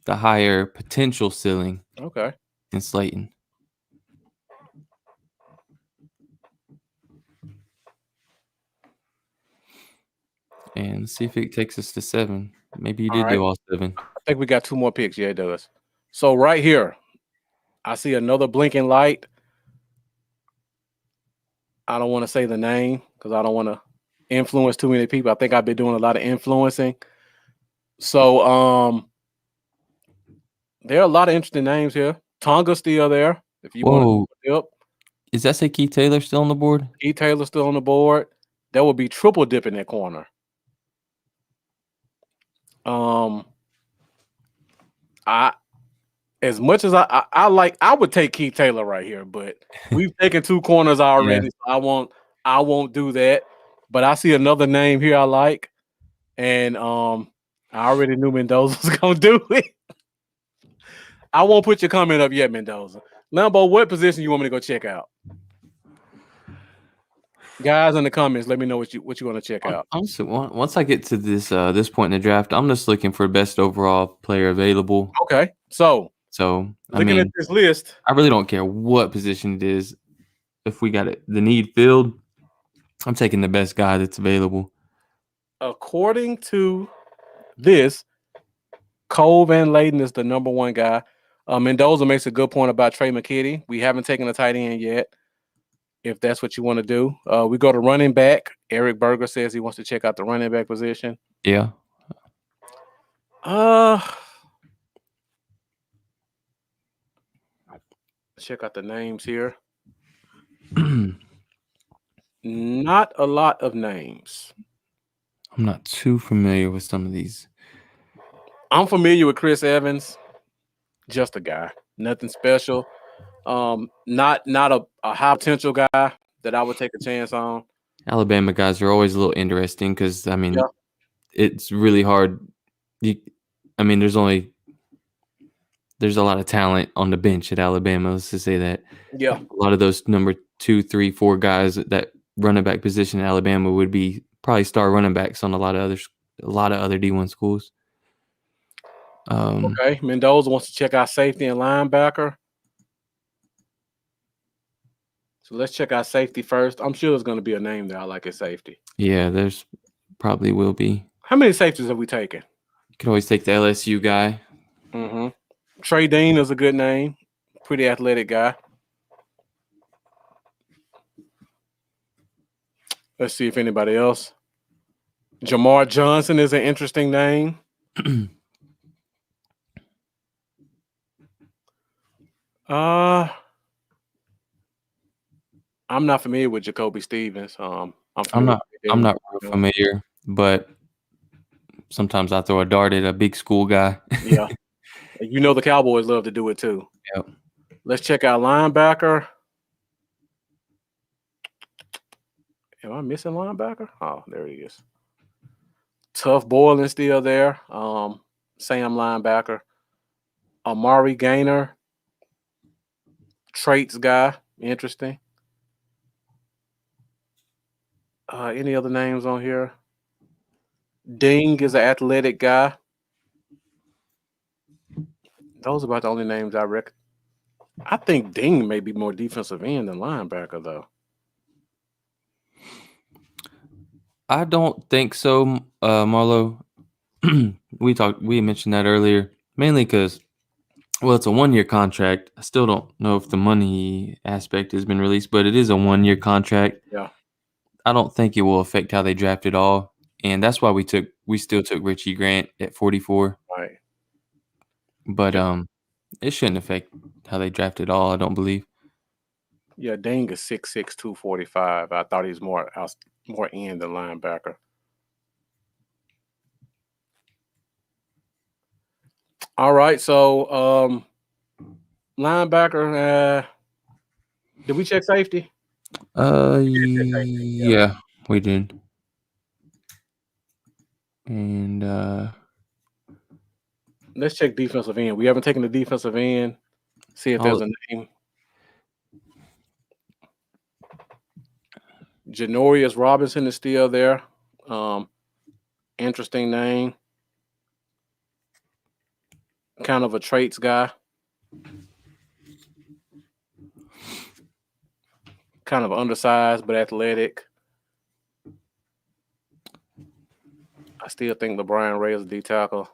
higher potential ceiling. Okay. In Slayton. And see if it takes us to 7. Maybe you did do all 7. I think we got 2 more picks. Yeah, it does. So right here, I see another blinking light. I don't want to say the name because I don't want to influence too many people. I think I've been doing a lot of influencing. So there are a lot of interesting names here. Tonga's still there. If you want to dip. Is that say Keith Taylor still on the board? Keith Taylor still on the board. That would be triple dip in that corner. As much as I would take Keith Taylor right here, but we've taken 2 corners already, so I won't do that. But I see another name here I like, and I already knew Mendoza was gonna do it. I won't put your comment up yet, Mendoza. Lambo, what position you want me to go check out? Guys in the comments, let me know what you want to check out. Honestly, once I get to this point in the draft, I'm just looking for best overall player available. Okay, so Looking at this list, I really don't care what position it is. If we got the need filled, I'm taking the best guy that's available. According to this, Cole Van Layden is the number one guy. Mendoza makes a good point about Trey McKitty. We haven't taken a tight end yet. If that's what you want to do, we go to running back. Eric Berger says he wants to check out the running back position. Yeah. Check out the names here. Not a lot of names. I'm not too familiar with some of these. I'm familiar with Chris Evans. Just a guy. Nothing special. Not a high potential guy that I would take a chance on. Alabama guys are always a little interesting because it's really hard. There's a lot of talent on the bench at Alabama. Let's just say that. Yeah. A lot of those number 2, 3, 4 guys at that running back position in Alabama would be probably star running backs on a lot of other D1 schools. Okay. Mendoza wants to check out safety and linebacker. So let's check out safety first. I'm sure there's going to be a name there I like at safety. Yeah, there's probably will be. How many safeties have we taken? You could always take the LSU guy. Mm-hmm. Trey Dean is a good name. Pretty athletic guy. Let's see if anybody else. Jamar Johnson is an interesting name. I'm not familiar with Jacoby Stevens. I'm not real familiar, but sometimes I throw a dart at a big school guy. Yeah. You know the Cowboys love to do it too. Yep. Let's check out linebacker. Am I missing linebacker? Oh, there he is. Tough Boylan still there. Sam linebacker. Amari Gaynor. Traits guy. Interesting. Any other names on here? Ding is an athletic guy. Those are about the only names I reckon. I think Ding may be more defensive end than linebacker, though. I don't think so, Marlo. We mentioned that earlier, mainly because, it's a 1-year contract. I still don't know if the money aspect has been released, but it is a 1-year contract. Yeah. I don't think it will affect how they draft it all, and that's why we still took Richie Grant at 44. Right. But it shouldn't affect how they draft it all, I don't believe. Yeah, Ding is 6'6", 245. I thought he was more end than linebacker. All right, so linebacker. Did we check safety? Yeah, we did. And let's check defensive end. We haven't taken the defensive end. See if there's a name. Janorius Robinson is still there. Interesting name. Kind of a traits guy. Kind of undersized but athletic. I still think LeBron Ray is a D tackle.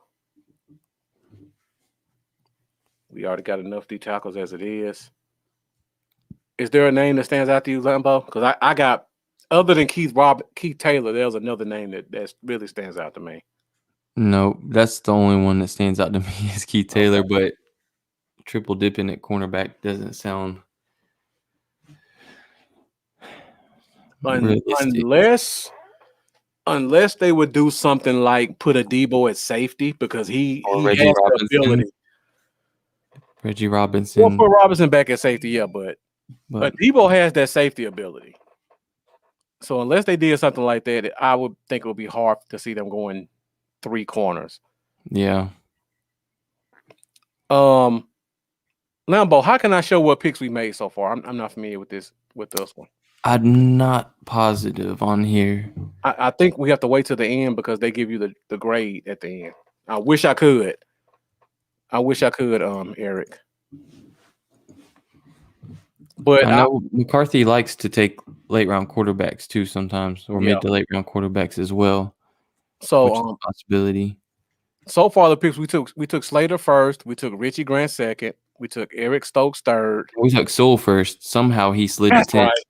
We already got enough D tackles as it is. Is there a name that stands out to you, Lambo? Because I got, other than Keith Taylor, there's another name that really stands out to me. No, that's the only one that stands out to me is Keith Taylor, but triple dipping at cornerback doesn't sound realistic. Unless they would do something like put a Debo at safety because he has the ability. Reggie Robinson. Or put Robinson back at safety, yeah, but Debo has that safety ability. So unless they did something like that, I would think it would be hard to see them going 3 corners. Yeah. Lambo, how can I show what picks we made so far? I'm not familiar with this one. I'm not positive on here. I think we have to wait till the end because they give you the grade at the end. I wish I could. Eric. But I know McCarthy likes to take late round quarterbacks too sometimes, or Yeah. mid to late round quarterbacks as well, which is so a possibility. so far the picks we took Slater first, we took Richie Grant second, we took Eric Stokes third. We took Sewell first. Somehow he slid to That's 10th. right.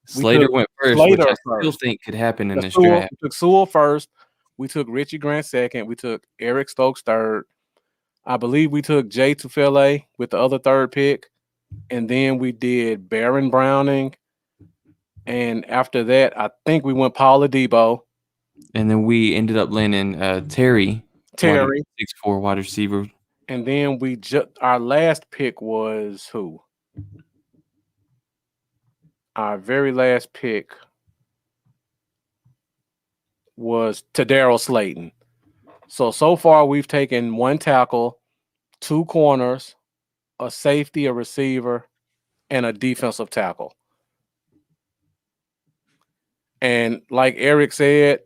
Slater took went first, Slater which I still first. think could happen in this We draft. took Sewell first, we took Richie Grant second, we took Eric Stokes third. I believe we took Jay Tufele with the other third pick, and then we did Baron Browning, and after that, I think we went Paula Debo. And then we ended up landing Terry, 6'4" wide receiver. And then our last pick was who? Our very last pick was Tadaro Slayton. So far we've taken one tackle, two corners, a safety, a receiver, and a defensive tackle. And like Eric said,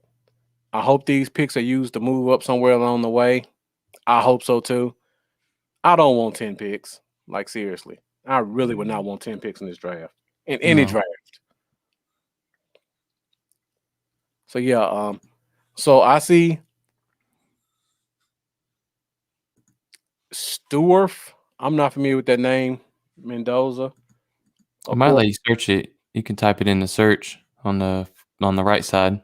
I hope these picks are used to move up somewhere along the way. I hope so too. I don't want 10 picks. Like, seriously. I really would not want 10 picks in this draft. In any draft. So yeah, so I see Stewart. I'm not familiar with that name. Mendoza. I might let you search it. You can type it in the search on the right side.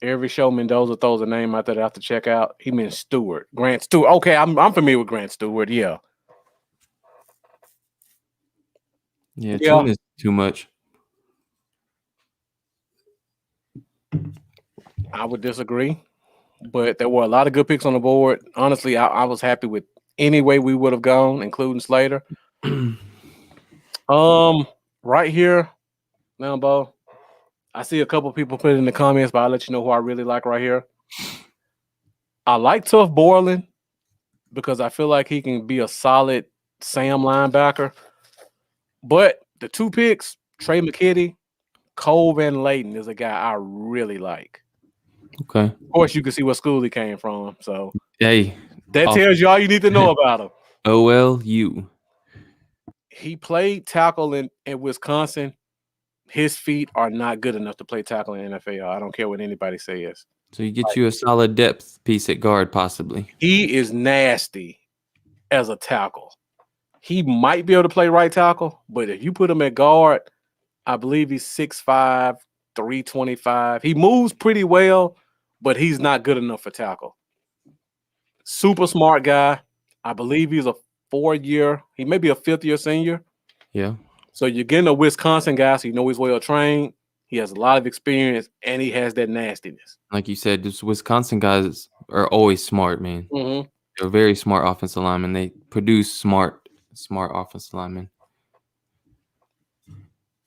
Every show Mendoza throws a name out that I have to check out. He meant Stewart. Grant Stewart. Okay, I'm familiar with Grant Stewart. Yeah. Yeah, tune is too much. I would disagree, but there were a lot of good picks on the board. Honestly, I was happy with any way we would have gone, including Slater. Right here, Lambo, I see a couple people put it in the comments, but I'll let you know who I really like right here. I like Tough Borland because I feel like he can be a solid Sam linebacker. But the two picks, Trey McKitty, Cole Van Layton is a guy I really like. Okay. Of course, you can see what school he came from. So hey, that tells you all you need to know about him. OLU. He played tackle in Wisconsin. His feet are not good enough to play tackle in the NFL. I don't care what anybody says. So you get you a solid depth piece at guard, possibly. He is nasty as a tackle. He might be able to play right tackle, but if you put him at guard, I believe he's 6'5", 325. He moves pretty well, but he's not good enough for tackle. Super smart guy. I believe he's a 4-year. He may be a 5th-year senior. Yeah. So you're getting a Wisconsin guy, so you know he's well trained. He has a lot of experience, and he has that nastiness. Like you said, those Wisconsin guys are always smart, man. Mm-hmm. They're very smart offensive linemen. They produce smart offensive linemen.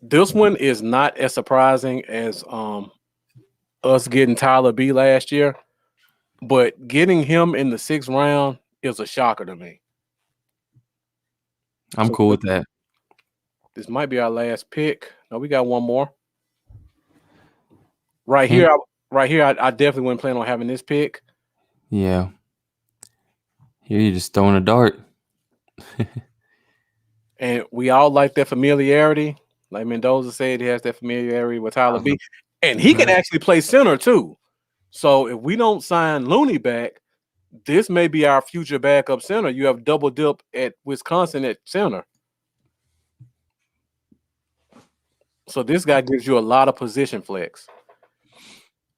This one is not as surprising as us getting Tyler B last year, but getting him in the 6th round is a shocker to me. I'm cool with that. This might be our last pick. No, we got one more. Right here, I definitely wouldn't plan on having this pick. Yeah. Here you're just throwing a dart. And we all like that familiarity. Like Mendoza said, he has that familiarity with Tyler B. And he can actually play center too. So if we don't sign Looney back, this may be our future backup center. You have double dip at Wisconsin at center. So this guy gives you a lot of position flex.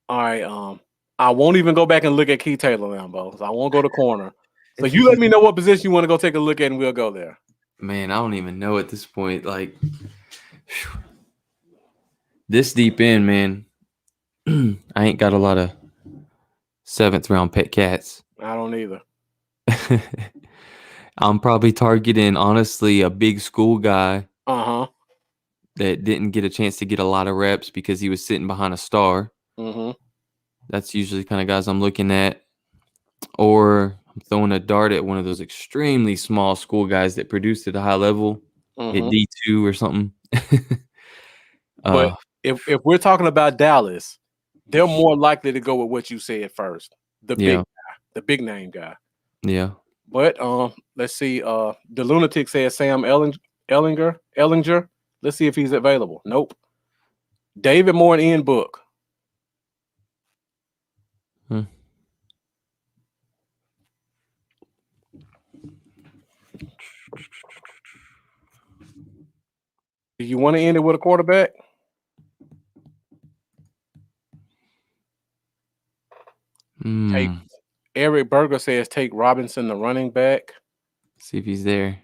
All right. I won't even go back and look at Keith Taylor Lambo. So I won't go to corner. So you let me know what position you want to go take a look at, and we'll go there. Man, I don't even know at this point. Like, this deep in, man, I ain't got a lot of 7th round pet cats. I don't either. I'm probably targeting, honestly, a big school guy. Uh-huh. That didn't get a chance to get a lot of reps because he was sitting behind a star. Mm-hmm. That's usually the kind of guys I'm looking at. Or I'm throwing a dart at one of those extremely small school guys that produced at a high level at Mhm. D2 or something. But if we're talking about Dallas, they're more likely to go with what you said first, the big Yeah. guy, the big name guy. Yeah. But let's see. The lunatic says Sam Ellinger. Let's see if he's available. Nope. David Moore and Ian Book. Hmm. Do you want to end it with a quarterback? Take Eric Berger says take Robinson, the running back. See if he's there.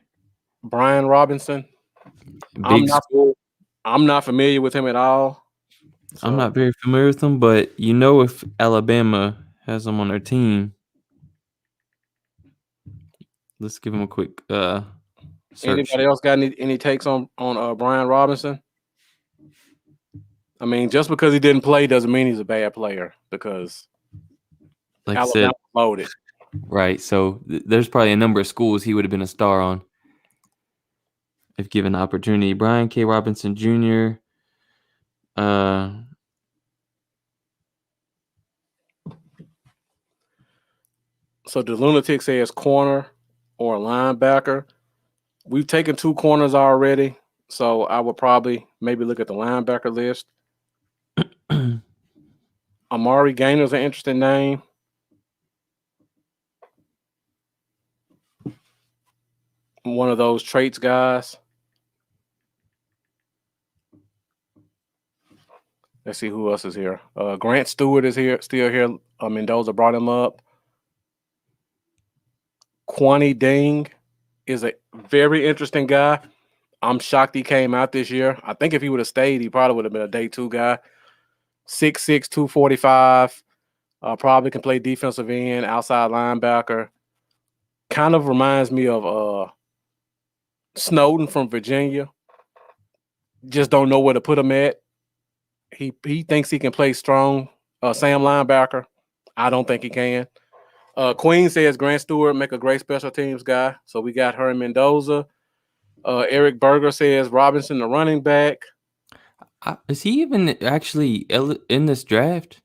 Brian Robinson. Big school. I'm not familiar with him at all. I'm not very familiar with him, but if Alabama has him on their team, let's give him a quick search. Anybody else got any takes on Brian Robinson? I mean, just because he didn't play doesn't mean he's a bad player because Like Alabama I said, loaded. right. So there's probably a number of schools he would have been a star on if given the opportunity. Brian K. Robinson Jr. So the lunatic says corner or linebacker. We've taken 2 corners already, so I would probably maybe look at the linebacker list. Amari Gainer's an interesting name. One of those traits guys. Let's see who else is here. Grant Stewart is still here. Mendoza brought him up. Kwani Ding is a very interesting guy. I'm shocked he came out this year. I think if he would have stayed, he probably would have been a day 2 guy. 6'6", 245. Probably can play defensive end, outside linebacker. Kind of reminds me of Snowden from Virginia. Just don't know where to put him at. He thinks he can play strong. Sam linebacker. I don't think he can. Queen says Grant Stewart make a great special teams guy. So we got her in Mendoza. Eric Berger says Robinson, the running back. Is he even actually in this draft?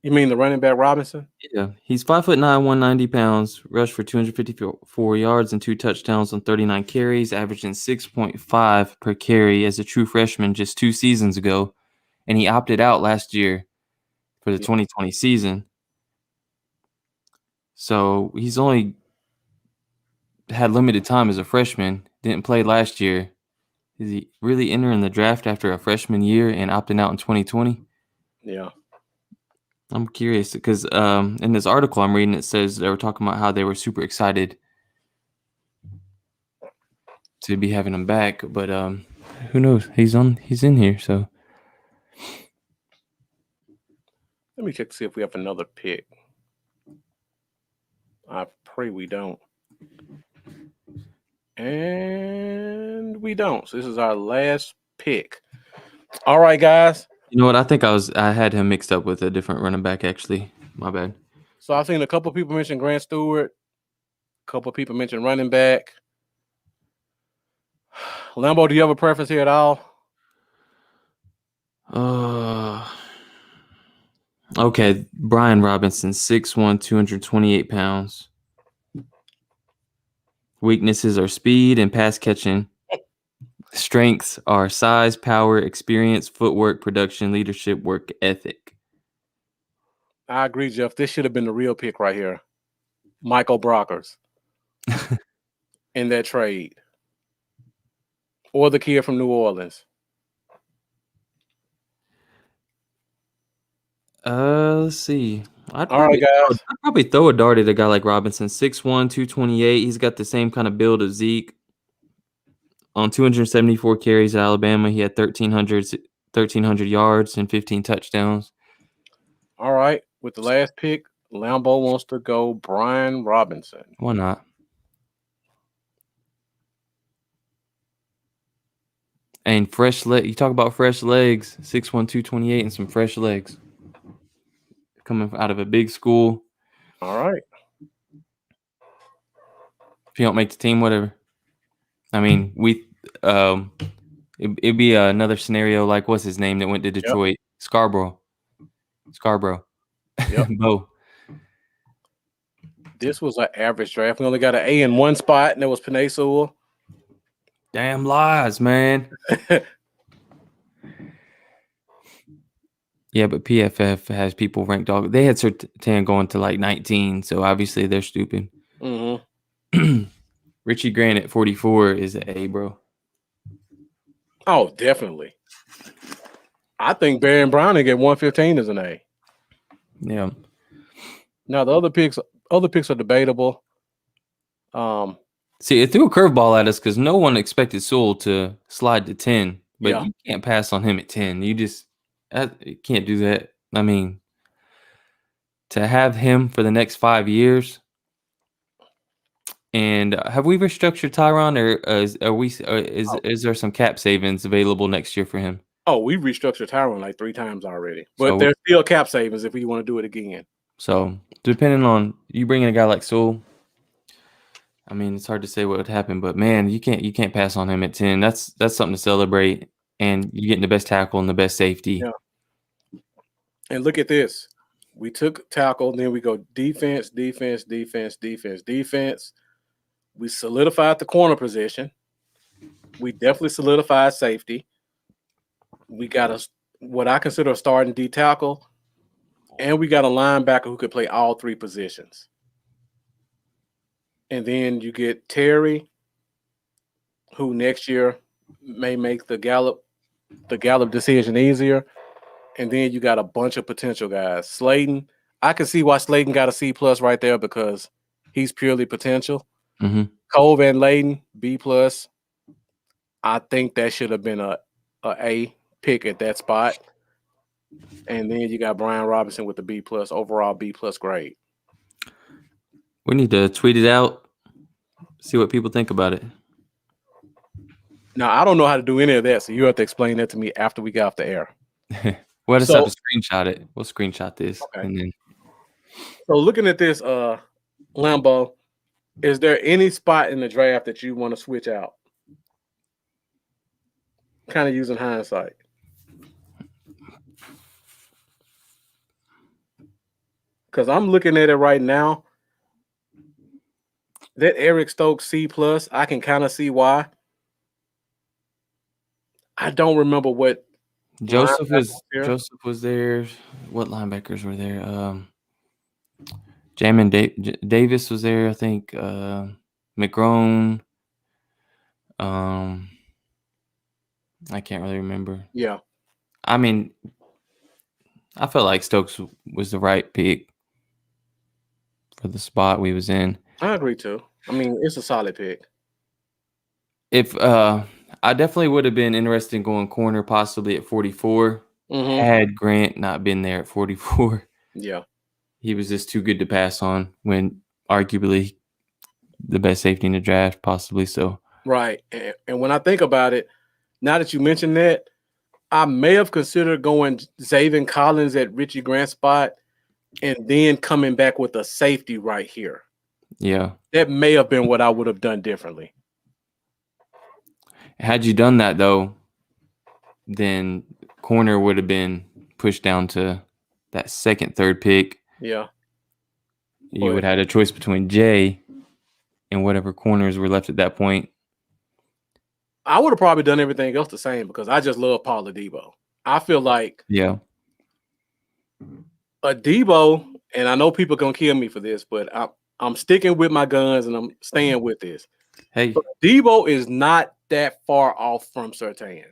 You mean the running back Robinson? Yeah, he's 5'9", 190 pounds, rushed for 254 yards and 2 touchdowns on 39 carries, averaging 6.5 per carry as a true freshman just 2 seasons ago, and he opted out last year for the 2020 season. So he's only had limited time as a freshman, didn't play last year. Is he really entering the draft after a freshman year and opting out in 2020? Yeah. I'm curious because in this article I'm reading, it says they were talking about how they were super excited to be having him back, but who knows? He's in here, so Let me check to see if we have another pick. I pray we don't. And we don't. So this is our last pick. All right, guys. you know what? I think I had him mixed up with a different running back. Actually, my bad. So I've seen a couple of people mention Grant Stewart. A couple of people mention running back. Lambo, do you have a preference here at all? Okay, Brian Robinson, 6'1", 228 pounds. Weaknesses are speed and pass catching. Strengths are size, power, experience, footwork, production, leadership, work ethic. I agree, Jeff. This should have been the real pick right here. Michael Brockers in that trade. Or the kid from New Orleans. Let's see. I'd All right, guys. probably throw a dart at a guy like Robinson, 6'1", 228. He's got the same kind of build as Zeke. On 274 carries at Alabama, he had 1,300 yards and 15 touchdowns. All right. With the last pick, Lambo wants to go Brian Robinson. Why not? And fresh leg. You talk about fresh legs. 6'1", 228 and some fresh legs. Coming out of a big school. All right. If you don't make the team, whatever. I mean, it'd be another scenario like what's his name that went to Detroit? Scarborough. Yep. Bo. This was an average draft. We only got an A in one spot, and it was Penei Sewell. Damn lies, man. Yeah, but PFF has people ranked dog. They had Surtain going to like 19, so obviously they're stupid. Mm-hmm. Richie Grant at 44 is an A, bro. Oh, definitely. I think Barry Browning at 115 is an A. Yeah. Now the other picks are debatable. See, it threw a curveball at us because no one expected Sewell to slide to 10, but Yeah. you can't pass on him at 10. You can't do that. I mean, to have him for the next 5 years. And have we restructured Tyron, or is there some cap savings available next year for him? Oh, we restructured Tyron like 3 times already, but So- there's still cap savings if we want to do it again. So depending on you bringing a guy like Sewell, I mean, it's hard to say what would happen, but man, you can't pass on him at 10. That's something to celebrate, and you're getting the best tackle and the best safety. Yeah. And look at this. We took tackle, then we go defense. We solidified the corner position. We definitely solidified safety. We got what I consider a starting D tackle, and we got a linebacker who could play all 3 positions. And then you get Terry, who next year may make the Gallup decision easier. And then you got a bunch of potential guys. Slayton, I can see why Slayton got a C+ right there because he's purely potential. Mm-hmm. Cole Van Layden, B+. I think that should have been a A pick at that spot. And then you got Brian Robinson with the B+, overall B+ grade. We need to tweet it out, see what people think about it. Now, I don't know how to do any of that, so you have to explain that to me after we get off the air. We'll just have to screenshot it. We'll screenshot this. Okay. And then So looking at this, Lambo, is there any spot in the draft that you want to switch out? Kind of using hindsight. Because I'm looking at it right now. That Eric Stokes C+, I can kind of see why. I don't remember what Joseph linebackers was there. What linebackers were there? Jamin Davis was there, I think. McGrone. I can't really remember. Yeah. I mean, I felt like Stokes was the right pick for the spot we was in. I agree too. I mean, it's a solid pick. If I definitely would have been interested in going corner possibly at 44 Mhm. had Grant not been there at 44. Yeah. He was just too good to pass on when arguably the best safety in the draft, possibly. So Right. And when I think about it, now that you mentioned that, I may have considered going Zaven Collins at Richie Grant's spot and then coming back with a safety right here. yeah. That may have been what I would have done differently. Had you done that though, then corner would have been pushed down to that second, third pick. Yeah. You would have had a choice between Jay and whatever corners were left at that point. I would have probably done everything else the same because I just love Paul Adebo. I feel like Yeah. Adebo, and I know people gonna kill me for this, but I'm sticking with my guns and I'm staying with this. Hey, But Adebo is not that far off from Surtain.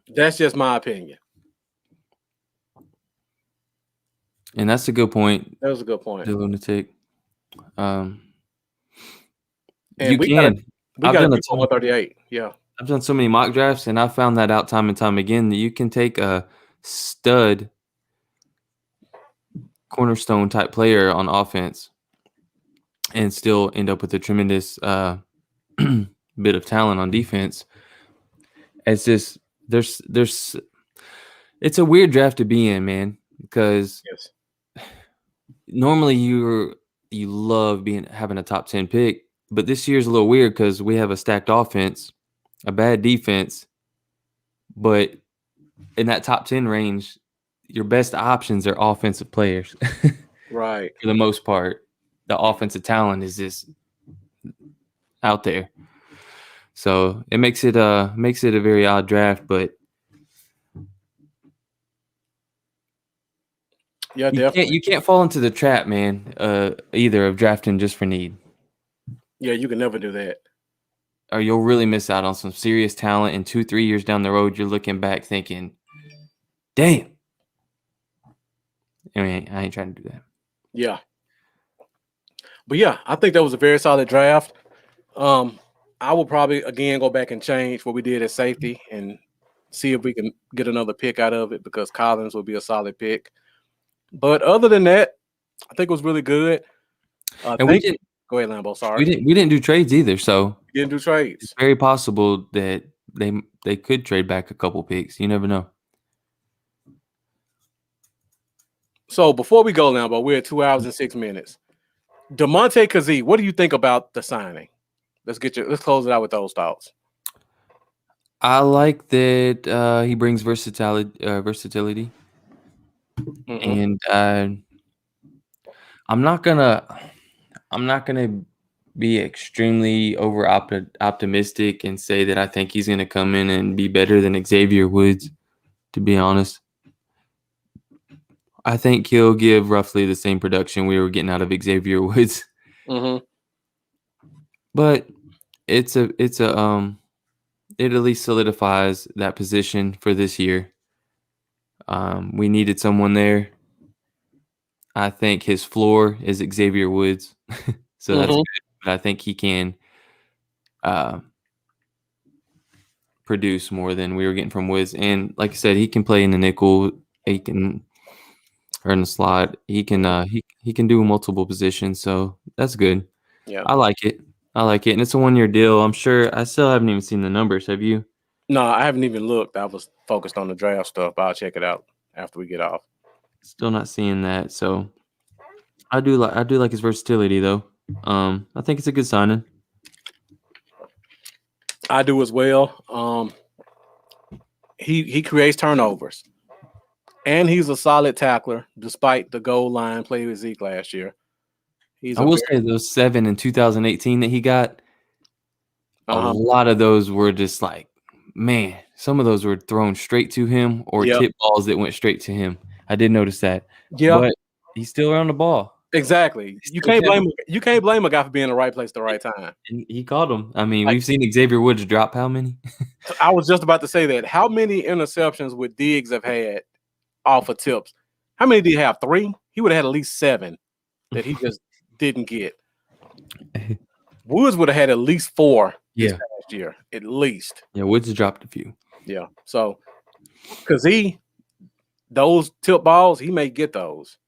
That's just my opinion. and that's a good point, That was a good point. the lunatic. And You we can. We I've got done to a ton. 138. Yeah. I've done so many mock drafts, and I found that out time and time again that you can take a stud cornerstone type player on offense and still end up with a tremendous bit of talent on defense. It's just it's a weird draft to be in, man, because Yes. normally you're you love having a top 10 pick. But this year's a little weird because we have a stacked offense, a bad defense, but in that top 10 range, your best options are offensive players. Right. For the most part, the offensive talent is just out there. So it makes it a very odd draft, but Yeah, definitely. you can't fall into the trap, man, either of drafting just for need. Yeah, you can never do that. Or you'll really miss out on some serious talent. And 2-3 years down the road, you're looking back thinking, damn. I ain't trying to do that. Yeah. But yeah, I think that was a very solid draft. I will probably again go back and change what we did at safety and see if we can get another pick out of it because Collins will be a solid pick. But other than that, I think it was really good. And we didn't go ahead, Lambo. Sorry. We didn't do trades either, so we didn't do trades. It's very possible that they could trade back a couple picks. You never know. So before we go, Lambo, we're at 2 hours and 6 minutes. DeMonte Kazee, what do you think about the signing? Let's close it out with those thoughts. I like that he brings versatility. Mm-hmm. And I'm not gonna be extremely optimistic and say that I think he's gonna come in and be better than Xavier Woods. To be honest, I think he'll give roughly the same production we were getting out of Xavier Woods. Mm-hmm. But it at least solidifies that position for this year. We needed someone there. I think his floor is Xavier Woods, so that's good. But I think he can produce more than we were getting from Woods. And like I said, he can play in the nickel. He can in the slot. He can he can do multiple positions. So that's good. Yeah, I like it. And it's a 1-year deal. I'm sure. I still haven't even seen the numbers. Have you? No, I haven't even looked. I was focused on the draft stuff. But I'll check it out after we get off. Still not seeing that. So I do like his versatility though. I think it's a good signing. I do as well. He creates turnovers, and he's a solid tackler despite the goal line play with Zeke last year. I will say those 7 in 2018 that he got, a lot of those were just like, man, some of those were thrown straight to him or tip balls that went straight to him. I did notice that. Yeah, but he's still around the ball. Exactly. You can't blame a guy for being in the right place at the right time. And he caught him. I mean, we've seen Xavier Woods drop how many? I was just about to say that. How many interceptions would Diggs have had off of tips? How many did he have? 3? He would have had at least 7 that he just didn't get. Woods would have had at least 4 this past year, at least. Yeah, Woods dropped a few. Yeah. So, because those tip balls, he may get those.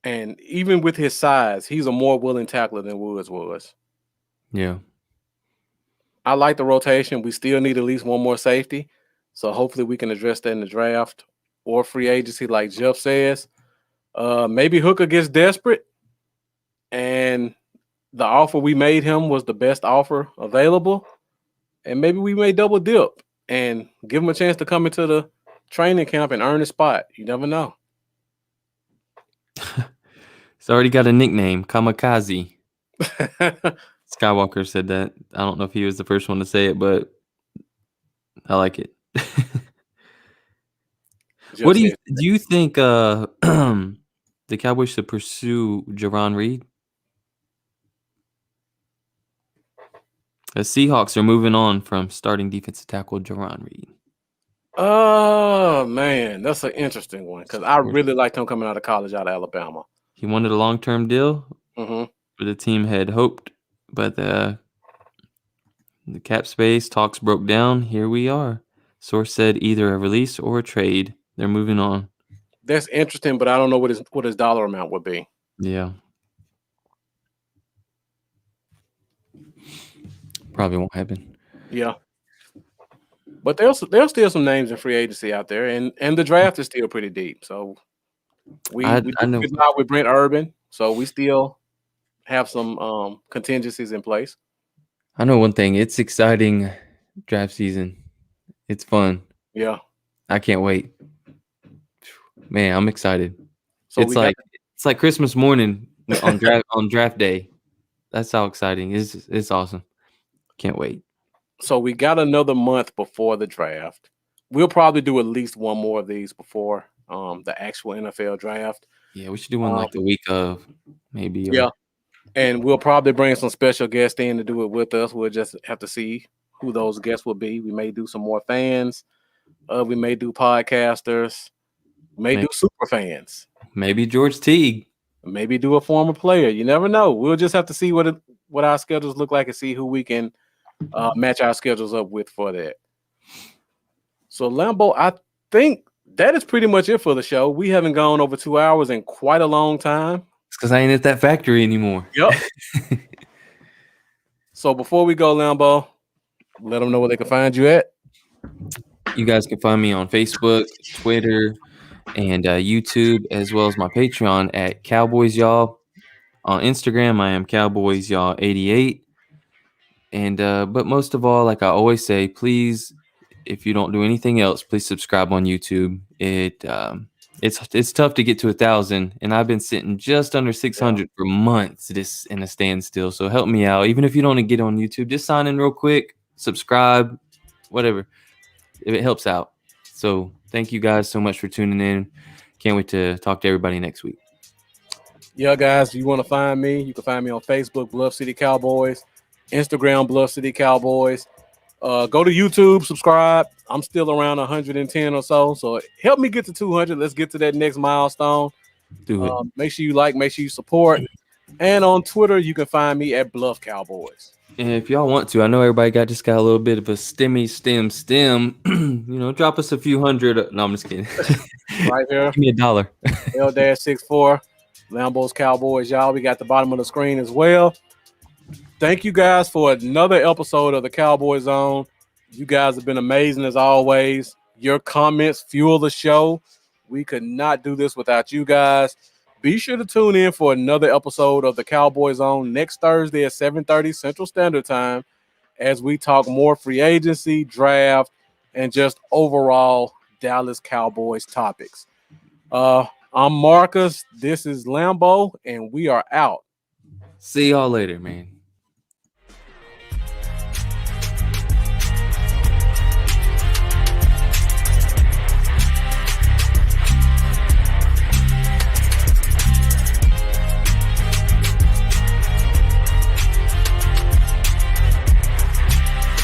And even with his size, he's a more willing tackler than Woods was. Yeah. I like the rotation. We still need at least one more safety. So hopefully we can address that in the draft or free agency, like Jeff says. Maybe Hooker gets desperate and the offer we made him was the best offer available. And maybe we may double dip and give him a chance to come into the training camp and earn a spot. You never know. It's already got a nickname, Kamikaze. Skywalker said that. I don't know if he was the first one to say it, but I like it. What do you think the Cowboys should pursue Jaron Reed? The Seahawks are moving on from starting defensive tackle Jaron Reed. Oh, man, that's an interesting one because I really liked him coming out of college out of Alabama. He wanted a long-term deal, but the team had hoped, but the cap space talks broke down. Here we are. Source said either a release or a trade. They're moving on. That's interesting, but I don't know what his dollar amount would be. Yeah. Probably won't happen. Yeah. But there's still some names in free agency out there, and the draft is still pretty deep. So we did a good job with Brent Urban. So we still have some contingencies in place. I know one thing. It's exciting draft season. It's fun. Yeah. I can't wait. Man, I'm excited. So It's we got like Christmas morning on draft day. That's how exciting. It's awesome. Can't wait. so we got another month before the draft. We'll probably do at least one more of these before the actual NFL draft. Yeah, we should do one like the week of, maybe. Yeah. And we'll probably bring some special guests in to do it with us. We'll just have to see who those guests will be. We may do some more fans. We may do podcasters. May do super fans. Maybe George Teague. Maybe do a former player. You never know. We'll just have to see what our schedules look like and see who we can match our schedules up with for that. So Lambo, I think that is pretty much it for the show. We haven't gone over 2 hours in quite a long time. It's because I ain't at that factory anymore. Yep. So before we go, Lambo, let them know where they can find you at. You guys can find me on Facebook, Twitter, and YouTube, as well as my Patreon at Cowboys Y'all. On Instagram, I am Cowboys Y'all 88. And but most of all, like I always say, please, if you don't do anything else, please subscribe on YouTube. It's tough to get to 1,000, and I've been sitting just under 600 for months. This in a standstill. So help me out. Even if you don't get on YouTube, just sign in real quick, subscribe, whatever. If it helps out. So thank you guys so much for tuning in. Can't wait to talk to everybody next week. Yeah, guys, if you want to find me, you can find me on Facebook, Bluff City Cowboys, Instagram, Bluff City Cowboys. Go to YouTube, subscribe. I'm still around 110 or so help me get to 200. Let's get to that next milestone. Do it. Make sure you like, make sure you support. And on Twitter, you can find me at Bluff Cowboys. And if y'all want to, I know everybody just got a little bit of a stem. Drop us a few hundred. No, I'm just kidding. Right here. Give me $1. L-64, Lambo's Cowboys, y'all. We got the bottom of the screen as well. Thank you guys for another episode of the Cowboy Zone. You guys have been amazing as always. Your comments fuel the show. We could not do this without you guys. Be sure to tune in for another episode of the Cowboy Zone next Thursday at 7:30 Central Standard Time as we talk more free agency, draft, and just overall Dallas Cowboys topics. I'm Marcus. This is Lambo, and we are out. See y'all later, man.